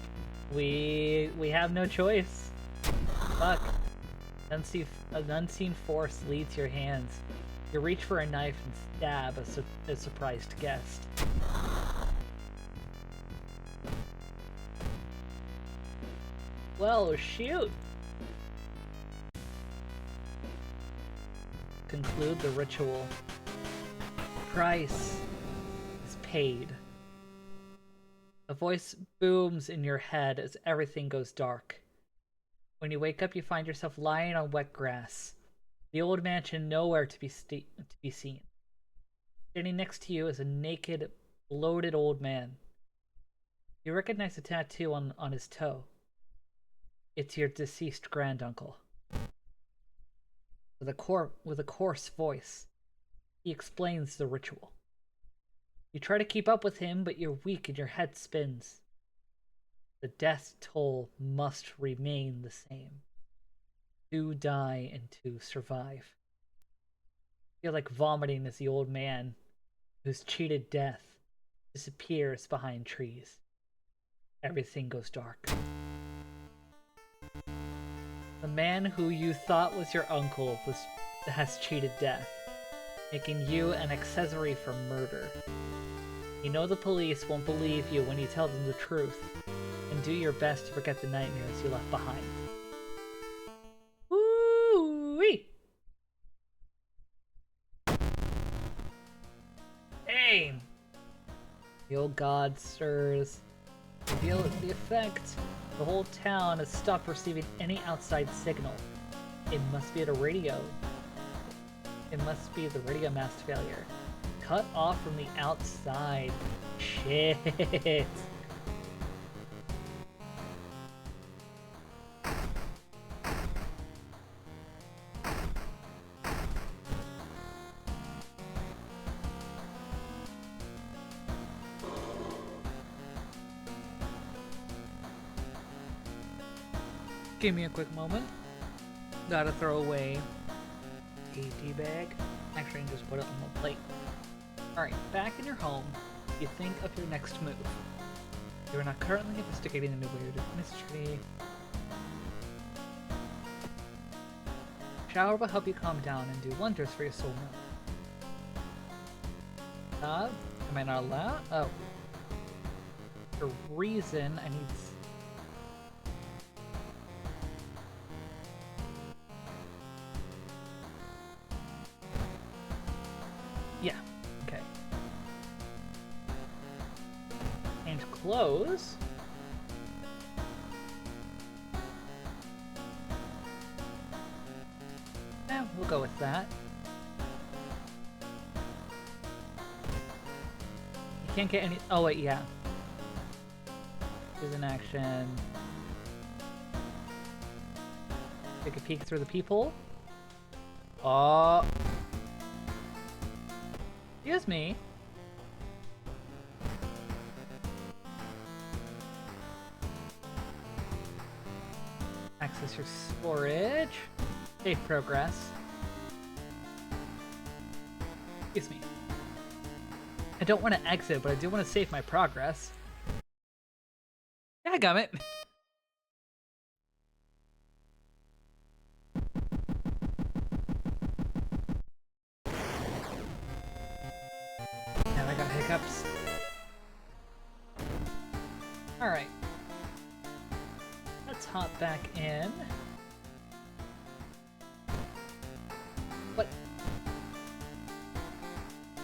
Speaker 2: We have no choice. Fuck. An unseen force leads your hands. You reach for a knife and stab a surprised guest. Well, shoot. Conclude the ritual. Price is paid. A voice booms in your head as everything goes dark. When you wake up, you find yourself lying on wet grass. The old mansion nowhere to be seen. Standing next to you is a naked, bloated old man. You recognize a tattoo on his toe. It's your deceased granduncle. With a coarse voice, he explains the ritual. You try to keep up with him, but you're weak and your head spins. The death toll must remain the same. 2 die and 2 survive. You feel like vomiting as the old man, who's cheated death, disappears behind trees. Everything goes dark. The man who you thought was your uncle has cheated death, making you an accessory for murder. You know the police won't believe you when you tell them the truth, and do your best to forget the nightmares you left behind. Woo-wee! Aim! The old god stirs. Reveal the effect. The whole town has stopped receiving any outside signal. It must be the radio. It must be the radio mast failure. Cut off from the outside. Shit. Give me a quick moment. Gotta throw away a tea bag. Actually, just put it on the plate. Alright, back in your home, you think of your next move. You are not currently investigating any weird mystery. Shower will help you calm down and do wonders for your soul. Am I not allowed? Oh. For reason, I need... Yeah, okay. Change clothes. Yeah, we'll go with that. You can't get any... Oh, wait, yeah. Here's an action. Take a peek through the peephole. Oh... Excuse me. Access your storage. Save progress. Excuse me. I don't want to exit, but I do want to save my progress. Yeah, gummit. Now I got hiccups. Alright. Let's hop back in. What?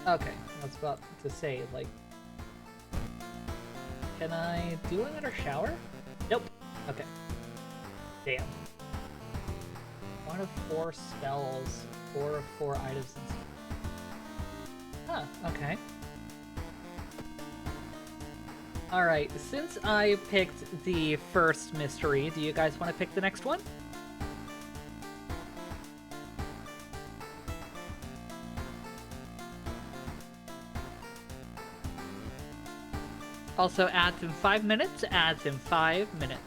Speaker 2: Okay, I was about to say, like... Can I do another shower? Nope. Okay. Damn. 1 of 4 spells, 4 of 4 items. Huh, okay. Alright, since I picked the first mystery, do you guys want to pick the next one? Also, adds in 5 minutes, adds in 5 minutes.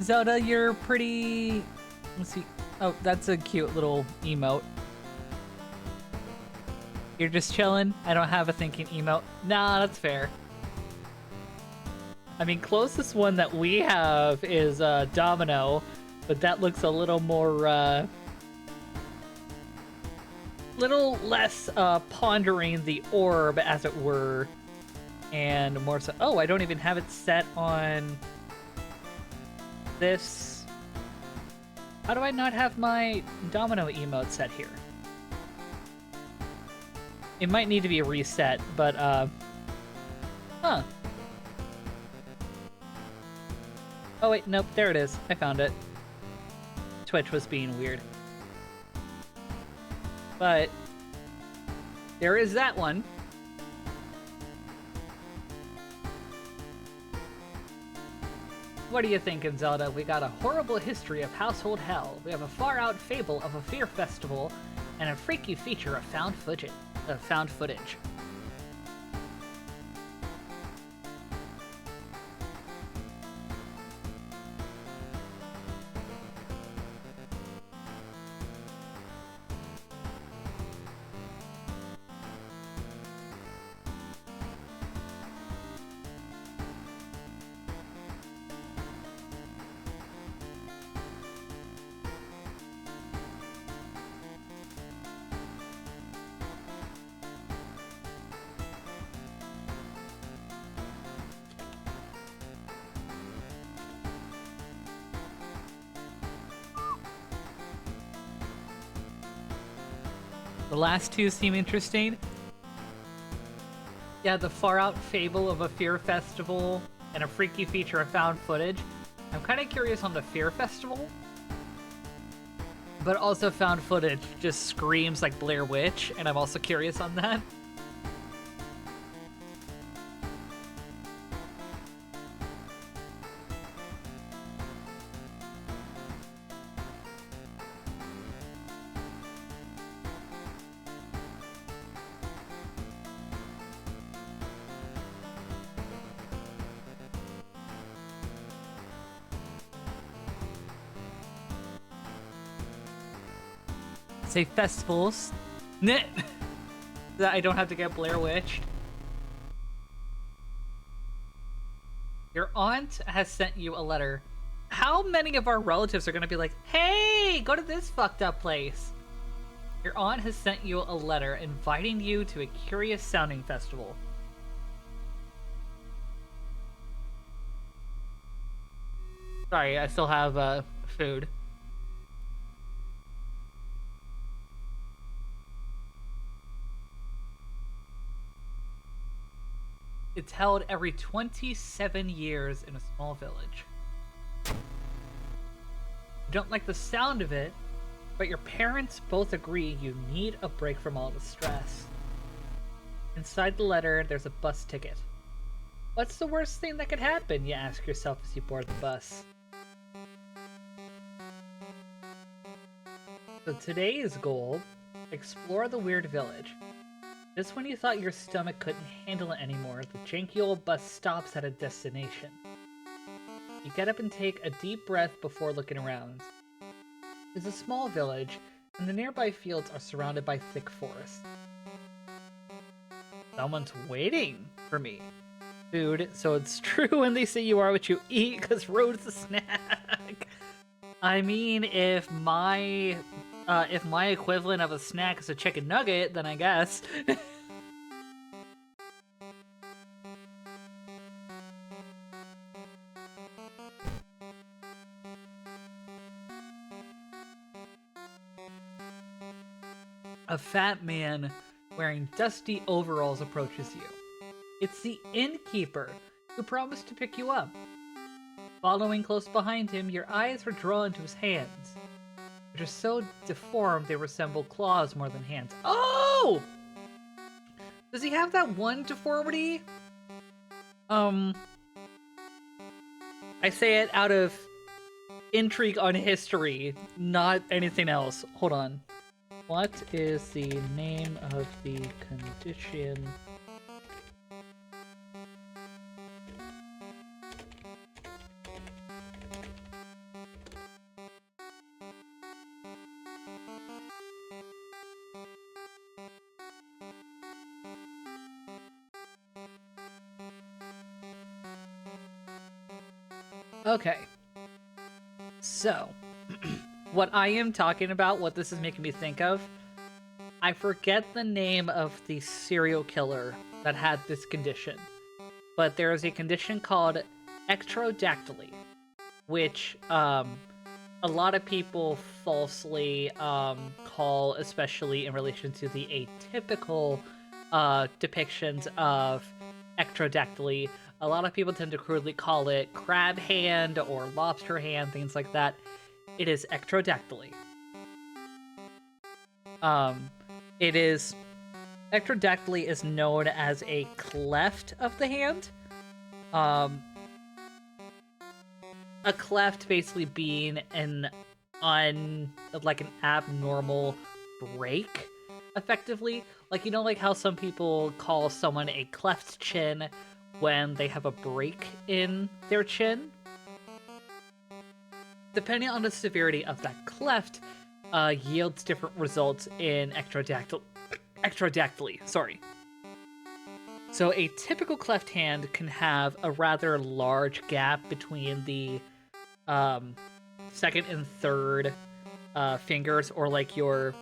Speaker 2: Zelda, you're pretty... Let's see. Oh, that's a cute little emote. You're just chilling? I don't have a thinking emote. Nah, that's fair. I mean, closest one that we have is Domino, but that looks a little more, little less pondering the orb, as it were, and more so. Oh, I don't even have it set on this. How do I not have my Domino emote set here? It might need to be reset, but huh. Oh wait, nope, there it is. I found it. Twitch was being weird. But there is that one. What are you thinking, Zelda? We got a horrible history of household hell. We have a far-out fable of a fear festival, and a freaky feature of found footage. The last two seem interesting. Yeah, the far-out fable of a fear festival and a freaky feature of found footage. I'm kind of curious on the fear festival, but also found footage just screams like Blair Witch, and I'm also curious on that. Say festivals. That I don't have to get Blair Witch. Your aunt has sent you a letter. How many of our relatives are going to be like, hey, go to this fucked up place? Your aunt has sent you a letter inviting you to a curious sounding festival. Sorry, I still have food. It's held every 27 years in a small village. You don't like the sound of it, but your parents both agree you need a break from all the stress. Inside the letter, there's a bus ticket. What's the worst thing that could happen, you ask yourself as you board the bus. So today's goal, explore the weird village. Just when you thought your stomach couldn't handle it anymore, the janky old bus stops at a destination. You get up and take a deep breath before looking around. It's a small village, and the nearby fields are surrounded by thick forest. Someone's waiting for me. Food, so it's true when they say you are what you eat, because road's a snack. I mean, if my equivalent of a snack is a chicken nugget, then I guess. A fat man wearing dusty overalls approaches you. It's the innkeeper, who promised to pick you up. Following close behind him, your eyes are drawn to his hands, which are so deformed they resemble claws more than hands. Oh! Does he have that one deformity? I say it out of intrigue on history, not anything else. Hold on. What is the name of the condition? Okay. So, what I am talking about, what this is making me think of, I forget the name of the serial killer that had this condition, but there is a condition called ectrodactyly, which a lot of people falsely call, especially in relation to the atypical depictions of ectrodactyly. A lot of people tend to crudely call it crab hand or lobster hand, things like that. It is ectrodactyly. It is ectrodactyly is known as a cleft of the hand. A cleft basically being an abnormal break, effectively. Like, you know, like how some people call someone a cleft chin when they have a break in their chin? Depending on the severity of that cleft, yields different results in ectrodactyly. Sorry. So a typical cleft hand can have a rather large gap between the second and third fingers, or like your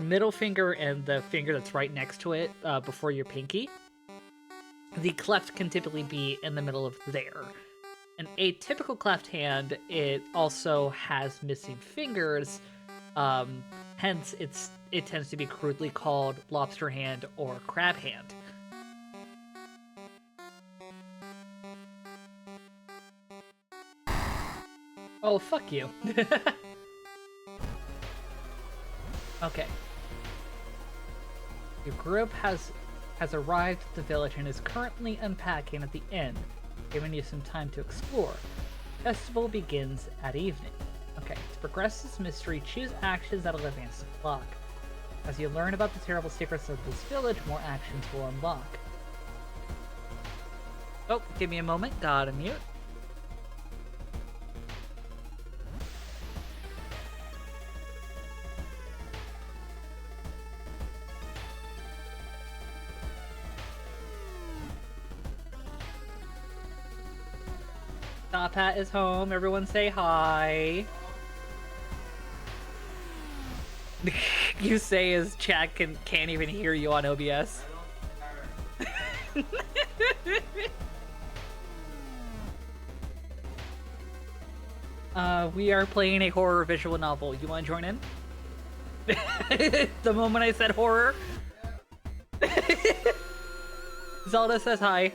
Speaker 2: middle finger and the finger that's right next to it before your pinky. The cleft can typically be in the middle of there. An atypical cleft hand, it also has missing fingers, hence it tends to be crudely called lobster hand or crab hand. Oh, fuck you. Okay. Your group has arrived at the village and is currently unpacking at the inn, giving you some time to explore. Festival begins at evening. Okay, to progress this mystery, choose actions that'll advance the clock. As you learn about the terrible secrets of this village, more actions will unlock. Oh, give me a moment. Gotta mute. Top Hat is home. Everyone say hi. You say as chat can't even hear you on OBS. We are playing a horror visual novel. You want to join in? The moment I said horror. Zelda says hi.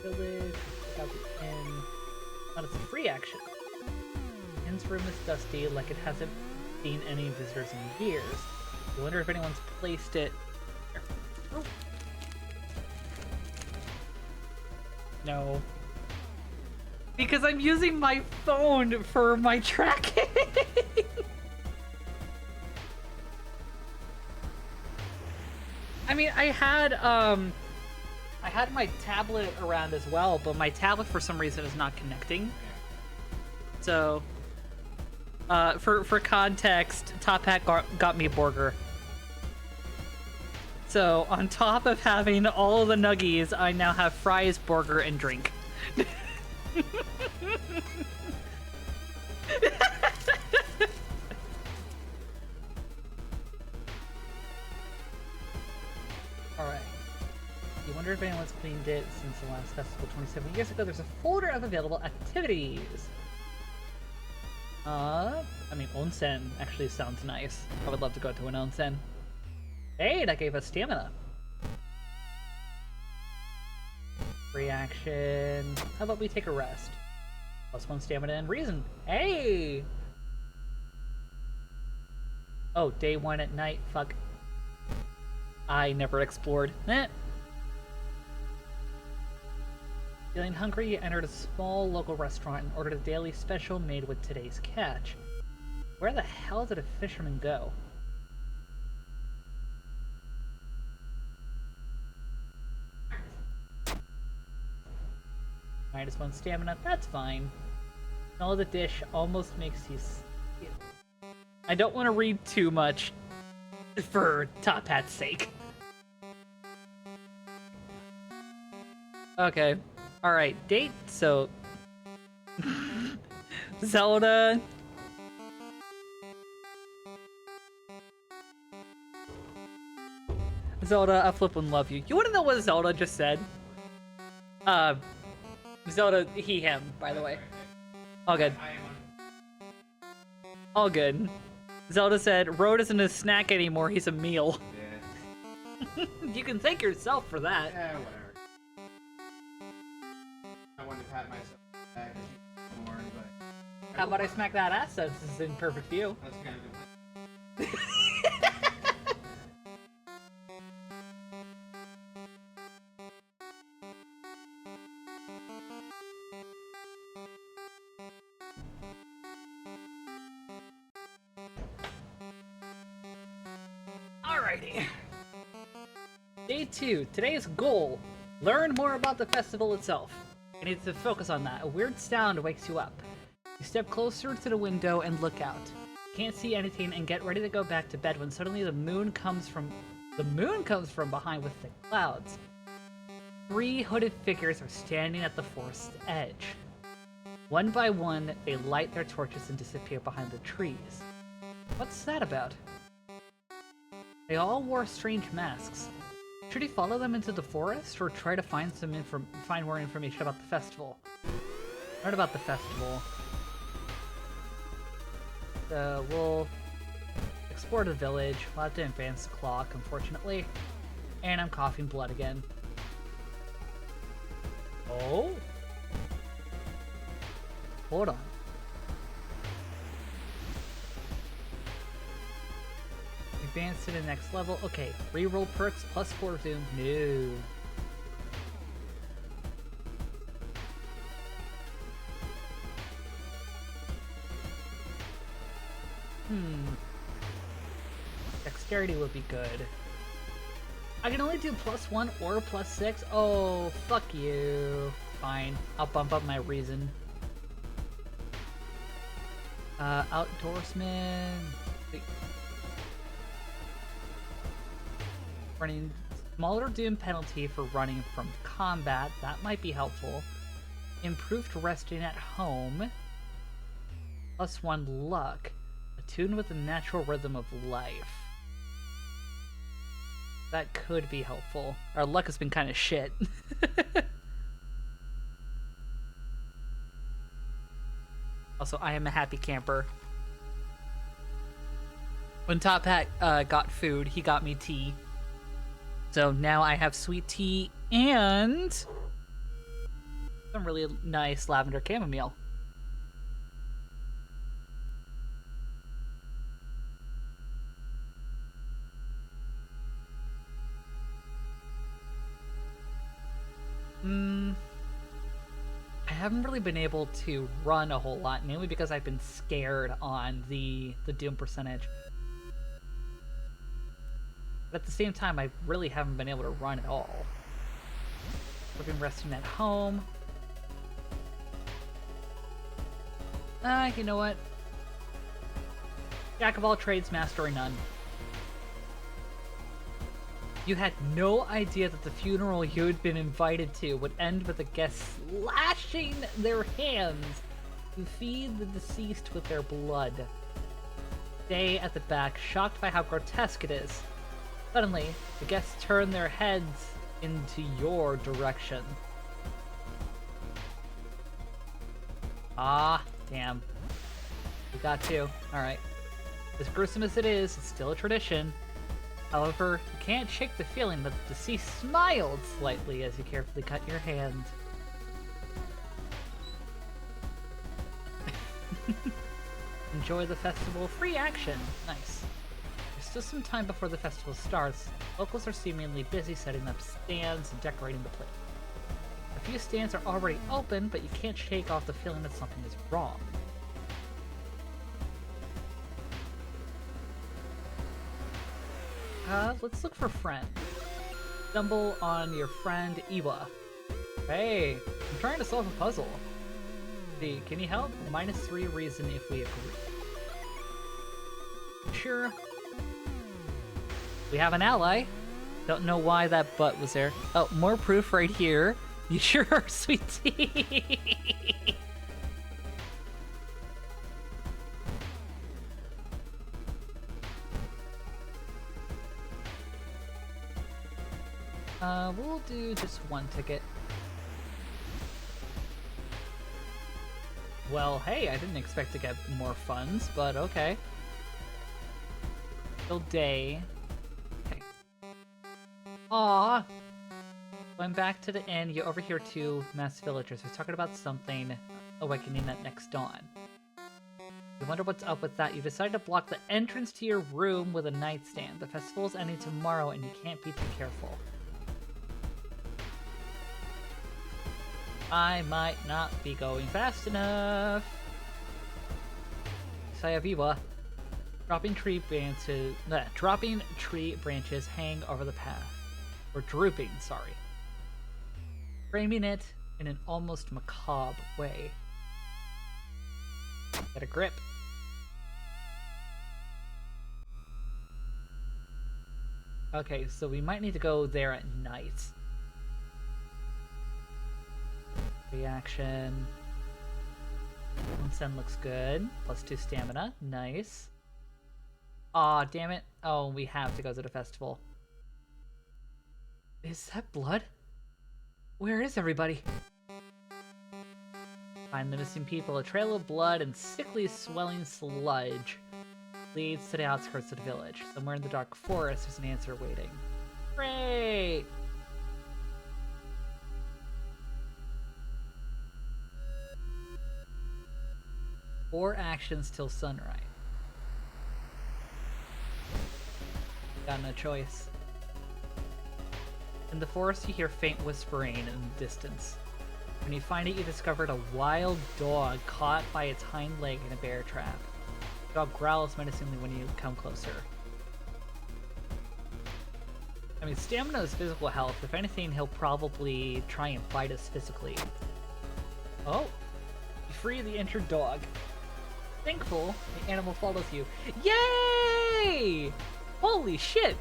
Speaker 2: Village, got the inn. But it's a free action. Inn's room is dusty, like it hasn't seen any visitors in years. You wonder if anyone's placed it. Oh. No. Because I'm using my phone for my tracking. I mean, I had my tablet around as well, but my tablet for some reason is not connecting. So, for context, Top Hat got me a burger. So, on top of having all of the nuggies, I now have fries, burger, and drink. Alright. You wonder if anyone's cleaned it since the last festival 27 years ago. There's a folder of available activities. I mean, onsen actually sounds nice. I would love to go to an onsen. Hey, that gave us stamina. Free action. How about we take a rest? +1 stamina and reason. Hey! Oh, day 1 at night. Fuck. I never explored. Feeling hungry, you entered a small local restaurant and ordered a daily special made with today's catch. Where the hell did a fisherman go? -1 stamina, that's fine. Smell of the dish almost makes you... I don't want to read too much. For Top Hat's sake. Okay. Alright, date, so... Zelda... Zelda, I flip and love you. You wanna know what Zelda just said? Zelda, he, him, by the way. All good. All good. Zelda said, Road isn't a snack anymore, he's a meal. Yeah. You can thank yourself for that.
Speaker 3: Yeah, whatever. I wanted to pat myself back more, but...
Speaker 2: How about I smack that ass since it's in perfect view?
Speaker 3: That's kind of
Speaker 2: Alrighty. Day 2. Today's goal. Learn more about the festival itself. I need to focus on that. A weird sound wakes you up. You step closer to the window and look out. Can't see anything and get ready to go back to bed when suddenly the moon comes from behind with thick clouds. 3 hooded figures are standing at the forest's edge. One by one, they light their torches and disappear behind the trees. What's that about? They all wore strange masks. Should he follow them into the forest or try to find more information about the festival? Learn about the festival. So we'll explore the village. We'll have to advance the clock, unfortunately. And I'm coughing blood again. Oh? Hold on. Advance to the next level. Okay, reroll perks plus 4 zoom. No. Dexterity would be good. I can only do +1 or +6. Oh, fuck you. Fine, I'll bump up my reason. Outdoorsman. Wait. Running smaller doom penalty for running from combat. That might be helpful. Improved resting at home. +1 luck. Attuned with the natural rhythm of life. That could be helpful. Our luck has been kind of shit. Also, I am a happy camper. When Top Hat got food, he got me tea. So now I have sweet tea and some really nice lavender chamomile. I haven't really been able to run a whole lot, mainly because I've been scared on the doom percentage. But at the same time, I really haven't been able to run at all. I've been resting at home. You know what? Jack of all trades, master of none. You had no idea that the funeral you had been invited to would end with the guests slashing their hands to feed the deceased with their blood. Stay at the back, shocked by how grotesque it is. Suddenly, the guests turn their heads into your direction. Ah, damn. We got to. Alright. As gruesome as it is, it's still a tradition. However, you can't shake the feeling that the deceased smiled slightly as you carefully cut your hand. Enjoy the festival. Free action. Nice. There's still some time before the festival starts. Locals are seemingly busy setting up stands and decorating the place. A few stands are already open, but you can't shake off the feeling that something is wrong. Let's look for friends. Stumble on your friend Iwa. Hey, I'm trying to solve a puzzle. See, can you help? -3 reason if we agree. Sure. We have an ally. Don't know why that butt was there. Oh, more proof right here. You sure are, sweetie. We'll do just one ticket. Well, hey, I didn't expect to get more funds, but okay. Till day. Okay. Aww. Going back to the inn, you overhear two masked villagers. They're talking about something awakening at next dawn. You wonder what's up with that. You decide to block the entrance to your room with a nightstand. The festival's ending tomorrow and you can't be too careful. I might not be going fast enough. Sayaviwa. Dropping tree branches hang over the path. Or drooping, sorry. Framing it in an almost macabre way. Get a grip. Okay, so we might need to go there at night. Reaction. Onsen looks good. +2 stamina. Nice. Aw, damn it. Oh, we have to go to the festival. Is that blood? Where is everybody? Find the missing people. A trail of blood and sickly swelling sludge leads to the outskirts of the village. Somewhere in the dark forest, there's an answer waiting. Great! Four actions till sunrise. Got no choice. In the forest, you hear faint whispering in the distance. When you find it, you discovered a wild dog caught by its hind leg in a bear trap. The dog growls menacingly when you come closer. I mean, stamina is physical health. If anything, he'll probably try and bite us physically. Oh! You free the injured dog. Thankful, the animal follows you. Yay! Holy shit!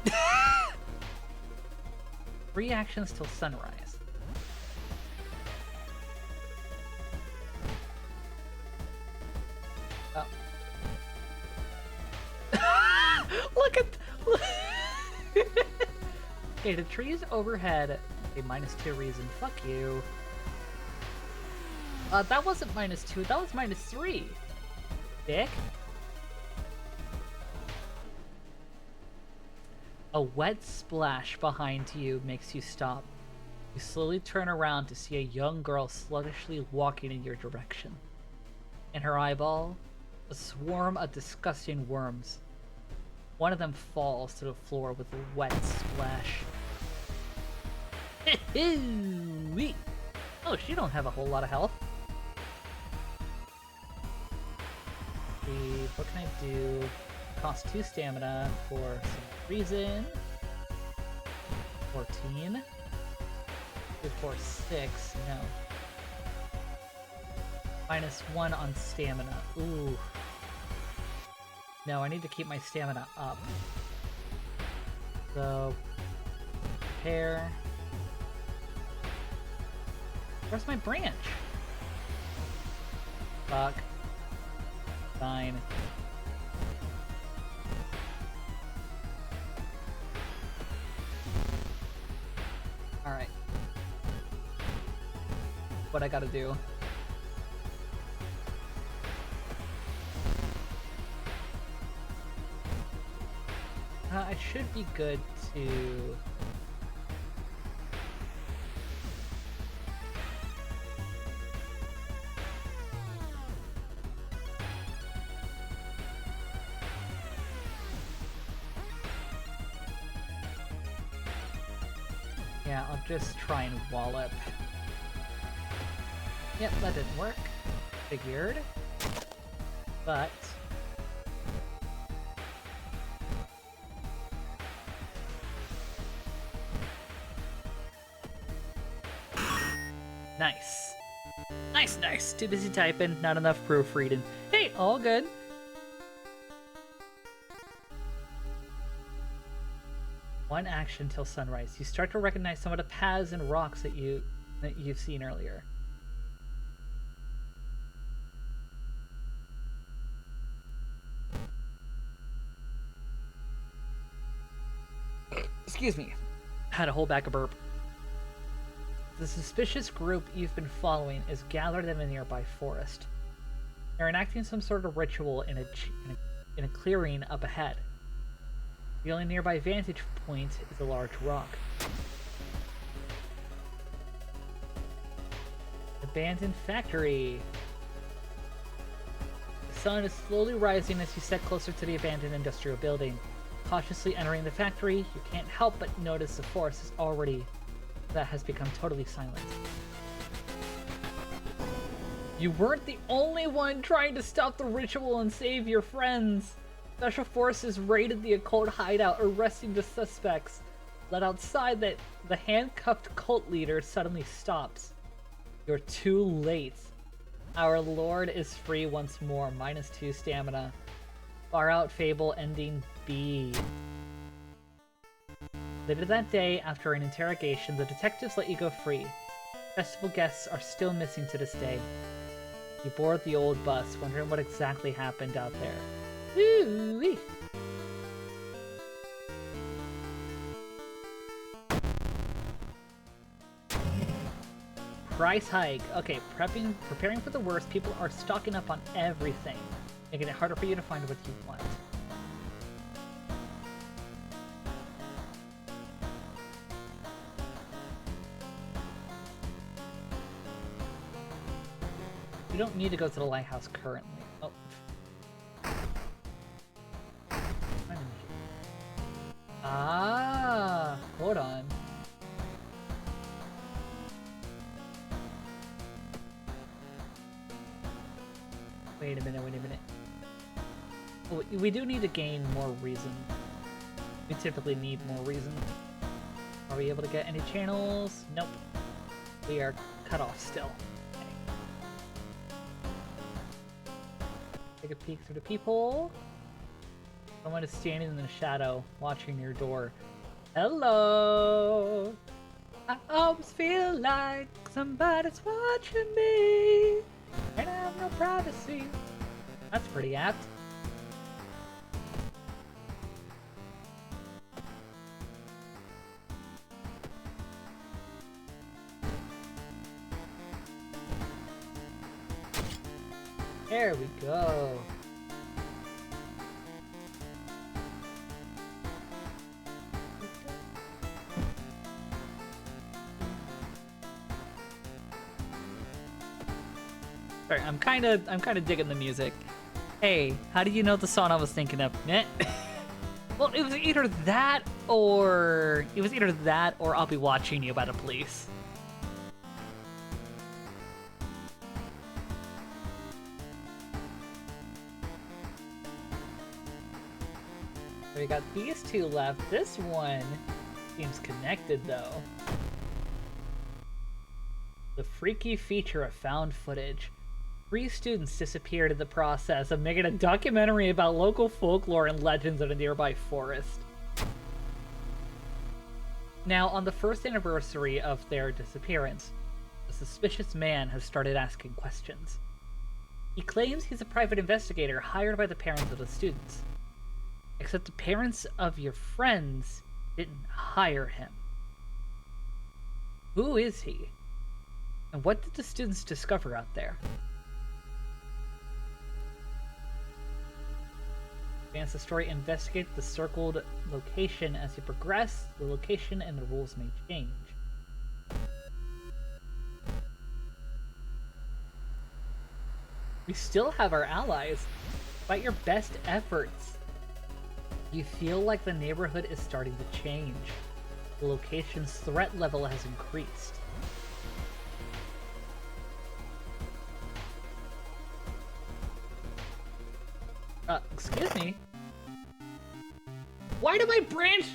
Speaker 2: 3 actions till sunrise. Oh. Look at... Okay, the trees overhead. Okay, -2 reason. Fuck you. That wasn't -2, that was -3. Dick. A wet splash behind you makes you stop. You slowly turn around to see a young girl sluggishly walking in your direction. In her eyeball, a swarm of disgusting worms. One of them falls to the floor with a wet splash. Oh, she don't have a whole lot of health. What can I do? Cost 2 stamina for some reason. 14. 2, 4, 6. No. -1 on stamina. Ooh. No, I need to keep my stamina up. So, prepare. Where's my branch? Fuck. Fine. Alright. What I gotta do. I should be good to... Yeah, I'll just try and wallop. Yep, that didn't work. Figured. But... Nice. Nice, nice. Too busy typing, not enough proofreading. Hey, all good. One action till sunrise. You start to recognize some of the paths and rocks that you've seen earlier. Excuse me. Had to hold back a burp. The suspicious group you've been following is gathered in a nearby forest. They're enacting some sort of ritual in a clearing up ahead. The only nearby vantage point is a large rock. Abandoned factory. The sun is slowly rising as you step closer to the abandoned industrial building. Cautiously entering the factory, you can't help but notice the forest has become totally silent. You weren't the only one trying to stop the ritual and save your friends. Special forces raided the occult hideout, arresting the suspects. Let outside, that the handcuffed cult leader suddenly stops. You're too late. Our lord is free once more, -2 stamina. Far out fable ending B. Later that day, after an interrogation, the detectives let you go free. Festival guests are still missing to this day. You board the old bus, wondering what exactly happened out there. Woo-wee! Price hike. Okay, preparing for the worst. People are stocking up on everything, making it harder for you to find what you want. You don't need to go to the lighthouse currently. Oh. Ah, hold on. Wait a minute. Oh, we do need to gain more reason. We typically need more reason. Are we able to get any channels? Nope. We are cut off still. Take a peek through the peephole. Someone is standing in the shadow, watching your door. Hello! I always feel like somebody's watching me, and I have no privacy. That's pretty apt. There we go. Sorry, I'm kind of digging the music. Hey, how do you know the song I was thinking of? Well, it was either that or I'll Be Watching You by the Police. We got these two left. This one seems connected, though. The freaky feature of found footage. 3 students disappeared in the process of making a documentary about local folklore and legends in a nearby forest. Now, on the first anniversary of their disappearance, a suspicious man has started asking questions. He claims he's a private investigator hired by the parents of the students. Except the parents of your friends didn't hire him. Who is he? And what did the students discover out there? Advance the story, investigate the circled location as you progress. The location and the rules may change. We still have our allies. Despite your best efforts, you feel like the neighborhood is starting to change. The location's threat level has increased. Excuse me? Why did my branch...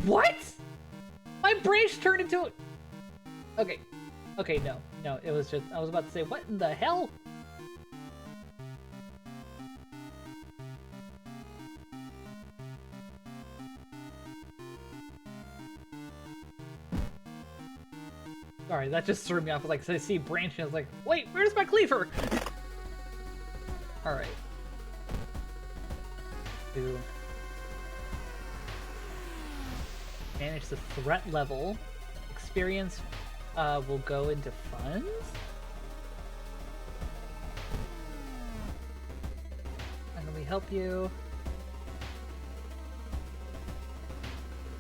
Speaker 2: What? My branch turned into... Okay. Okay, no, it was just... I was about to say, what in the hell? Sorry, that just threw me off. Like, so I see branching, I was like, wait, where's my cleaver? Alright. To manage the threat level, experience will go into funds? And let me help you.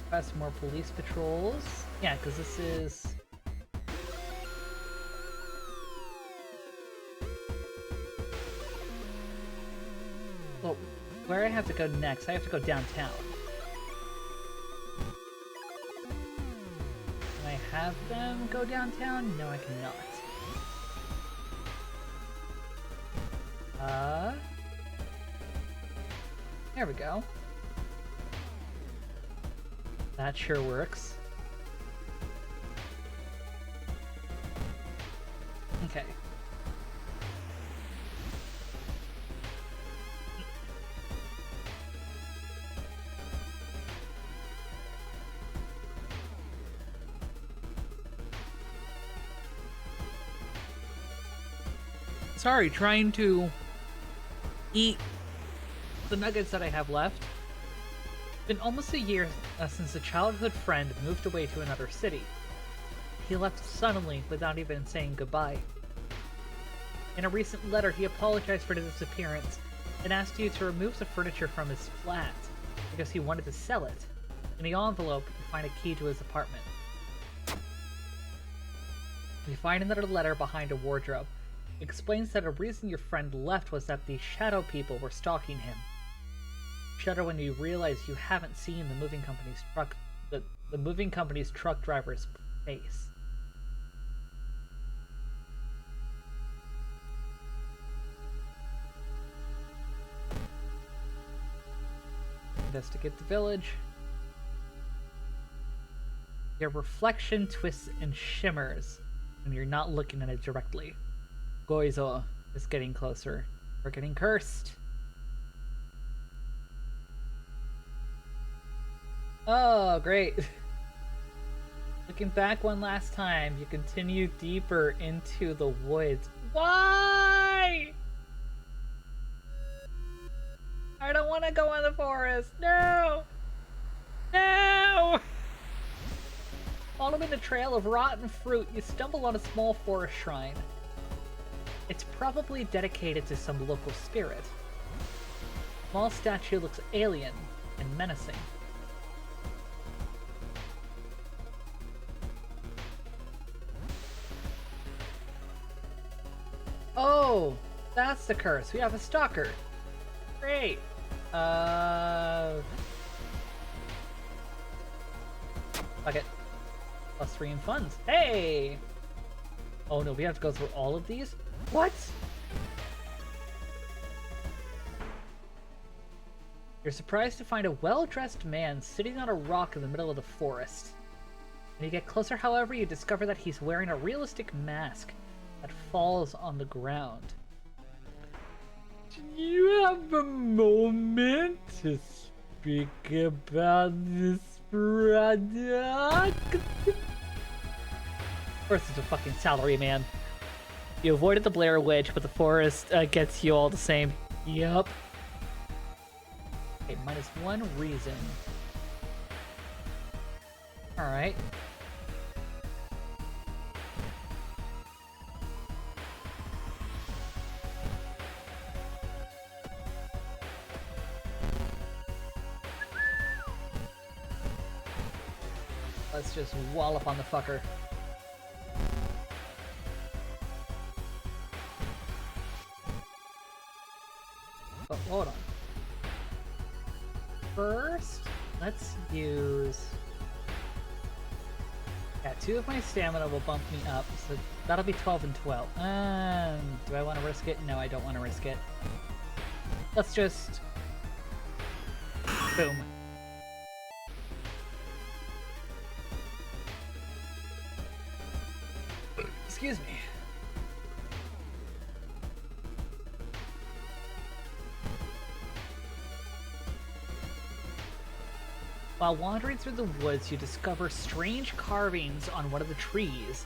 Speaker 2: Request more police patrols. Yeah, because this is... Well, where I have to go next, I have to go downtown. Can I have them go downtown? No, I cannot. There we go. That sure works. Okay. Sorry, trying to eat the nuggets that I have left. It's been almost a year since a childhood friend moved away to another city. He left suddenly without even saying goodbye. In a recent letter, he apologized for the disappearance and asked you to remove the furniture from his flat because he wanted to sell it. In the envelope, you find a key to his apartment. You find another letter behind a wardrobe. It explains that a reason your friend left was that the shadow people were stalking him. Shudder when you realize you haven't seen the moving company's truck, the moving company's truck driver's face. Investigate the village. Your reflection twists and shimmers when you're not looking at it directly. Goizo is getting closer. We're getting cursed. Oh, great. Looking back one last time, you continue deeper into the woods. Why? I don't want to go in the forest. No! No! Following the trail of rotten fruit, you stumble on a small forest shrine. It's probably dedicated to some local spirit. The small statue looks alien and menacing. Oh, that's the curse. We have a stalker. Great. Fuck it. +3 in funds. Hey! Oh no, we have to go through all of these? What? You're surprised to find a well-dressed man sitting on a rock in the middle of the forest. When you get closer, however, you discover that he's wearing a realistic mask that falls on the ground. Do you have a moment to speak about this product? Of course, it's a fucking salary man. You avoided the Blair Witch, but the forest gets you all the same. Yup. Okay, -1 reason. Alright. Let's just wallop on the fucker. Oh, hold on. First, let's use... Yeah, 2 of my stamina will bump me up, so that'll be 12 and 12. Do I want to risk it? No, I don't want to risk it. Let's just... Boom. Excuse me. While wandering through the woods, you discover strange carvings on one of the trees.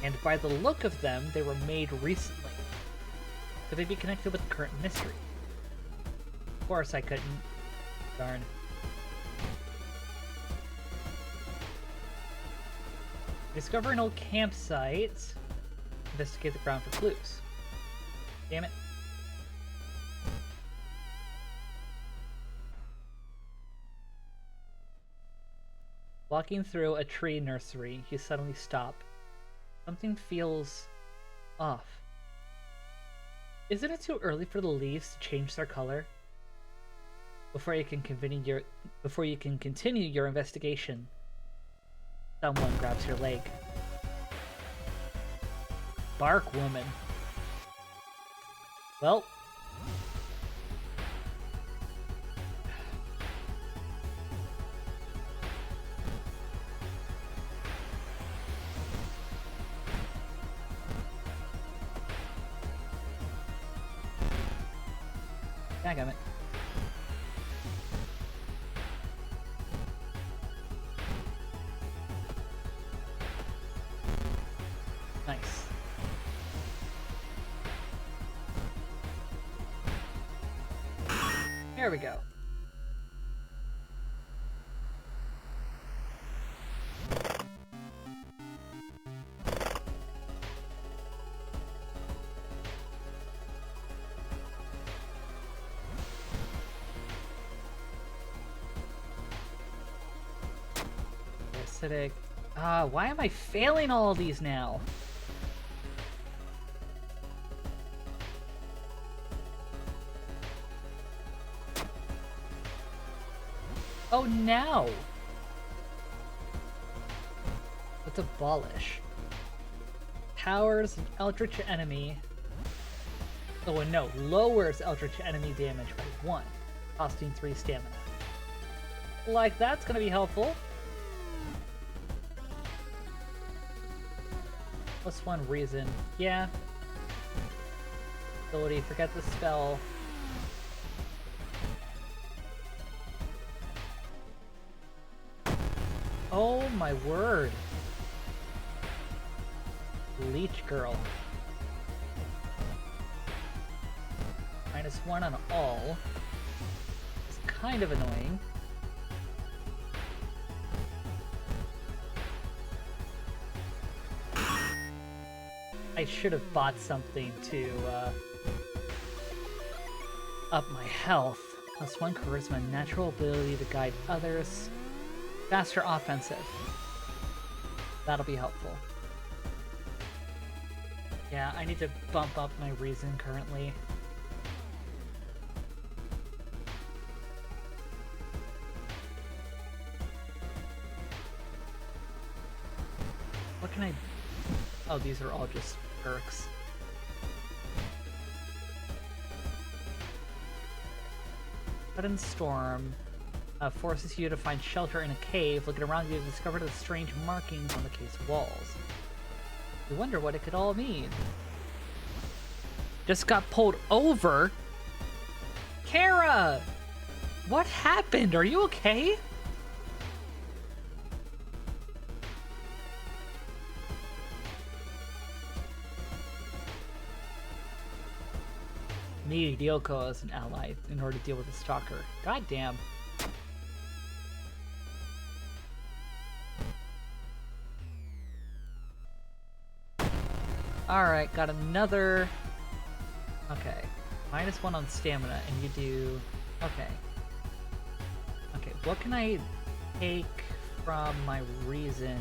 Speaker 2: And by the look of them, they were made recently. Could they be connected with the current mystery? Of course I couldn't. Darn. Discover an old campsite. Investigate the ground for clues. Damn it. Walking through a tree nursery, you suddenly stop. Something feels off. Isn't it too early for the leaves to change their color? Before you can continue your investigation, someone grabs your leg. Bark woman. Well. Daggum it. Nice. There we go. Acidic. Why am I failing all of these now? Oh, now! Let's abolish. Powers an eldritch enemy. Oh, and no. Lowers eldritch enemy damage by 1, costing 3 stamina. Like, that's gonna be helpful. +1 reason. Yeah. Ability, forget the spell. Oh my word. Leech girl. -1 on all. It's kind of annoying. I should have bought something to up my health. +1 charisma, natural ability to guide others. Faster offensive. That'll be helpful. Yeah, I need to bump up my reason currently. What can I... Oh, these are all just perks. Sudden storm forces you to find shelter in a cave. Looking around you, discover the strange markings on the cave's walls. You wonder what it could all mean. Just got pulled over? Kara! What happened? Are you okay? Need Yoko as an ally in order to deal with the stalker. God damn. Alright, got another... Okay. -1 on stamina, and you do... Okay. Okay, what can I take from my reason?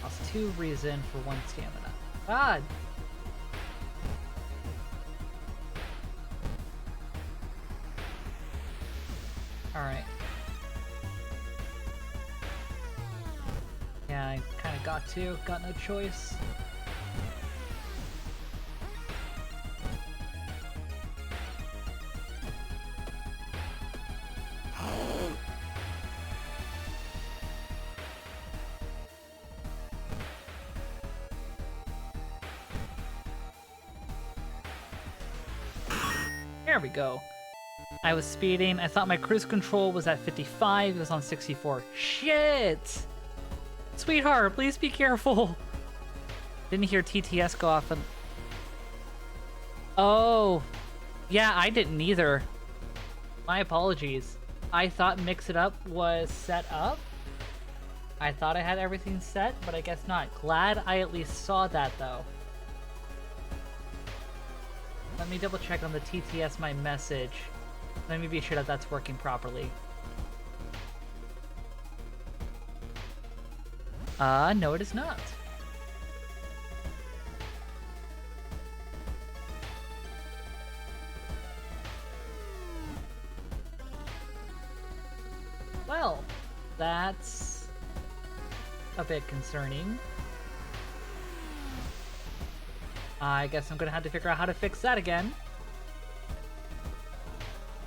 Speaker 2: +2 reason for 1 stamina. God! Alright. Yeah, I kinda got to. Got no choice. There we go. I was speeding. I thought my cruise control was at 55. It was on 64. Shit! Sweetheart, please be careful. Didn't hear TTS go off and... Oh, yeah, I didn't either. My apologies. I thought Mix It Up was set up. I thought I had everything set, but I guess not. Glad I at least saw that, though. Let me double check on the TTS my message. Let me be sure that that's working properly. No it is not. Well, that's a bit concerning. I guess I'm gonna have to figure out how to fix that again.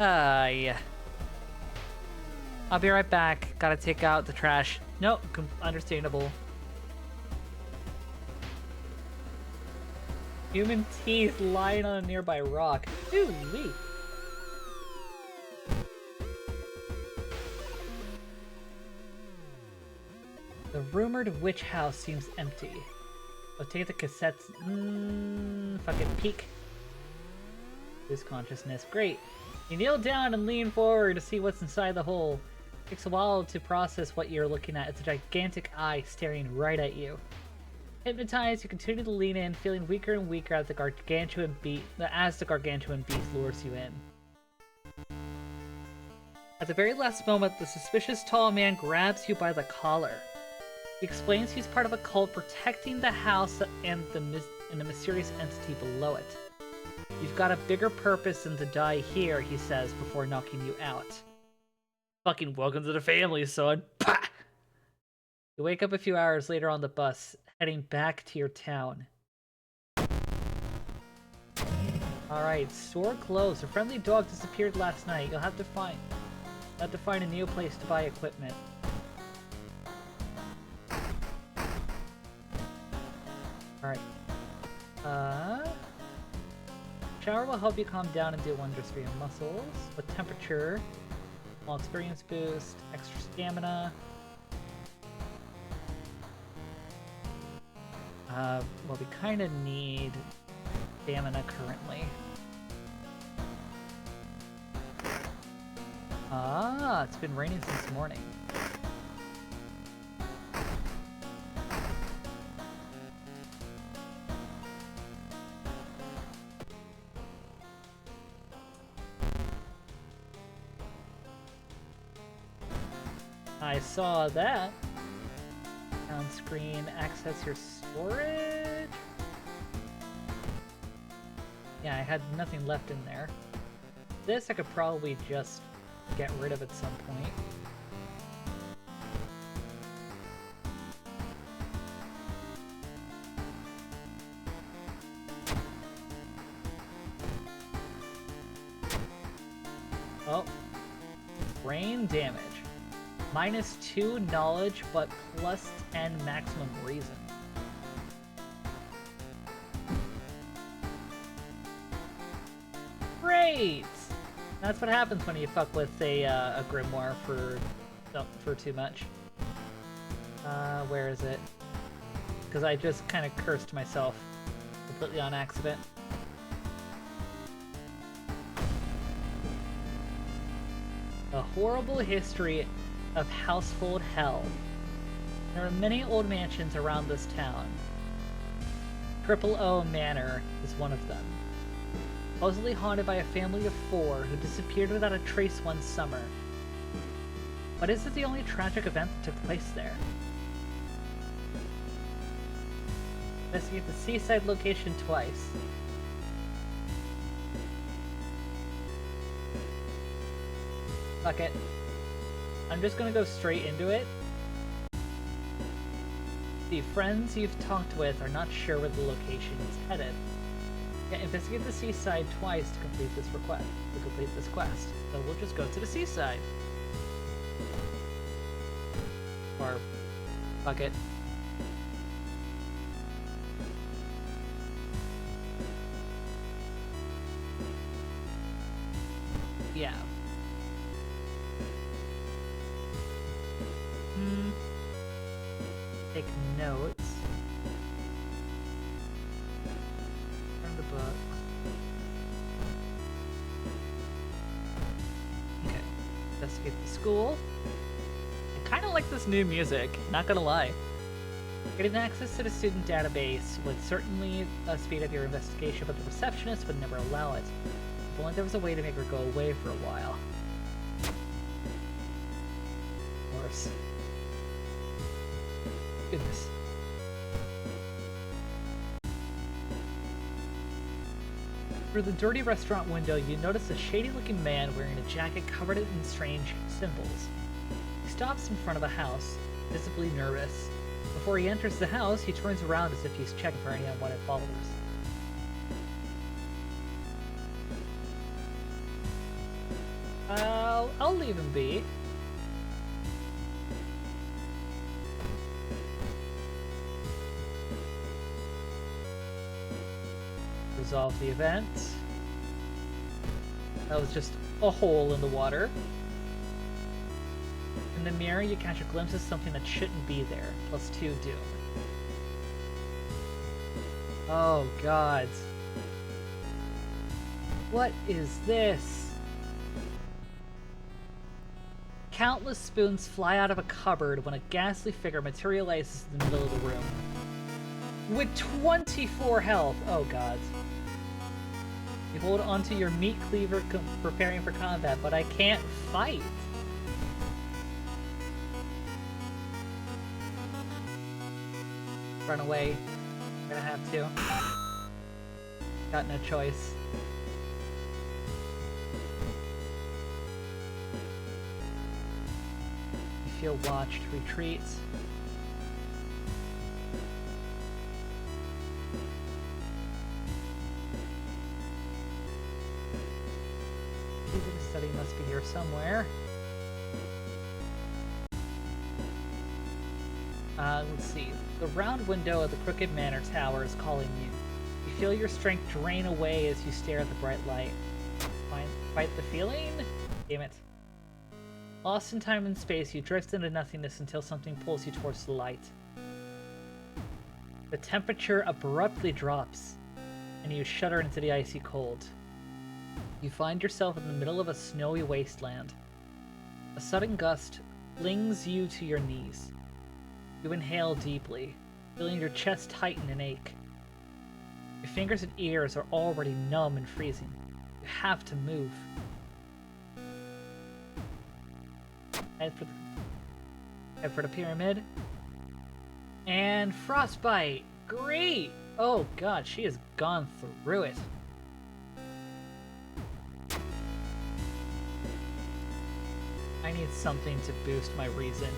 Speaker 2: Yeah. I'll be right back. Gotta take out the trash. Nope, understandable. Human teeth lying on a nearby rock. Ooh-wee. The rumored witch house seems empty. I'll take the cassettes. Fucking peek. Lose consciousness. Great. You kneel down and lean forward to see what's inside the hole. It takes a while to process what you're looking at. It's a gigantic eye staring right at you. Hypnotized, you continue to lean in, feeling weaker and weaker as the gargantuan beast lures you in. At the very last moment, the suspicious tall man grabs you by the collar. He explains he's part of a cult protecting the house and the mysterious entity below it. You've got a bigger purpose than to die here, he says before knocking you out. Fucking welcome to the family, son. Pah! You wake up a few hours later on the bus, heading back to your town. Alright, store closed. A friendly dog disappeared last night. You'll have to find a new place to buy equipment. Alright. Shower will help you calm down and do wonders for your muscles. With temperature, small experience boost, extra stamina. Well, we kind of need stamina currently. It's been raining since morning. I saw that. On screen, access your storage. Yeah, I had nothing left in there. This I could probably just get rid of at some point. Oh. Brain damage. -2 knowledge, but +10 maximum reason. Great! That's what happens when you fuck with a grimoire for too much. Where is it? Because I just kind of cursed myself completely on accident. A horrible history of household hell. There are many old mansions around this town. Triple O Manor is one of them. Supposedly haunted by a family of 4 who disappeared without a trace one summer. But is it the only tragic event that took place there? Investigate the seaside location twice. Fuck it. I'm just gonna go straight into it. The friends you've talked with are not sure where the location is headed. Yeah, investigate the seaside twice to complete this quest. So we'll just go to the seaside. Or fuck it. Yeah. Take notes. books. Okay. Investigate the school. I kind of like this new music, not gonna lie. Getting access to the student database would certainly speed up your investigation, but the receptionist would never allow it. If only there was a way to make her go away for a while. Of course. Goodness. Through the dirty restaurant window, you notice a shady-looking man wearing a jacket covered in strange symbols. He stops in front of a house, visibly nervous. Before he enters the house, he turns around as if he's checking for any unwanted followers. I'll leave him be. Resolve the event. That was just a hole in the water. In the mirror, you catch a glimpse of something that shouldn't be there. +2 doom. Oh, God. What is this? Countless spoons fly out of a cupboard when a ghastly figure materializes in the middle of the room. With 24 health! Oh, God. You hold onto your meat cleaver preparing for combat, but I can't fight! Run away. I'm gonna have to. Got no choice. You feel watched. Retreat. The study must be here somewhere. Let's see. The round window of the Crooked Manor Tower is calling you. You feel your strength drain away as you stare at the bright light. Fight the feeling? Damn it. Lost in time and space, you drift into nothingness until something pulls you towards the light. The temperature abruptly drops, and you shudder into the icy cold. You find yourself in the middle of a snowy wasteland. A sudden gust flings you to your knees. You inhale deeply, feeling your chest tighten and ache. Your fingers and ears are already numb and freezing. You have to move. Head for the pyramid. And frostbite! Great! Oh god, she has gone through it. I need something to boost my reason.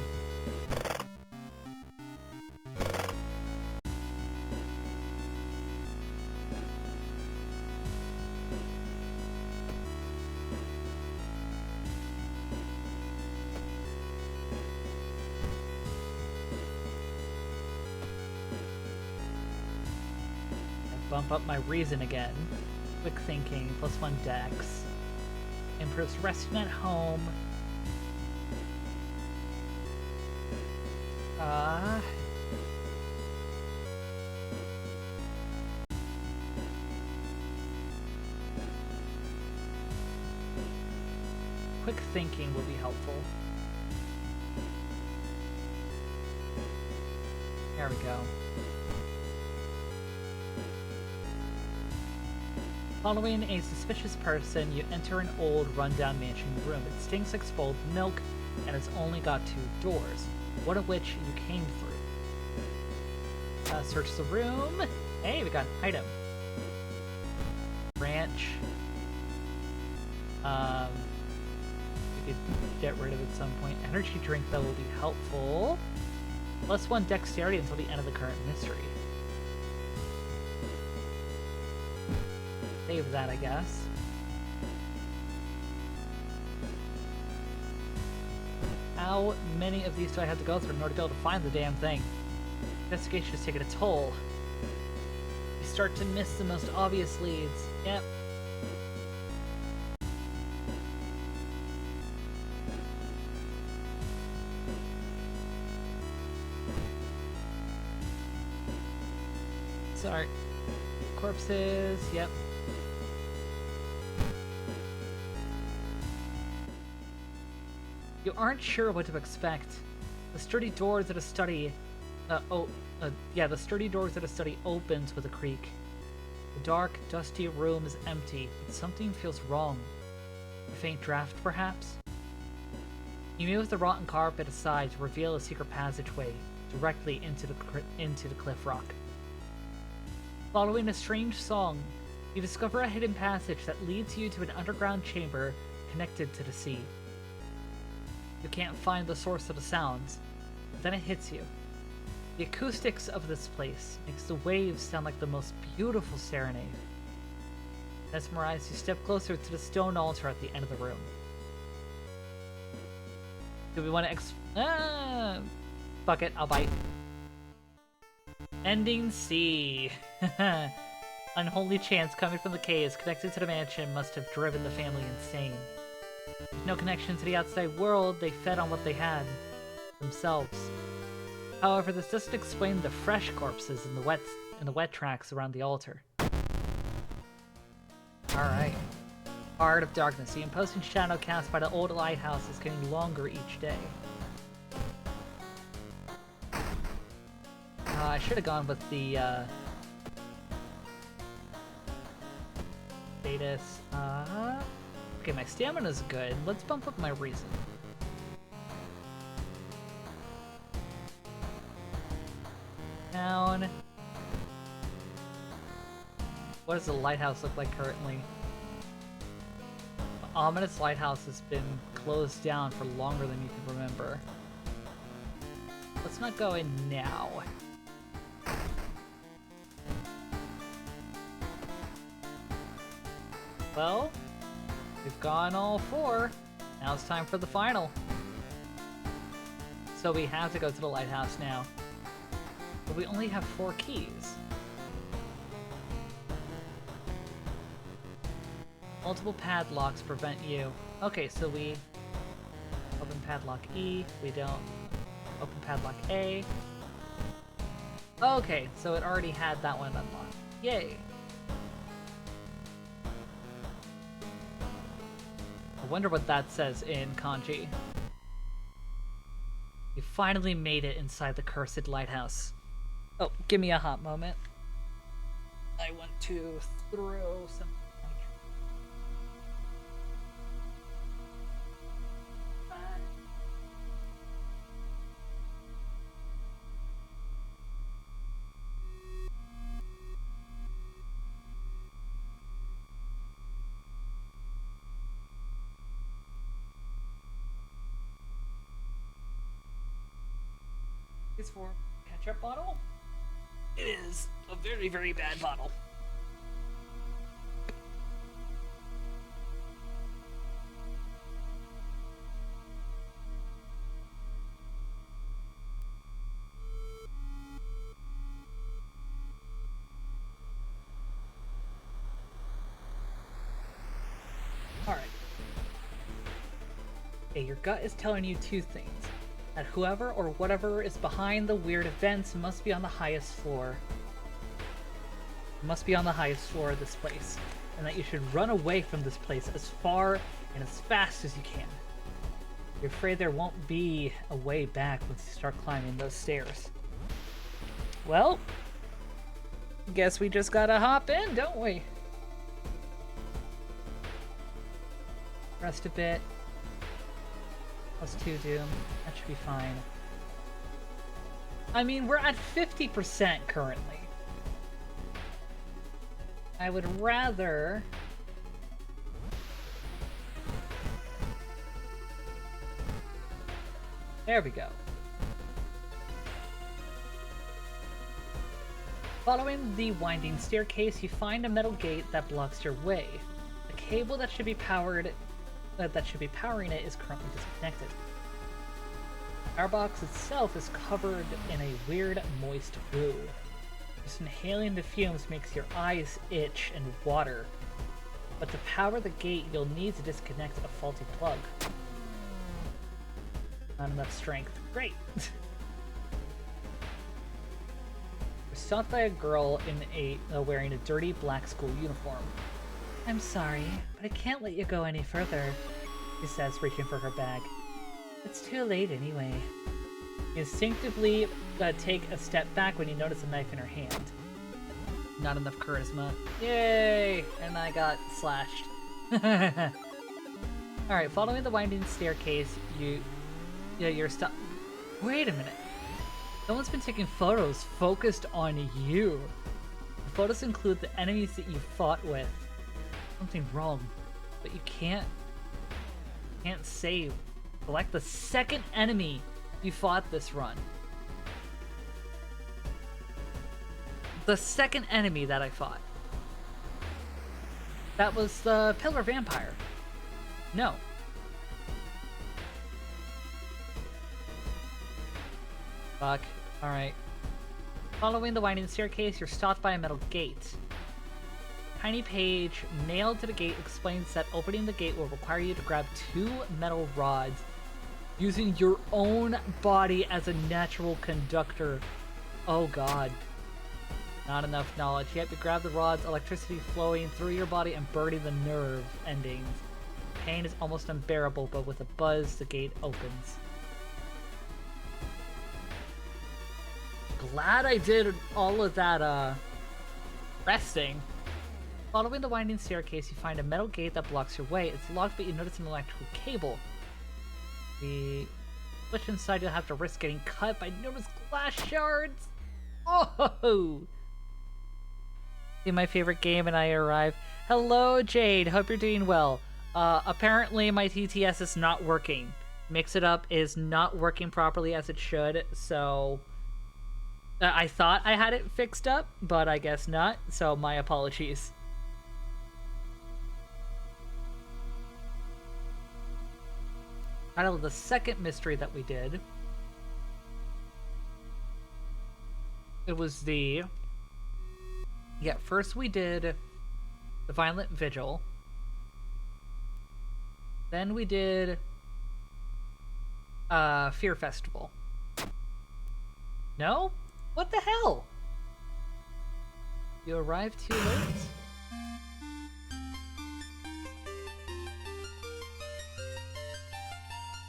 Speaker 2: Bump up my reason again. Quick thinking, +1 dex. Improves resting at home. Quick thinking will be helpful. There we go. Following a suspicious person, you enter an old, rundown mansion room. It stinks like spoiled milk, and it's only got 2 doors, one of which you came through. Search the room. Hey, we got an item. Branch. We could get rid of it at some point. Energy drink, though, will be helpful. +1 dexterity until the end of the current mystery. Save that, I guess. How many of these do I have to go through in order to be able to find the damn thing? Investigation is taking a toll. You start to miss the most obvious leads. Yep. Sorry. corpses. Yep. You aren't sure what to expect. The sturdy doors of the study, the sturdy doors of the study opens with a creak. The dark, dusty room is empty, but something feels wrong. A faint draft, perhaps? You move the rotten carpet aside to reveal a secret passageway directly into the cliff rock. Following a strange song, you discover a hidden passage that leads you to an underground chamber connected to the sea. You can't find the source of the sounds, but then it hits you. The acoustics of this place makes the waves sound like the most beautiful serenade. Mesmerized, you step closer to the stone altar at the end of the room. Do we want to fuck it, I'll bite. Ending C. Unholy chants coming from the caves connected to the mansion must have driven the family insane. With no connection to the outside world, they fed on what they had themselves. However, this doesn't explain the fresh corpses in the wet tracks around the altar. Alright. Heart of Darkness. The imposing shadow cast by the old lighthouse is getting longer each day. I should have gone with the status. Okay, my stamina's good. Let's bump up my reason. Down. What does the lighthouse look like currently? The ominous lighthouse has been closed down for longer than you can remember. Let's not go in now. Well, we've gone all four. Now it's time for the final. So we have to go to the lighthouse now. But we only have 4 keys. Multiple padlocks prevent you. Okay, so we open padlock E. We don't open padlock A. Okay, so it already had that one unlocked. Yay! I wonder what that says in kanji. You finally made it inside the cursed lighthouse. Oh, give me a hot moment. I want to throw some... It's for ketchup bottle? It is a very, very bad bottle. Alright. Okay, your gut is telling you 2 things. That whoever or whatever is behind the weird events must be on the highest floor. Must be on the highest floor of this place. And that you should run away from this place as far and as fast as you can. You're afraid there won't be a way back once you start climbing those stairs. Well, guess we just gotta hop in, don't we? Rest a bit. +2 Doom. That should be fine. I mean, we're at 50% currently. I would rather... There we go. Following the winding staircase, you find a metal gate that blocks your way. The cable that should be powering it is currently disconnected. The power box itself is covered in a weird, moist goo. Just inhaling the fumes makes your eyes itch and water. But to power the gate, you'll need to disconnect a faulty plug. Not enough strength. Great! You're stopped by a girl in wearing a dirty black school uniform. I'm sorry, but I can't let you go any further, she says, reaching for her bag. It's too late anyway. You instinctively take a step back when you notice a knife in her hand. Not enough charisma. Yay! And I got slashed. Alright, following the winding staircase, you're stuck. Wait a minute. Someone's been taking photos focused on you. The photos include the enemies that you fought with. Something wrong, but you can't save. Select the second enemy you fought this run. The second enemy that I fought. That was the Pillar Vampire. No. Fuck. Alright. Following the winding staircase, you're stopped by a metal gate. Tiny page nailed to the gate explains that opening the gate will require you to grab 2 metal rods using your own body as a natural conductor. Oh god. Not enough knowledge. You have to grab the rods, electricity flowing through your body and burning the nerve endings. Pain is almost unbearable, but with a buzz, the gate opens. Glad I did all of that, resting. Following the winding staircase, you find a metal gate that blocks your way. It's locked, but you notice an electrical cable. The switch inside, you'll have to risk getting cut by numerous glass shards. Oh! See my favorite game and I arrive. Hello, Jade. Hope you're doing well. Apparently my TTS is not working. Mix It Up is not working properly as it should, so... I thought I had it fixed up, but I guess not, so my apologies. Title of the second mystery that we did. It was the... Yeah, first we did the Violent Vigil. Then we did Fear Festival. No? What the hell? You arrived too late.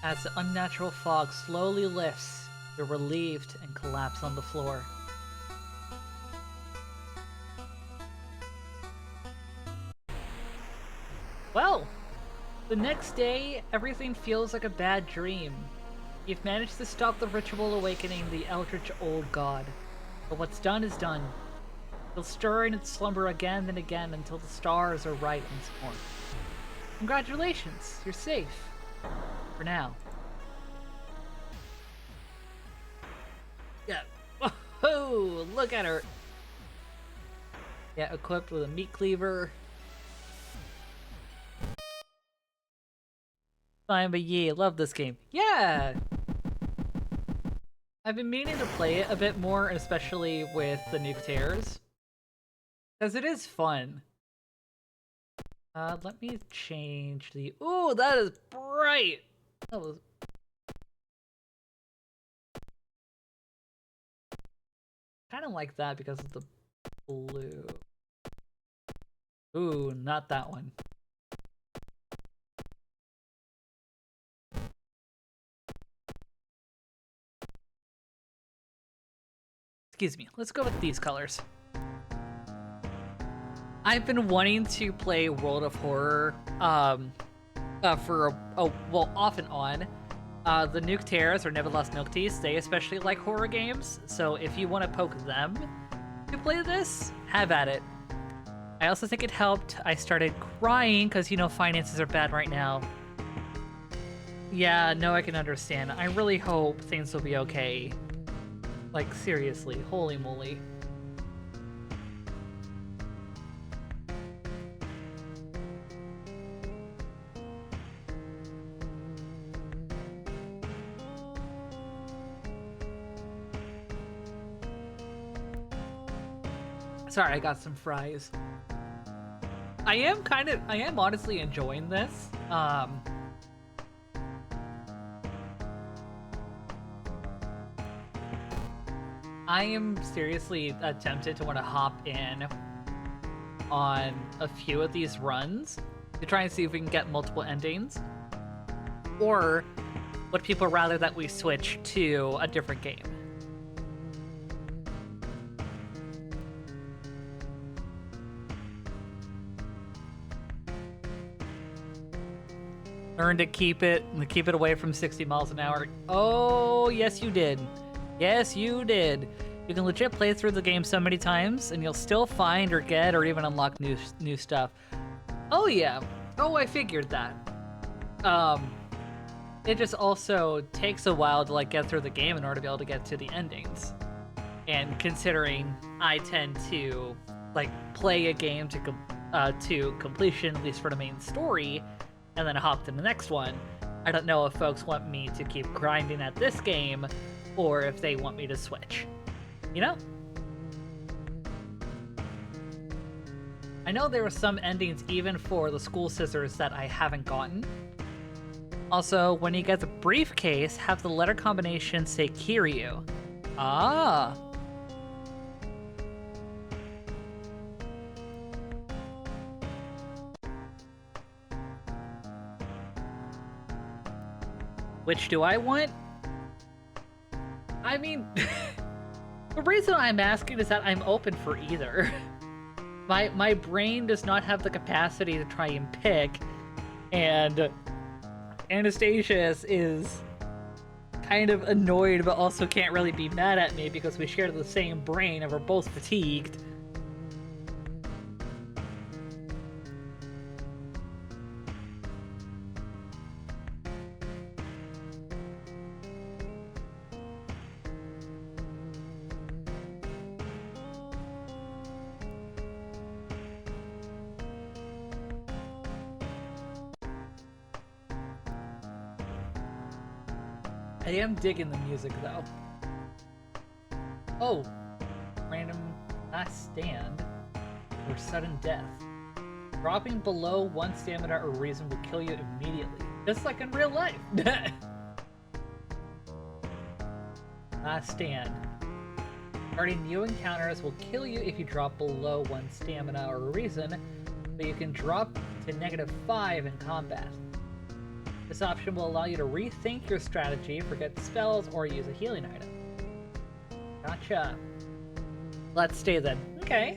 Speaker 2: As the unnatural fog slowly lifts, you're relieved and collapse on the floor. Well, the next day, everything feels like a bad dream. You've managed to stop the ritual awakening the eldritch old god. But what's done is done. You'll stir in its slumber again and again until the stars are right once more. Congratulations, you're safe. For now. Yeah. Oh, look at her. Yeah, equipped with a meat cleaver. Fine, but yeah, love this game. Yeah! I've been meaning to play it a bit more, especially with the new tears. Because it is fun. Let me change the... Ooh, that is bright! That was... kind of like that because of the blue. Ooh, not that one. Excuse me, let's go with these colors. I've been wanting to play World of Horror for well, off and on. The Nuke Terrors or Neverlast Noctis, they especially like horror games, so if you want to poke them to play this, have at it. I also think it helped. I started crying because, you know, finances are bad right now. Yeah, no, I can understand. I really hope things will be okay. Like, seriously, holy moly. Sorry, I got some fries. I am honestly enjoying this. I am seriously tempted to want to hop in on a few of these runs to try and see if we can get multiple endings. Or would people rather that we switch to a different game? Learn to keep it away from 60 miles an hour. Oh, yes you did. Yes, you did. You can legit play through the game so many times, and you'll still find or get or even unlock new stuff. Oh yeah. Oh, I figured that. It just also takes a while to like get through the game in order to be able to get to the endings. And considering I tend to like play a game to completion, at least for the main story, and then hop to the next one, I don't know if folks want me to keep grinding at this game or if they want me to switch. You know? I know there are some endings even for the school scissors that I haven't gotten. Also, when you get the briefcase, have the letter combination say Kiryu. Ah. Which do I want? I mean, the reason I'm asking is that I'm open for either. My brain does not have the capacity to try and pick, and Anastasia is kind of annoyed but also can't really be mad at me because we share the same brain and we're both fatigued. I am digging the music though. Oh, random last stand or sudden death. Dropping below 1 stamina or reason will kill you immediately, just like in real life. Last stand. Starting new encounters will kill you if you drop below 1 stamina or reason, but you can drop to -5 in combat. This option will allow you to rethink your strategy, forget spells, or use a healing item. Gotcha. Let's stay then. Okay.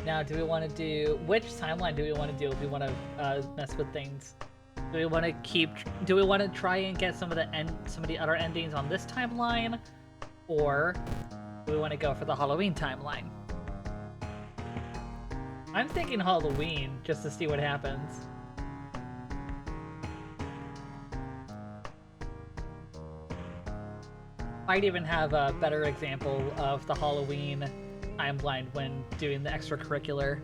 Speaker 2: Now, do we want to do... Which timeline do we want to do if we want to mess with things? Do we want to try and get some of the other endings on this timeline? Or do we want to go for the Halloween timeline? I'm thinking Halloween, just to see what happens. Might even have a better example of the Halloween timeline when doing the extracurricular.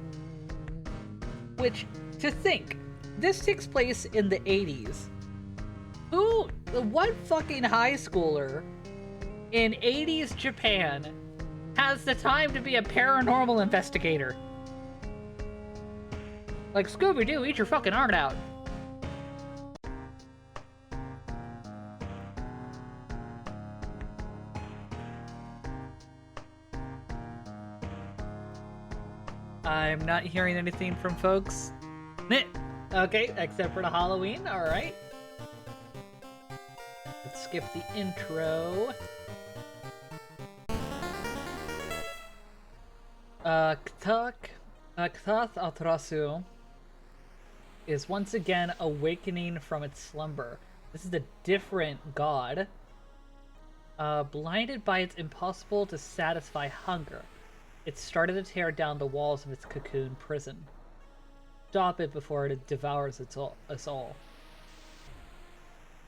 Speaker 2: Which, to think, this takes place in the 80s. What fucking high schooler in 80s Japan has the time to be a paranormal investigator? Like, Scooby-Doo, eat your fucking heart out. I'm not hearing anything from folks. Okay, except for the Halloween, alright. Let's skip the intro. Ktath Atrasu is once again awakening from its slumber. This is a different god. Blinded by its impossible to satisfy hunger, it started to tear down the walls of its cocoon prison. Stop it before it devours us all.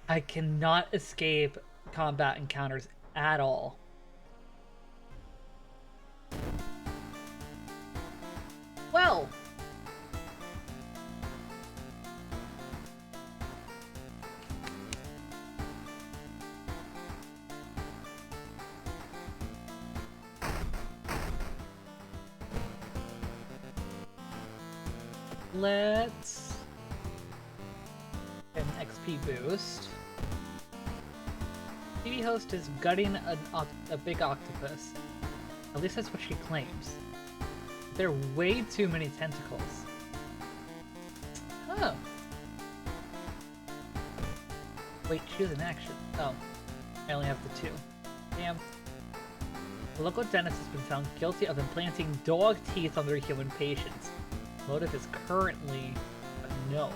Speaker 2: I cannot escape combat encounters at all. Well, let's get an XP boost. TV host is gutting a big octopus. At least that's what she claims. There are way too many tentacles. Oh. Wait, she was in action. Oh. I only have the 2. Damn. The local dentist has been found guilty of implanting dog teeth on their human patients. Motive is currently unknown.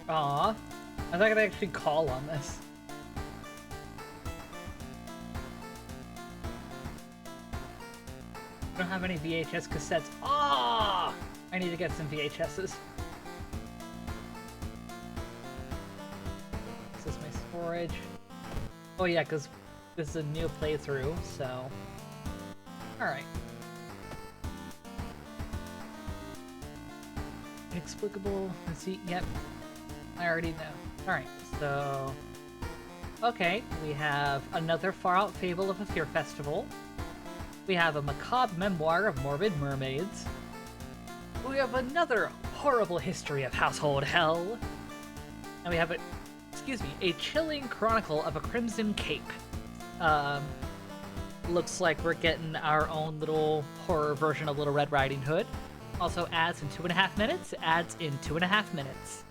Speaker 2: Aw, I thought I could actually call on this. I don't have any VHS cassettes. Ah! I need to get some VHSs. This is my storage. Oh yeah, because this is a new playthrough, so... Alright. Inexplicable. Let's see. Yep. I already know. Alright, so... Okay, we have another far-out fable of a fear festival. We have a macabre memoir of morbid mermaids. We have another horrible history of household hell. And we have a chilling chronicle of a crimson cape. Looks like we're getting our own little horror version of Little Red Riding Hood. Also adds in 2.5 minutes, adds in 2.5 minutes.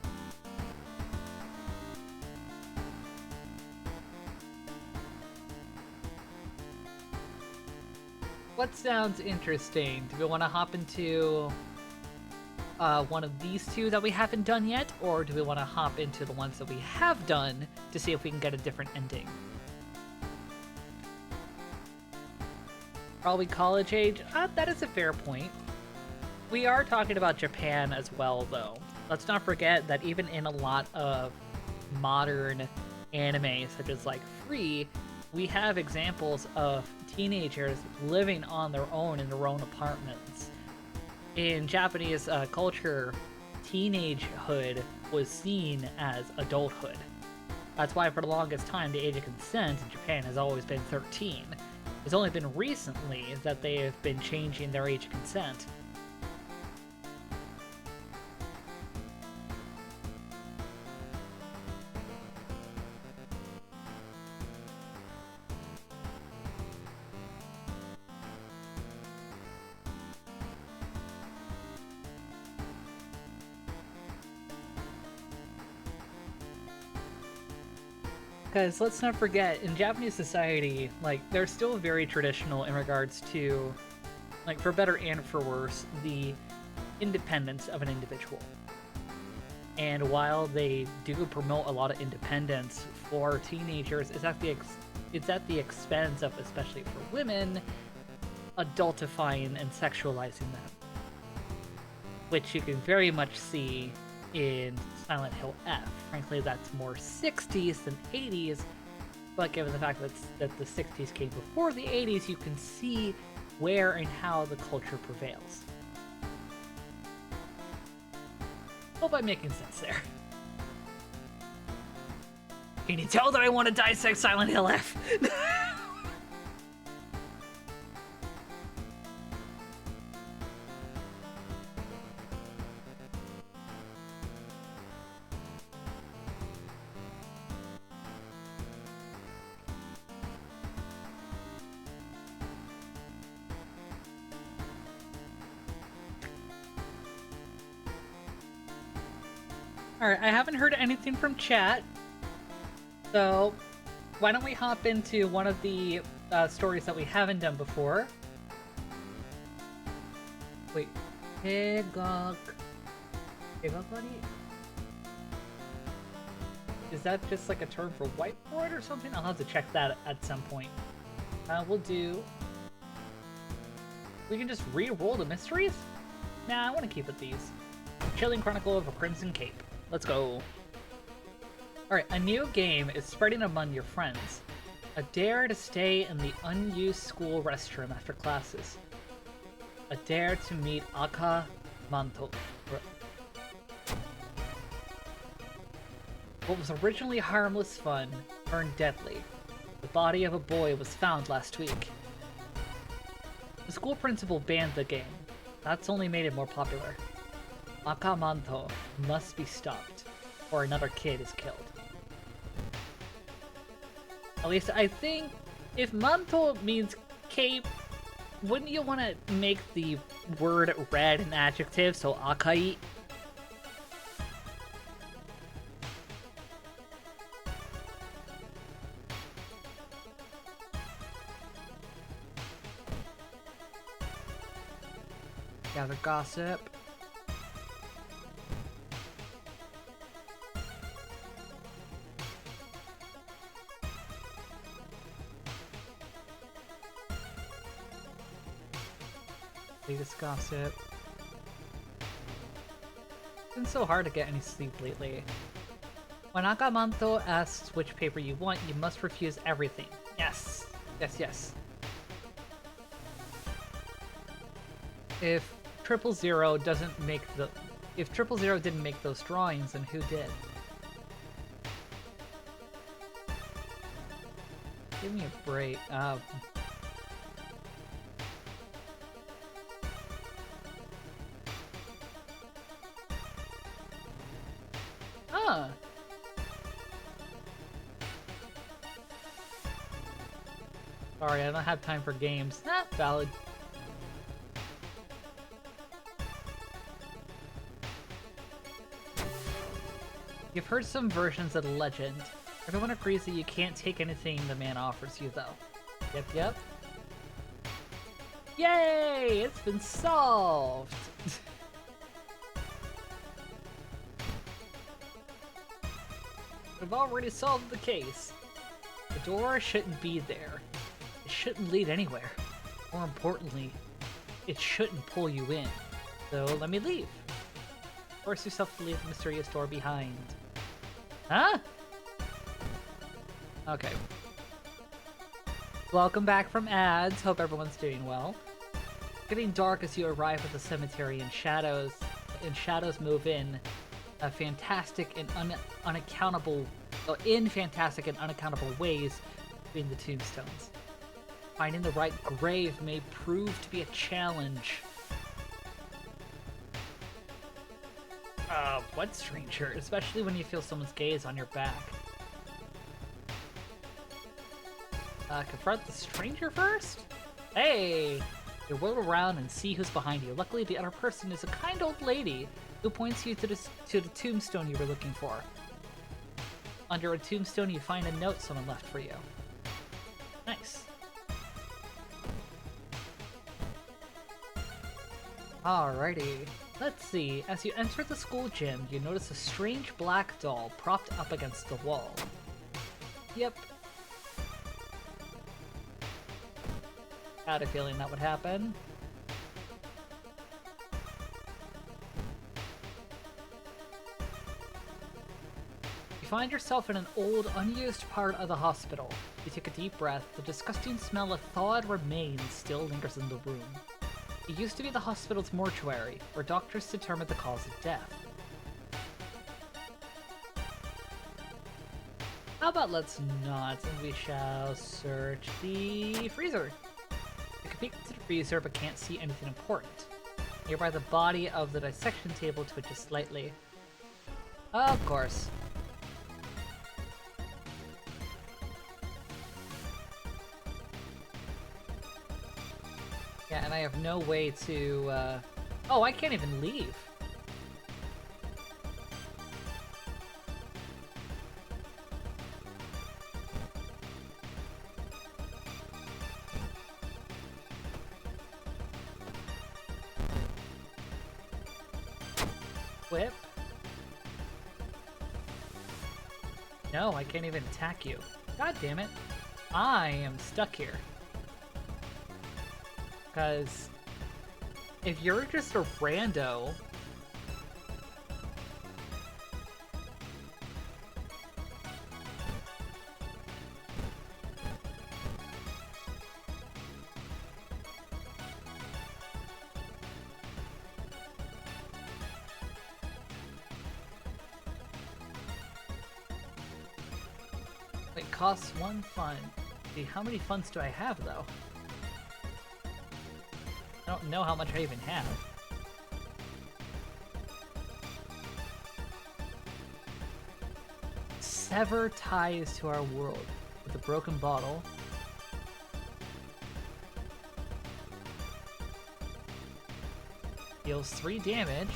Speaker 2: What sounds interesting? Do we want to hop into one of these 2 that we haven't done yet, or do we want to hop into the ones that we have done to see if we can get a different ending? Probably college age? That is a fair point. We are talking about Japan as well, though. Let's not forget that even in a lot of modern anime, such as like Free, we have examples of teenagers living on their own in their own apartments. In Japanese culture, teenagehood was seen as adulthood. That's why for the longest time the age of consent in Japan has always been 13. It's only been recently that they have been changing their age of consent. Because let's not forget, in Japanese society, like, they're still very traditional in regards to, like, for better and for worse, the independence of an individual. And while they do promote a lot of independence for teenagers, it's at the expense of, especially for women, adultifying and sexualizing them. Which you can very much see in Silent Hill F. Frankly, that's more 60s than 80s, but given the fact that the 60s came before the 80s, you can see where and how the culture prevails. Hope I'm making sense there. Can you tell that I want to dissect Silent Hill F? Alright, I haven't heard anything from chat, so why don't we hop into one of the stories that we haven't done before. Wait, Hegak... Hegakari? Is that just like a term for whiteboard or something? I'll have to check that at some point. We'll do... We can just re-roll the mysteries? Nah, I want to keep with these. Chilling Chronicle of a Crimson Cape. Let's go. Alright, a new game is spreading among your friends. A dare to stay in the unused school restroom after classes. A dare to meet Aka Manto. What was originally harmless fun turned deadly. The body of a boy was found last week. The school principal banned the game. That's only made it more popular. Akamanto must be stopped, or another kid is killed. At least I think if manto means cape, wouldn't you want to make the word red an adjective, so akai? Gather gossip. Latest gossip. It's been so hard to get any sleep lately. When Akamanto asks which paper you want, you must refuse everything. Yes! Yes, yes. If 000 doesn't make the... If 000 didn't make those drawings, then who did? Give me a break. Sorry, I don't have time for games. Valid. You've heard some versions of the legend. Everyone agrees that you can't take anything the man offers you, though. Yep, yep. Yay! It's been solved! We've already solved the case. The door shouldn't be there. It shouldn't lead anywhere. More importantly, it shouldn't pull you in. So let me leave. Force yourself to leave the mysterious door behind. Huh? Okay. Welcome back from ads. Hope everyone's doing well. Getting dark as you arrive at the cemetery and shadows move in fantastic and unaccountable ways between the tombstones. Finding the right grave may prove to be a challenge. What stranger? Especially when you feel someone's gaze on your back. Confront the stranger first? Hey! You whirl around and see who's behind you. Luckily, the other person is a kind old lady who points you to the tombstone you were looking for. Under a tombstone, you find a note someone left for you. Nice. Alrighty. Let's see. As you enter the school gym, you notice a strange black doll propped up against the wall. Yep. Had a feeling that would happen. You find yourself in an old, unused part of the hospital. You take a deep breath. The disgusting smell of thawed remains still lingers in the room. It used to be the hospital's mortuary, where doctors determined the cause of death. How about let's not, and we shall search the freezer. You can peek into the freezer but can't see anything important. Nearby, the body of the dissection table twitches slightly. Of course. Yeah, and I have no way to, Oh, I can't even leave. Whip? No, I can't even attack you. God damn it. I am stuck here. Because if you're just a rando, It costs 1 fund. See, how many funds do I have, though? I don't know how much I even have. Sever ties to our world with a broken bottle. Deals 3 damage.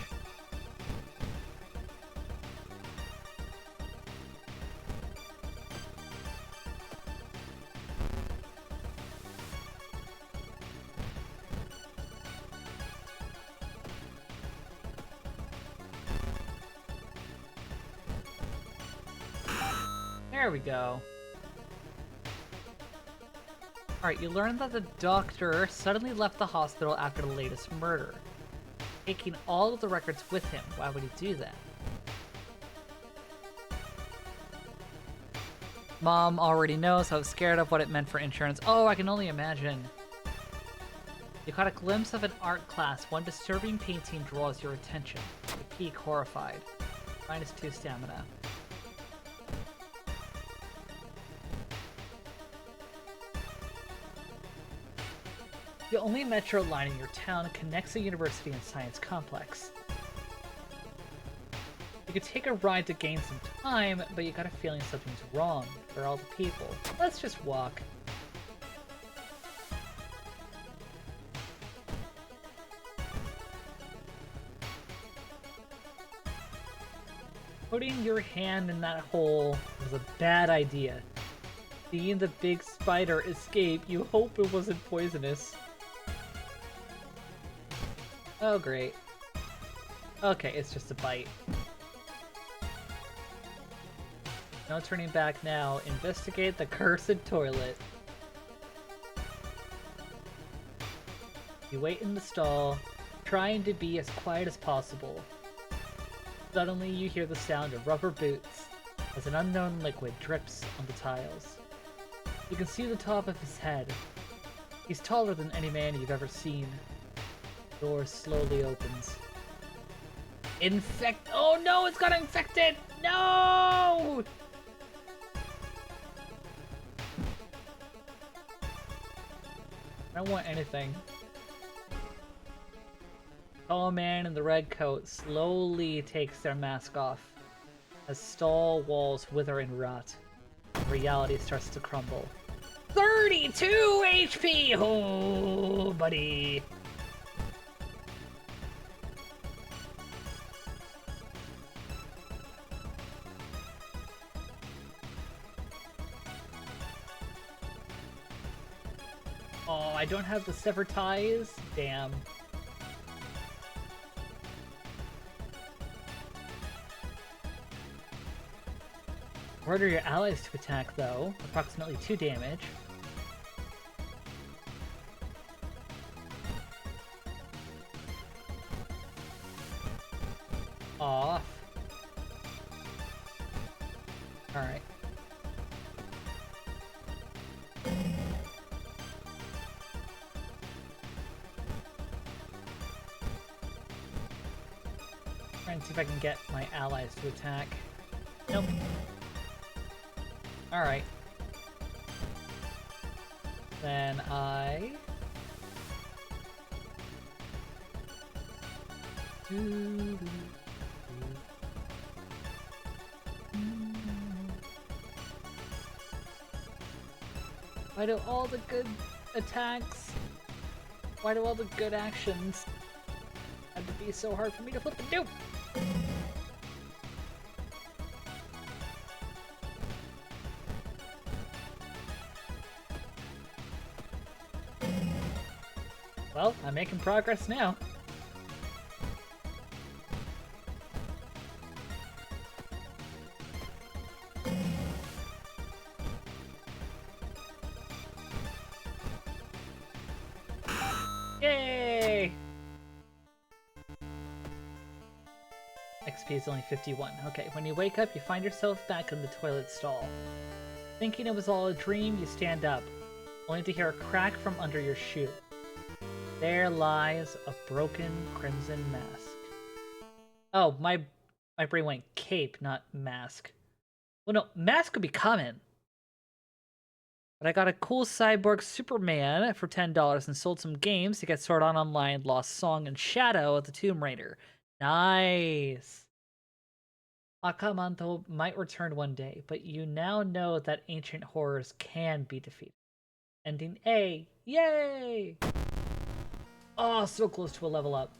Speaker 2: There we go. Alright, you learned that the doctor suddenly left the hospital after the latest murder, taking all of the records with him. Why would he do that? Mom already knows. I was scared of what it meant for insurance. Oh, I can only imagine. You caught a glimpse of an art class. One disturbing painting draws your attention. You peak horrified. -2 stamina. The only metro line in your town connects the university and science complex. You could take a ride to gain some time, but you got a feeling something's wrong. Where are all the people? Let's just walk. Putting your hand in that hole was a bad idea. Seeing the big spider escape, you hope it wasn't poisonous. Oh, great. Okay, it's just a bite. No turning back now. Investigate the cursed toilet. You wait in the stall, trying to be as quiet as possible. Suddenly you hear the sound of rubber boots as an unknown liquid drips on the tiles. You can see the top of his head. He's taller than any man you've ever seen. The door slowly opens. Oh no, it's got infected! No! I don't want anything. Tall man in the red coat slowly takes their mask off as stall walls wither and rot. Reality starts to crumble. 32 HP! Oh, buddy! Oh, I don't have the sever ties? Damn. Order your allies to attack, though. Approximately 2 damage. Off. Alright. Trying to see if I can get my allies to attack. Nope. Alright. Then why do all the good attacks, why do all the good actions have to be so hard for me to flip and do? Well, I'm making progress now. Yay! XP is only 51. Okay, when you wake up, you find yourself back in the toilet stall. Thinking it was all a dream, you stand up, only to hear a crack from under your shoe. There lies a broken crimson mask. Oh, my brain went cape, not mask. Well, no, mask could be common. But I got a cool cyborg Superman for $10 and sold some games to get Sword Art Online, Lost Song, and Shadow of the Tomb Raider. Nice! Akamanto might return one day, but you now know that ancient horrors can be defeated. Ending A. Yay! Oh, so close to a level up.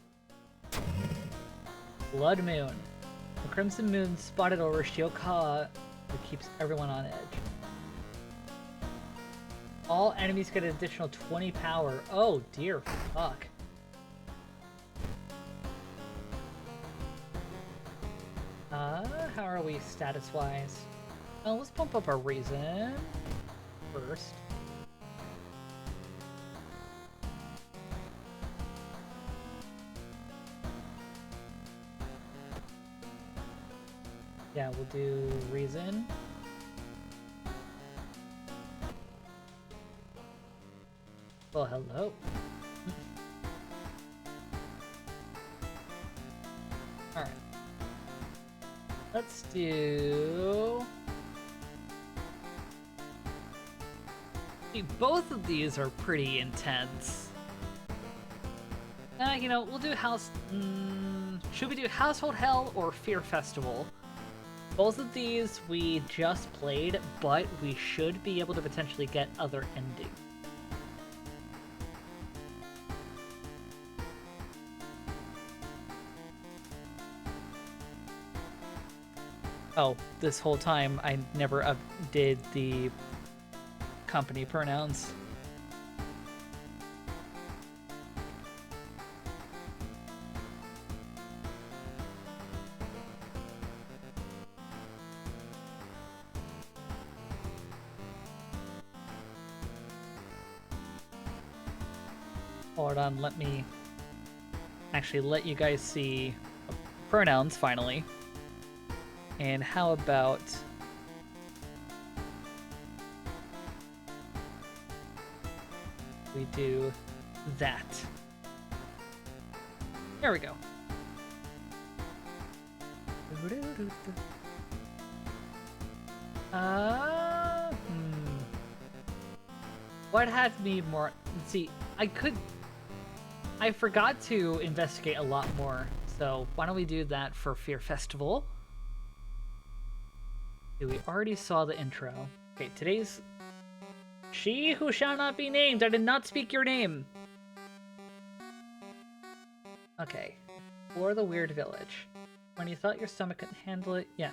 Speaker 2: Blood Moon. The Crimson Moon spotted over Shiokawa, who keeps everyone on edge. All enemies get an additional 20 power. Oh dear fuck. How are we status-wise? Well, let's pump up our reason first. Yeah, we'll do reason. Well, hello. Alright. Let's do... See, both of these are pretty intense. You know, we'll do house... should we do Household Hell or Fear Festival? Both of these we just played, but we should be able to potentially get other endings. Oh, this whole time I never updated the company pronouns. Hold on, let me actually let you guys see pronouns finally. And how about we do that? There we go. What had me more? See, I forgot to investigate a lot more. So why don't we do that for Fear Festival? We already saw the intro. Okay, today's... She who shall not be named, I did not speak your name! Okay. Explore the weird village. When you thought your stomach couldn't handle it, yeah.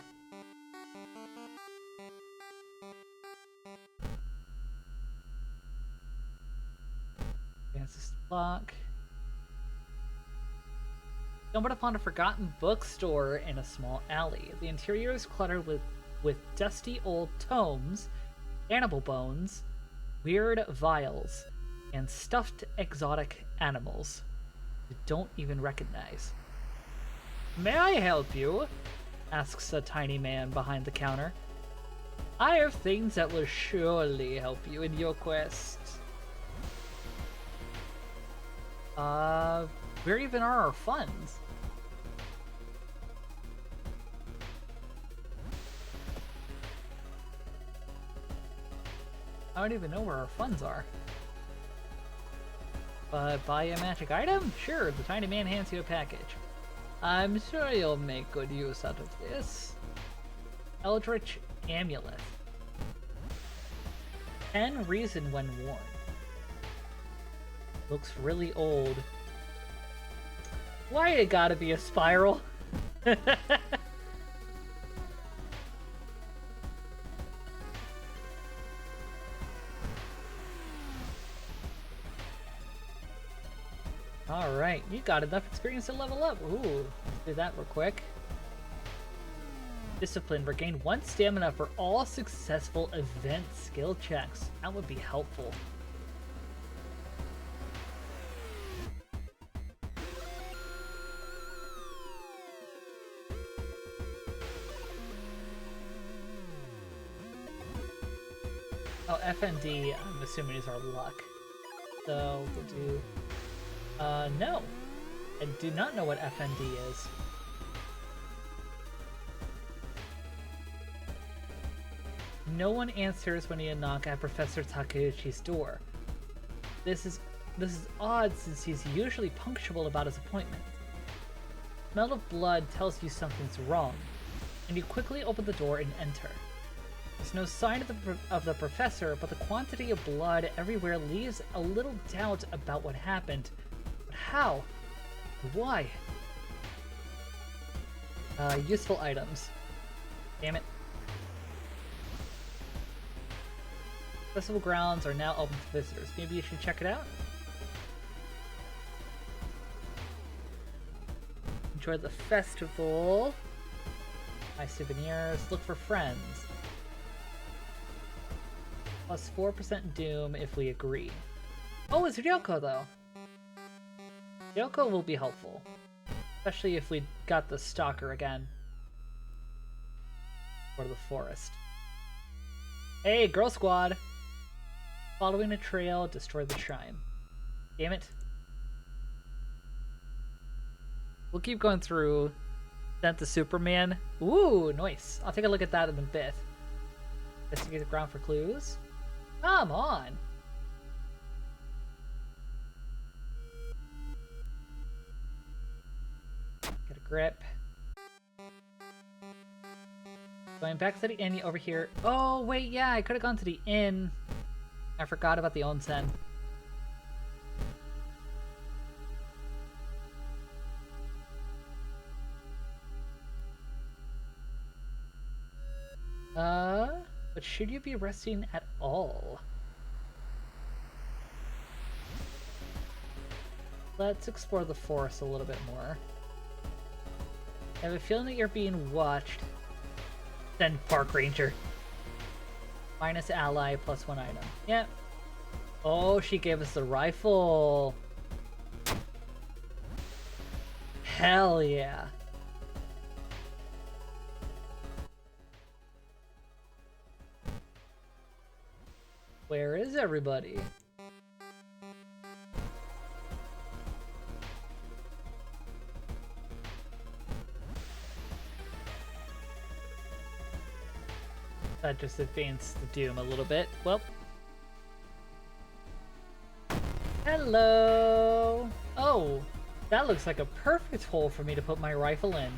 Speaker 2: Advance this block. Stumbled upon a forgotten bookstore in a small alley. The interior is cluttered with dusty old tomes, animal bones, weird vials, and stuffed exotic animals you don't even recognize. May I help you? Asks a tiny man behind the counter. I have things that will surely help you in your quest. Where even are our funds? I don't even know where our funds are. But buy a magic item? Sure, the tiny man hands you a package. I'm sure you'll make good use out of this. Eldritch Amulet. 10 reason when worn. Looks really old. Why it gotta be a spiral? Alright, you got enough experience to level up. Ooh, let's do that real quick. Discipline. Regain 1 stamina for all successful event skill checks. That would be helpful. Oh, FND, I'm assuming is our luck. So we'll do... no. I do not know what FND is. No one answers when you knock at Professor Takeuchi's door. This is odd since he's usually punctual about his appointments. The smell of blood tells you something's wrong, and you quickly open the door and enter. There's no sign of the professor, but the quantity of blood everywhere leaves a little doubt about what happened. But how? Why? Useful items. Damn it. Festival grounds are now open to visitors. Maybe you should check it out? Enjoy the festival. Buy souvenirs. Look for friends. Plus 4% doom if we agree. Oh, it's Ryoko though. Ryoko will be helpful. Especially if we got the stalker again. Or the forest. Hey, girl squad! Following a trail, destroy the shrine. Damn it. We'll keep going through. Sent to Superman. Ooh, nice. I'll take a look at that in a bit. Investigate the ground for clues. Come on! Get a grip. Going back to the inn over here. Oh, wait, yeah, I could have gone to the inn. I forgot about the onsen. But should you be resting at all? Let's explore the forest a little bit more. I have a feeling that you're being watched. Then Park Ranger. Minus ally, plus 1 item. Yep. Oh, she gave us the rifle. Hell yeah. Where is everybody? That just advanced the doom a little bit. Well. Hello! Oh, that looks like a perfect hole for me to put my rifle in.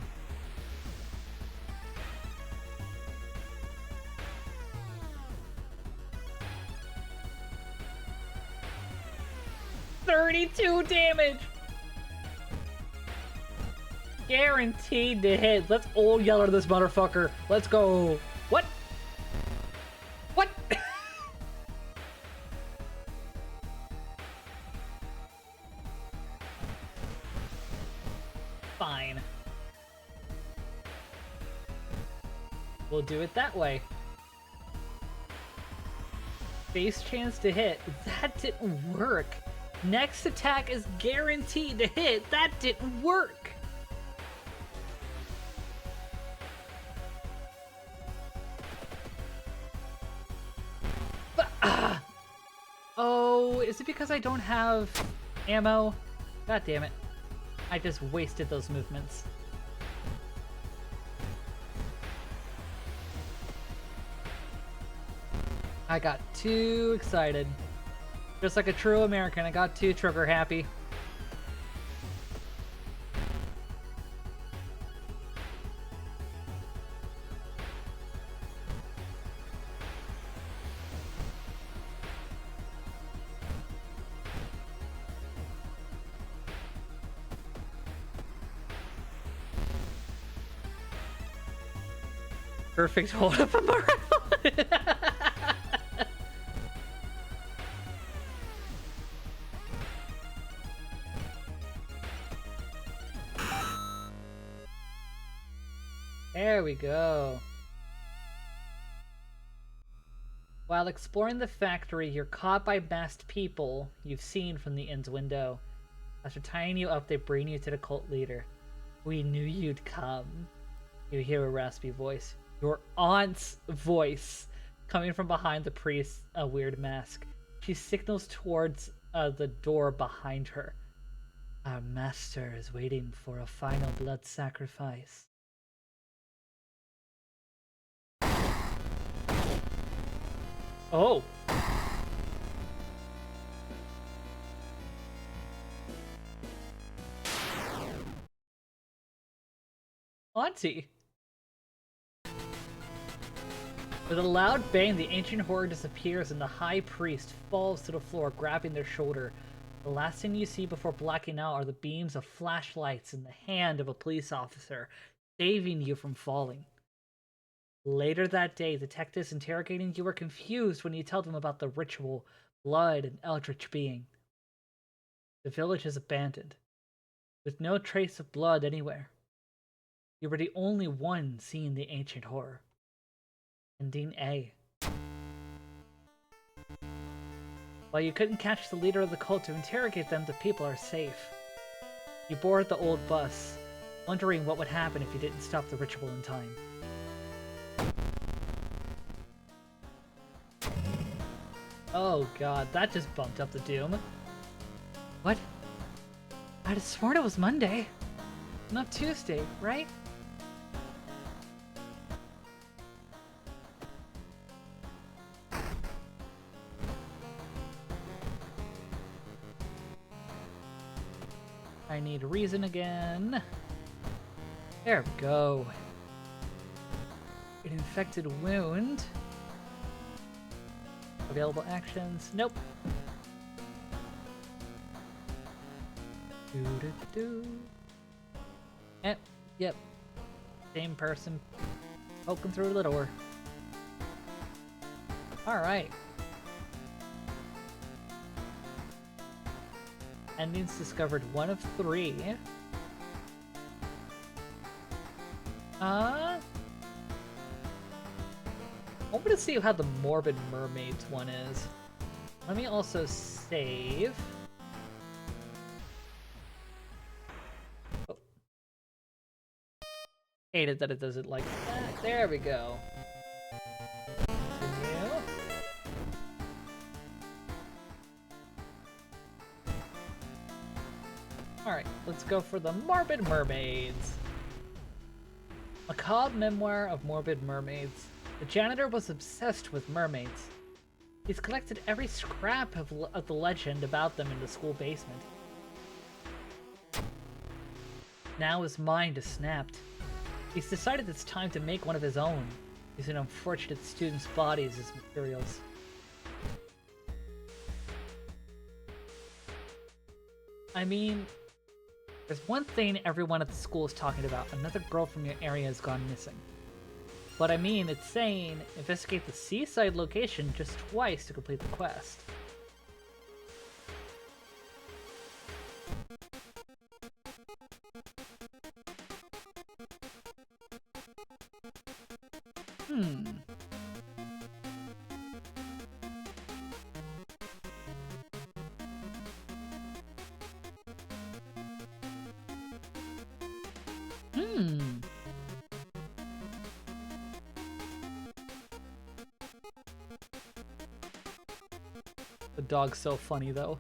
Speaker 2: $32 damage! Guaranteed to hit. Let's all yell at this motherfucker. Let's go. What? What? Fine. We'll do it that way. Base chance to hit. That didn't work. Next attack is guaranteed to hit. That didn't work. Oh, is it because I don't have ammo? God damn it. I just wasted those movements. I got too excited. Just like a true American, I got too trigger happy. Perfect hold up of morale. There we go. While exploring the factory, you're caught by masked people you've seen from the inn's window. After tying you up, they bring you to the cult leader. We knew you'd come. You hear a raspy voice. Your aunt's voice coming from behind the priest's weird mask. She signals towards the door behind her. Our master is waiting for a final blood sacrifice. Oh. Auntie. With a loud bang, the ancient horror disappears and the high priest falls to the floor, grabbing their shoulder. The last thing you see before blacking out are the beams of flashlights in the hand of a police officer, saving you from falling. Later that day, detectives interrogating you are confused when you tell them about the ritual, blood, and eldritch being. The village is abandoned, with no trace of blood anywhere. You were the only one seeing the ancient horror. Ending A. While you couldn't catch the leader of the cult to interrogate them, the people are safe. You board the old bus, wondering what would happen if you didn't stop the ritual in time. Oh god, that just bumped up the doom. What? I'd have sworn it was Monday. Not Tuesday, right? I need reason again. There we go. An infected wound. Available actions. Nope. Doo-doo-doo. Yep. Same person poking through the door. Alright. Endings discovered 1 of 3. I want to see how the Morbid Mermaids one is. Let me also save. Oh. Hated that it does it like that. There we go. Continue. Alright, let's go for the Morbid Mermaids. Macabre memoir of Morbid Mermaids. The janitor was obsessed with mermaids. He's collected every scrap of the legend about them in the school basement. Now his mind is snapped. He's decided it's time to make one of his own, using unfortunate students' bodies as materials. I mean, there's one thing everyone at the school is talking about. Another girl from your area has gone missing. But I mean, it's saying investigate the seaside location just twice to complete the quest. The dog's so funny, though.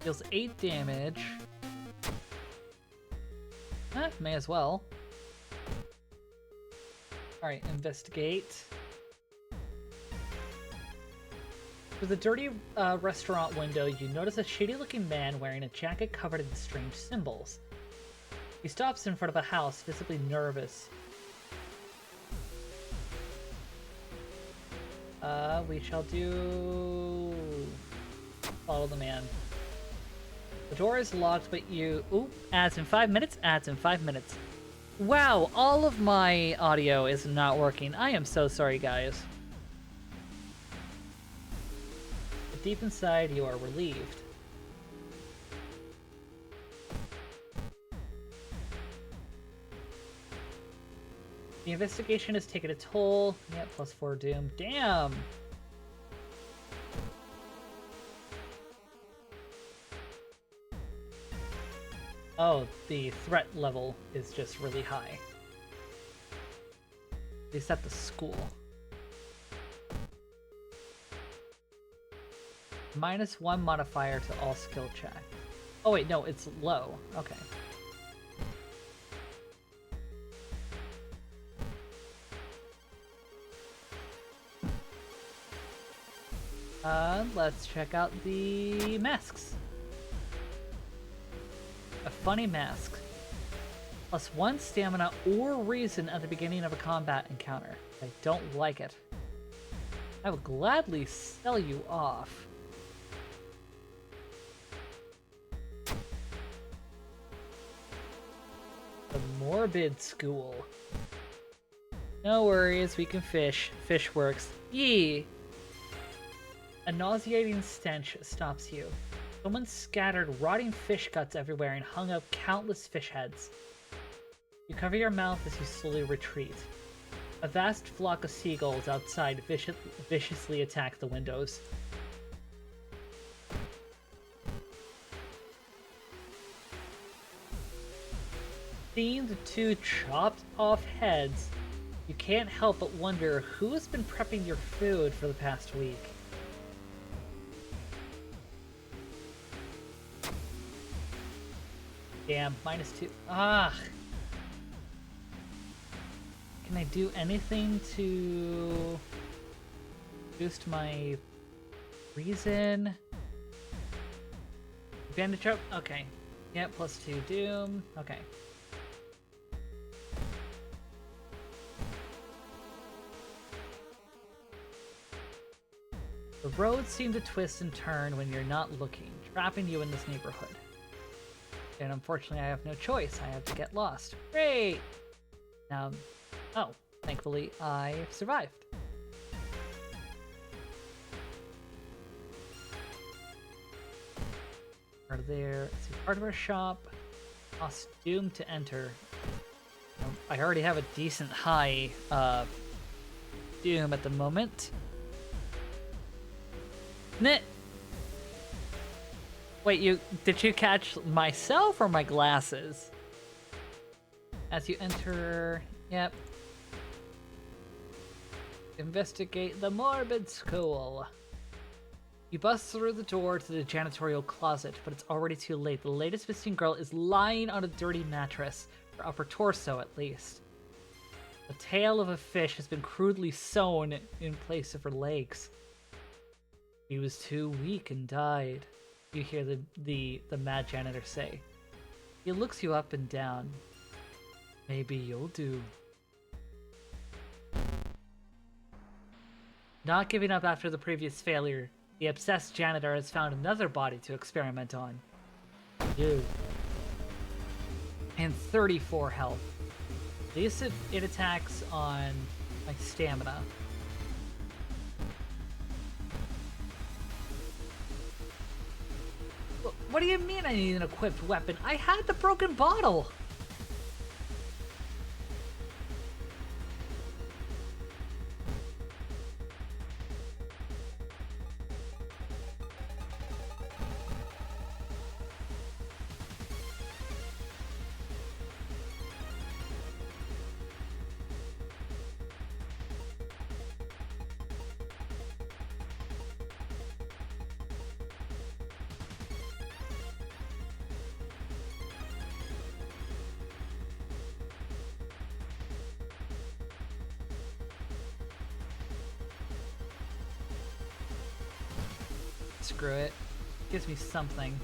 Speaker 2: Deals 8 damage. May as well. Alright, investigate. Through the dirty restaurant window, you notice a shady-looking man wearing a jacket covered in strange symbols. He stops in front of a house, visibly nervous. We shall do... follow the man. The door is locked, but you... Ooh, ads in 5 minutes, ads in 5 minutes. Wow, all of my audio is not working. I am so sorry, guys. But deep inside, you are relieved. The investigation has taken a toll. Yeah, +4 doom. Damn! Oh, the threat level is just really high. At least at the school. -1 modifier to all skill check. Oh wait, no, it's low. Okay. Let's check out the masks. A funny mask. +1 stamina or reason at the beginning of a combat encounter. I don't like it. I will gladly sell you off. The Morbid School. No worries, we can fish. Fish works. Yee! A nauseating stench stops you. Someone scattered rotting fish guts everywhere and hung up countless fish heads. You cover your mouth as you slowly retreat. A vast flock of seagulls outside viciously attack the windows. Seeing the two chopped off heads, you can't help but wonder who has been prepping your food for the past week. Damn, -2. Ah! Can I do anything to boost my reason? Bandage up? Okay. Yeah, +2 doom. Okay. The roads seem to twist and turn when you're not looking, trapping you in this neighborhood. And unfortunately, I have no choice. I have to get lost. Great! Now, oh, thankfully, I survived. Are there? See, hardware shop. Cost doom to enter. I already have a decent high doom at the moment. Knit. Wait, did you catch myself or my glasses? As you enter, yep. Investigate the Morbid School. You bust through the door to the janitorial closet, but it's already too late. The latest missing girl is lying on a dirty mattress, her upper torso at least. The tail of a fish has been crudely sewn in place of her legs. He was too weak and died. You hear the mad janitor say. He looks you up and down. Maybe you'll do. Not giving up after the previous failure, the obsessed janitor has found another body to experiment on. You. And 34 health. At least it attacks on my stamina. What do you mean I need an equipped weapon? I had the broken bottle! Screw it. Gives me something.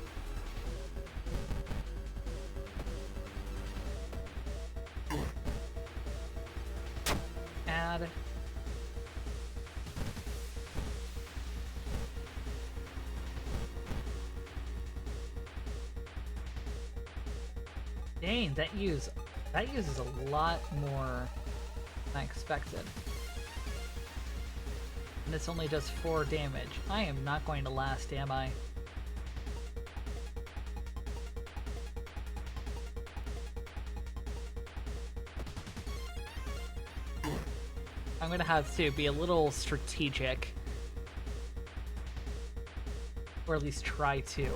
Speaker 2: Add. Dang, that uses a lot more than I expected. And this only does 4 damage. I am not going to last, am I? I'm gonna have to be a little strategic. Or at least try to.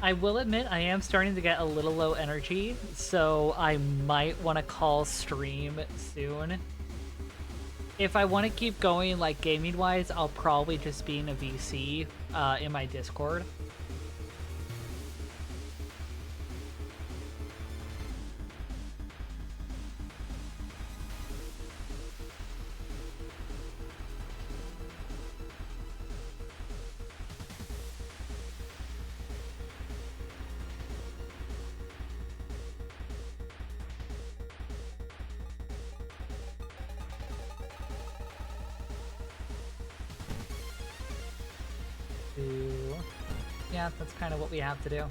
Speaker 2: I will admit I am starting to get a little low energy, so I might want to call stream soon. If I want to keep going, like, gaming-wise, I'll probably just be in a VC in my Discord. Yeah, that's kind of what we have to do.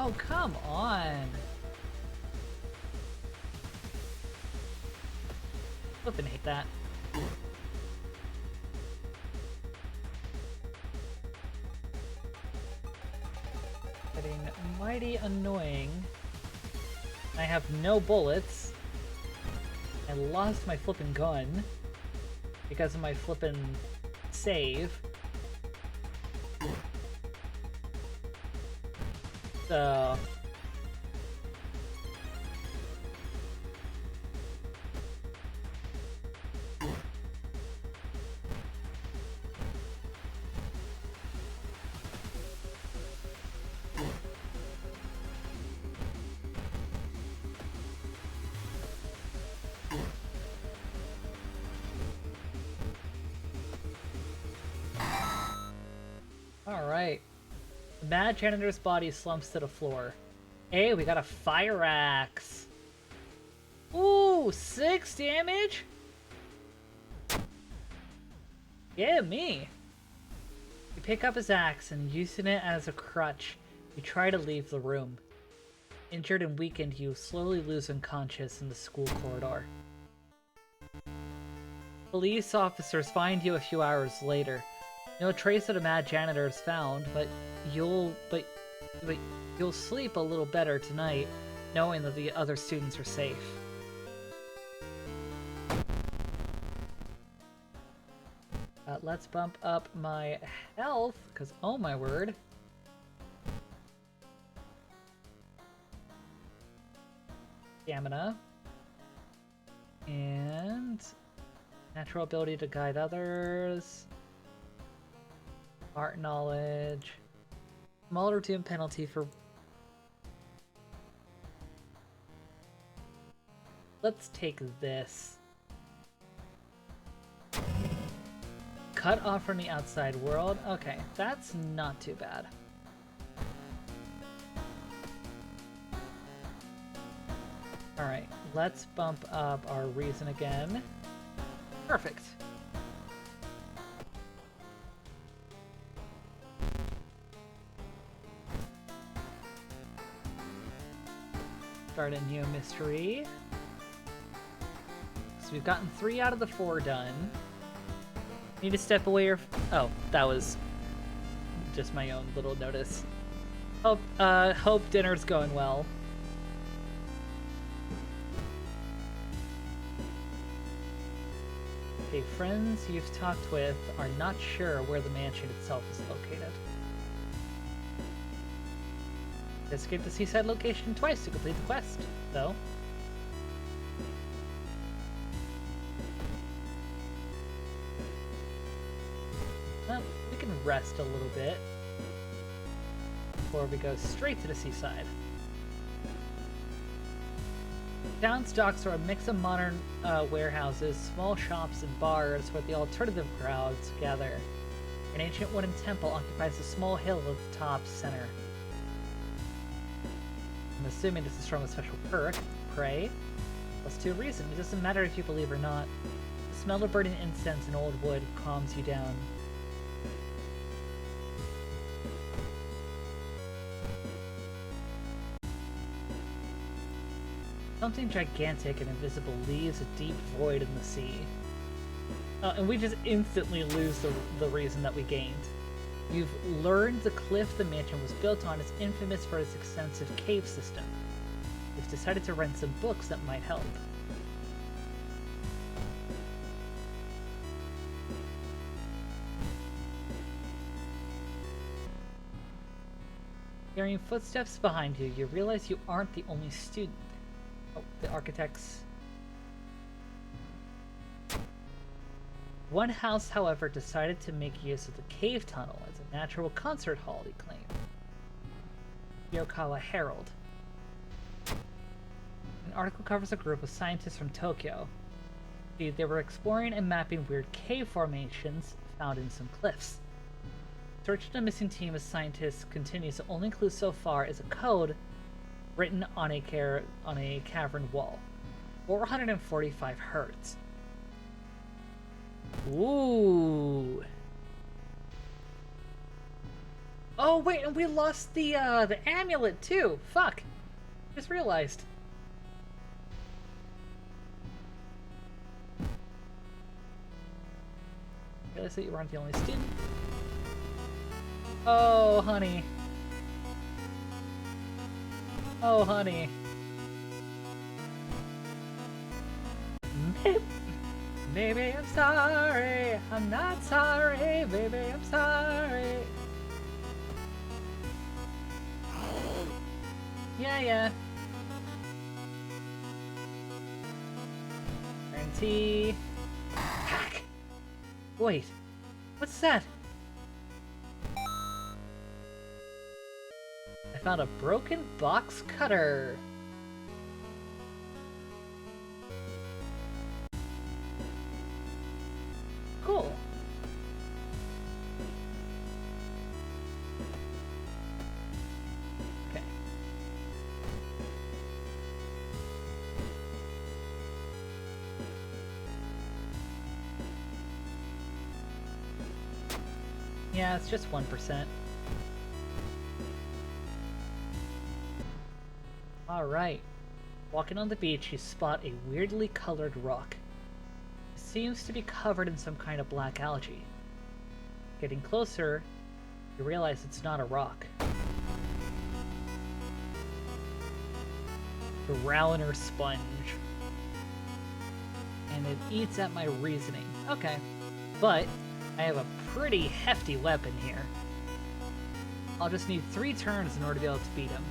Speaker 2: Oh, come on. Flippin' hate that. Getting mighty annoying. I have no bullets. I lost my flippin' gun because of my flippin' save. So... Alright. The mad janitor's body slumps to the floor. Hey, we got a fire axe. Ooh, 6 damage? Yeah, me. You pick up his axe and using it as a crutch, you try to leave the room. Injured and weakened, you slowly lose unconscious in the school corridor. Police officers find you a few hours later. No trace of the mad janitor is found, but you'll sleep a little better tonight, knowing that the other students are safe. Let's bump up my health, because oh my word. Stamina. And natural ability to guide others. Art knowledge. Small routine penalty for... Let's take this. Cut off from the outside world. Okay, that's not too bad. Alright, let's bump up our reason again. Perfect. Start a new mystery. So we've gotten 3 out of the 4 done. Need to step away or... Oh, that was just my own little notice. Hope dinner's going well. Okay, friends you've talked with are not sure where the mansion itself is located. Escape the seaside location twice to complete the quest, though. Well, we can rest a little bit before we go straight to the seaside. Town's docks are a mix of modern warehouses, small shops, and bars where the alternative crowds gather. An ancient wooden temple occupies a small hill at the top center. I'm assuming this is from a special perk, Pray. Plus 2 reason. It doesn't matter if you believe or not. The smell of burning incense and old wood calms you down. Something gigantic and invisible leaves a deep void in the sea. And we just instantly lose the reason that we gained. You've learned the cliff the mansion was built on is infamous for its extensive cave system. You've decided to rent some books that might help. Hearing footsteps behind you, you realize you aren't the only student. Oh, the architects. One house, however, decided to make use of the cave tunnel as a natural concert hall, he claimed. Yokawa Herald. An article covers a group of scientists from Tokyo. They were exploring and mapping weird cave formations found in some cliffs. Search of the missing team of scientists continues. The only clue so far is a code written on a cavern wall. 445 hertz. Ooh. Oh wait, and we lost the amulet too. Fuck. Just realized. Realize that you weren't the only student. Oh, honey. Oh, honey. Baby, I'm sorry. I'm not sorry. Baby, I'm sorry. Yeah. Guarantee. Hack. Wait. What's that? I found a broken box cutter. Cool. Okay. Yeah, it's just 1%. Alright. Walking on the beach, you spot a weirdly colored rock. It seems to be covered in some kind of black algae. Getting closer, you realize it's not a rock. Growliner sponge. And it eats at my reasoning. Okay. But I have a pretty hefty weapon here. I'll just need 3 turns in order to be able to beat him.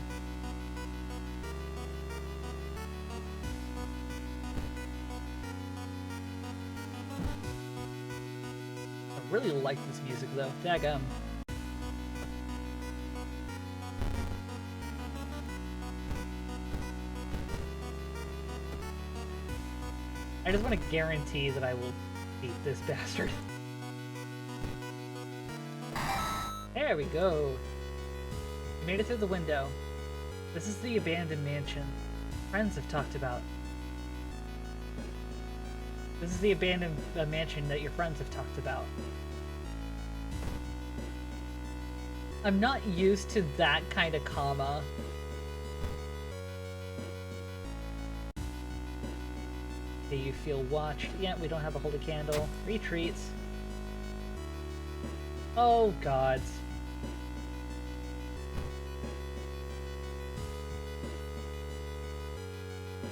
Speaker 2: I really like this music though. Daggum. I just want to guarantee that I will beat this bastard. There we go. We made it through the window. This is the abandoned mansion friends have talked about. This is the abandoned mansion that your friends have talked about. I'm not used to that kind of comma. Do you feel watched? Yeah, we don't have a holy candle. Retreats. Oh, gods.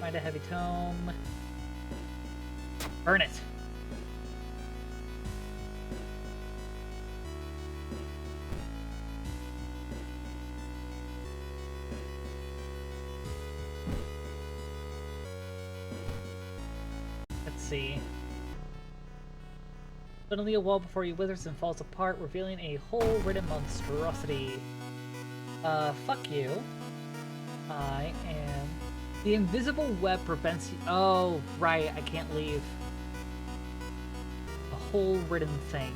Speaker 2: Find a heavy tome. Burn it! Let's see. Suddenly a wall before you withers and falls apart, revealing a hole-ridden monstrosity. Fuck you. I am... The invisible web prevents you... Oh, right, I can't leave. A hole-ridden thing.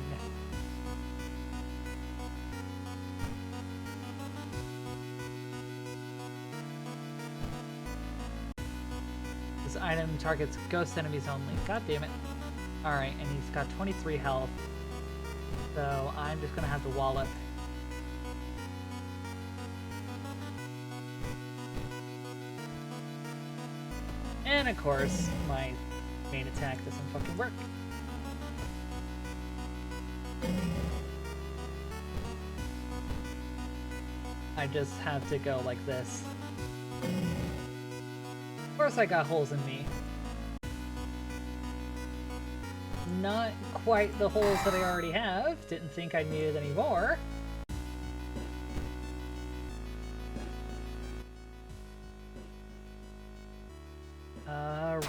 Speaker 2: This item targets ghost enemies only. God damn it. Alright, and he's got 23 health. So I'm just gonna have to wallop. And of course, my main attack doesn't fucking work. I just have to go like this. Of course I got holes in me. Not quite the holes that I already have. Didn't think I needed any more.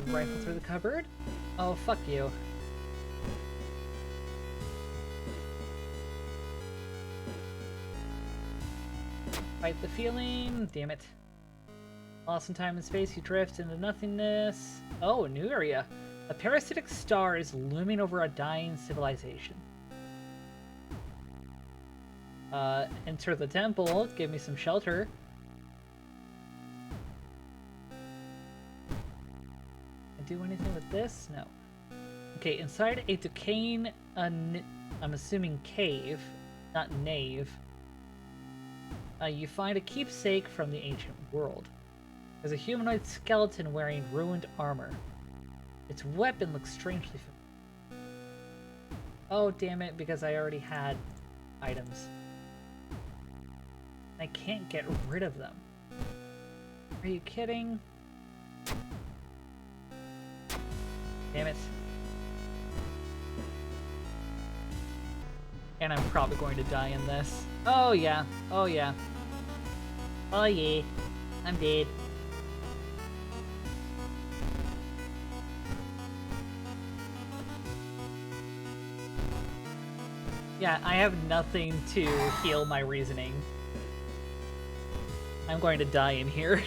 Speaker 2: Rifle through the cupboard? Oh, fuck you. Fight the feeling. Damn it. Lost in time and space, you drift into nothingness. Oh, a new area. A parasitic star is looming over a dying civilization. Enter the temple. Give me some shelter. Can I do anything with this? No. Okay, inside a decaying, I'm assuming cave, not nave, you find a keepsake from the ancient world. There's a humanoid skeleton wearing ruined armor. Its weapon looks strangely familiar. Oh, damn it, because I already had items. I can't get rid of them. Are you kidding? Damn it. And I'm probably going to die in this. Oh yeah, oh yeah. Oh yeah, I'm dead. Yeah, I have nothing to heal my reasoning. I'm going to die in here.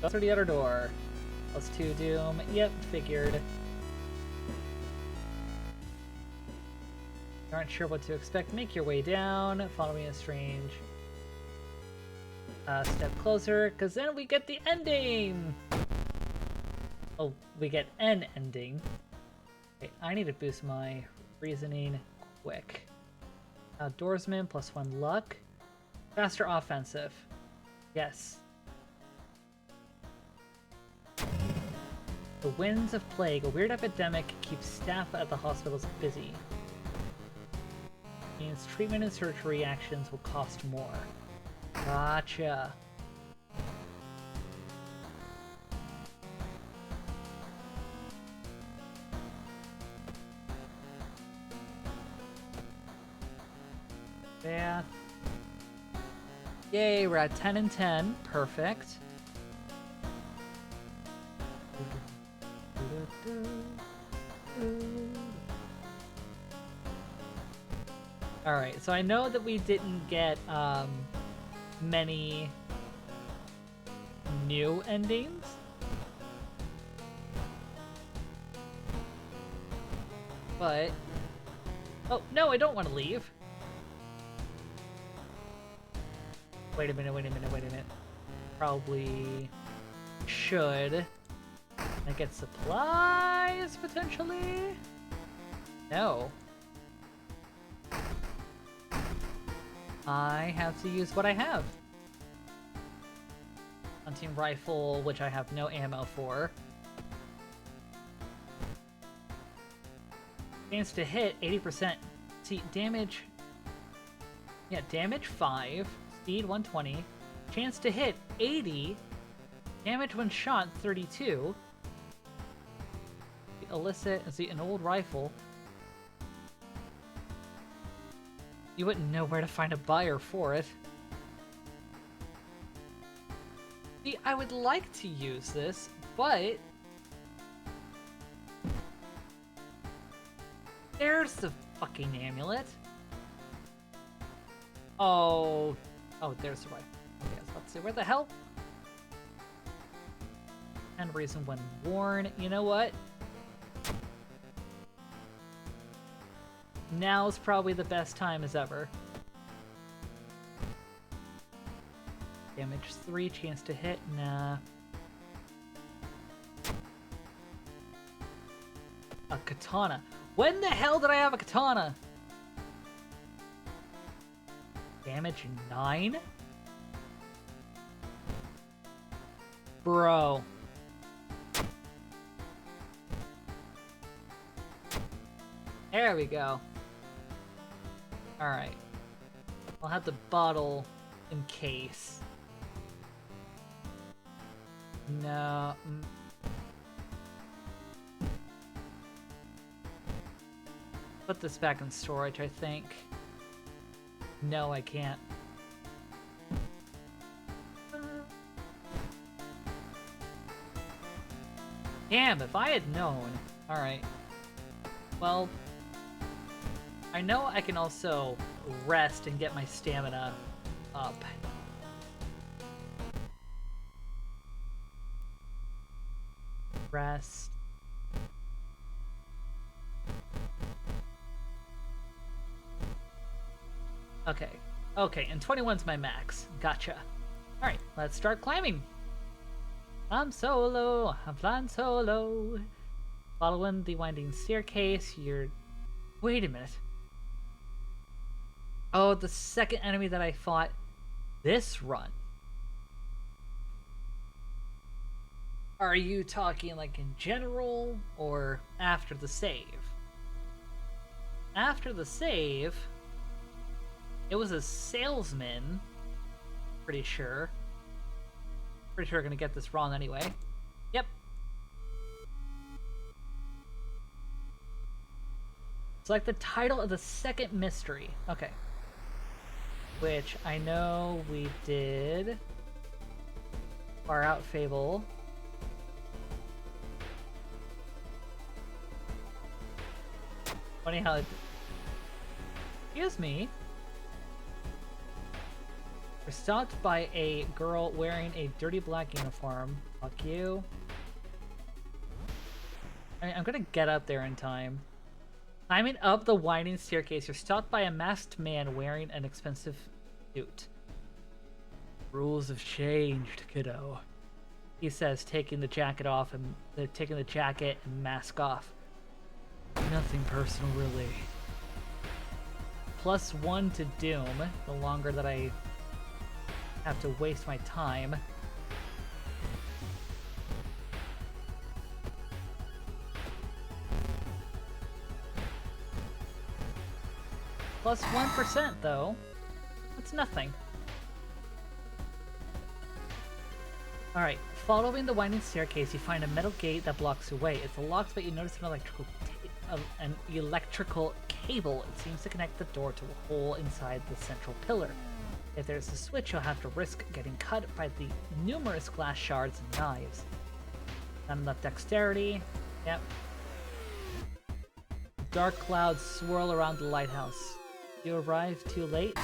Speaker 2: Go through the other door. +2 doom. Yep, figured. Aren't sure what to expect. Make your way down. Follow me in a strange step closer, because then we get the ending. Oh, we get an ending. Okay, I need to boost my reasoning quick. Outdoorsman, +1 luck. Faster offensive. Yes. The winds of plague, a weird epidemic, keeps staff at the hospitals busy. Means treatment and surgery actions will cost more. Gotcha. Bath. Yay, we're at 10 and 10. Perfect. Alright, so I know that we didn't get many new endings. But... oh, no, I don't want to leave. Wait a minute, wait a minute, wait a minute. Probably should. I get supplies, potentially? No. I have to use what I have. Hunting rifle, which I have no ammo for. Chance to hit, 80%. See, damage... yeah, damage 5. Speed 120. Chance to hit 80. Damage when shot 32. Illicit, see, an old rifle. You wouldn't know where to find a buyer for it. See, I would like to use this, but... there's the fucking amulet. Oh... oh, there's the rifle. Okay, I was about to say, where the hell? And reason when worn. You know what? Now's probably the best time as ever. Damage 3, chance to hit, nah. A katana. When the hell did I have a katana? Damage 9? Bro. There we go. Alright. I'll have the bottle in case. No. Put this back in storage, I think. No, I can't. Damn, if I had known. Alright. Well... I know I can also rest and get my stamina up. Rest. Okay. Okay, and 21's my max. Gotcha. Alright, let's start climbing. I'm solo. I'm flying solo. Following the winding staircase, you're... Wait a minute. Oh, the second enemy that I fought this run. Are you talking like in general or after the save? After the save, it was a salesman. Pretty sure. Pretty sure I'm gonna get this wrong anyway. Yep. It's like the title of the second mystery. Okay. Which I know we did. Far Out Fable. Funny how it... Excuse me. We're stopped by a girl wearing a dirty black uniform. Fuck you. I'm gonna get up there in time. Climbing up the winding staircase, you're stopped by a masked man wearing an expensive suit. Rules have changed, kiddo. He says, taking the jacket off and taking the jacket and mask off. Nothing personal, really. +1 to Doom. The longer that I have to waste my time. +1% though. That's nothing. Alright, following the winding staircase, you find a metal gate that blocks your way. It's locked, but you notice an electrical cable. It seems to connect the door to a hole inside the central pillar. If there's a switch, you'll have to risk getting cut by the numerous glass shards and knives. Not enough dexterity. Yep. Dark clouds swirl around the lighthouse. You arrive too late.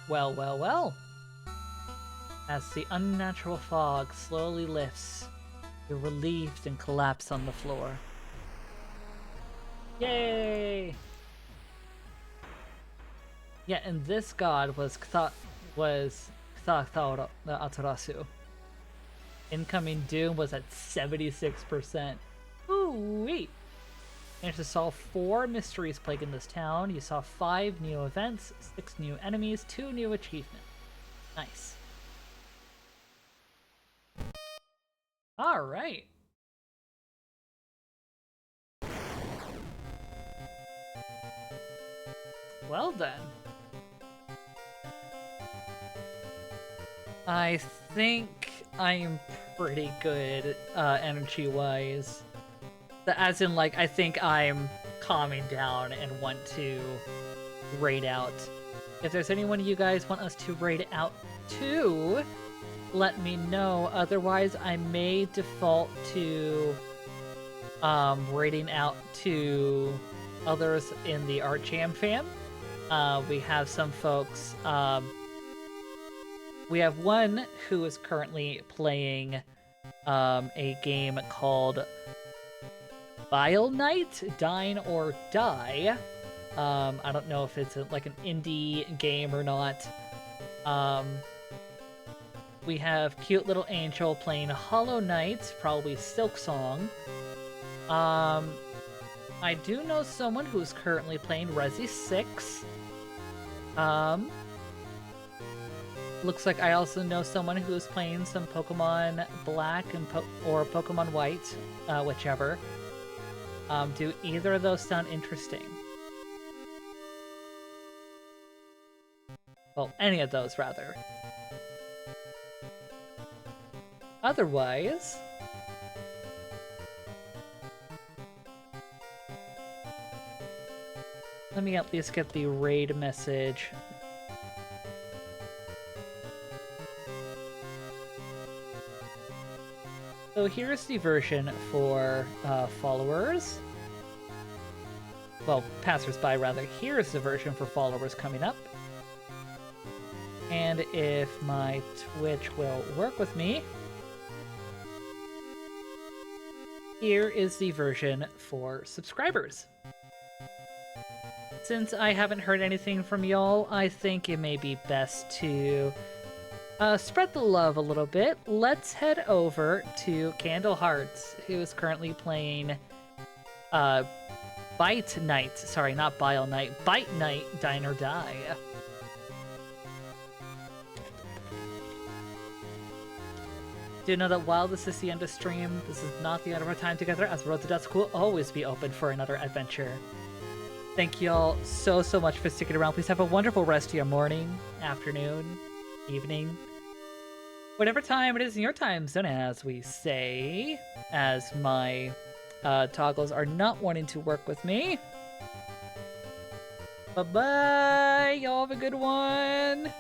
Speaker 2: Well, well, well. As the unnatural fog slowly lifts, you're relieved and collapse on the floor. Yay! Yeah, and this god was Kthathara Atarasu. Incoming doom was at 76%. Ooh-wee! Managed to solve 4 mysteries plaguing this town. You saw 5 new events, 6 new enemies, 2 new achievements. Nice. Alright. Well then. I think I'm pretty good, energy-wise. As in, like, I think I'm calming down and want to raid out. If there's anyone you guys want us to raid out to, let me know. Otherwise, I may default to raiding out to others in the Art Jam fam. We have some folks. We have one who is currently playing a game called Vile Knight, Dine or Die. I don't know if it's like an indie game or not. We have Cute Little Angel playing Hollow Knight, probably Silksong. I do know someone who's currently playing Resi 6. Looks like I also know someone who's playing some Pokemon Black and or Pokemon White, whichever. Do either of those sound interesting? Well, any of those, rather. Otherwise... let me at least get the raid message. So here's the version for followers. Well, passersby rather. Here's the version for followers coming up. And if my Twitch will work with me, here is the version for subscribers. Since I haven't heard anything from y'all, I think it may be best to spread the love a little bit. Let's head over to Candle Hearts, who is currently playing Bite Night. Sorry, not Bile Night. Bite Night, Dine or Die. Do know that while this is the end of stream, this is not the end of our time together, as Road to Dusk will always be open for another adventure. Thank you all so much for sticking around. Please have a wonderful rest of your morning, afternoon, evening, whatever time it is in your time zone, as we say, as my toggles are not wanting to work with me. Bye-bye! Y'all have a good one!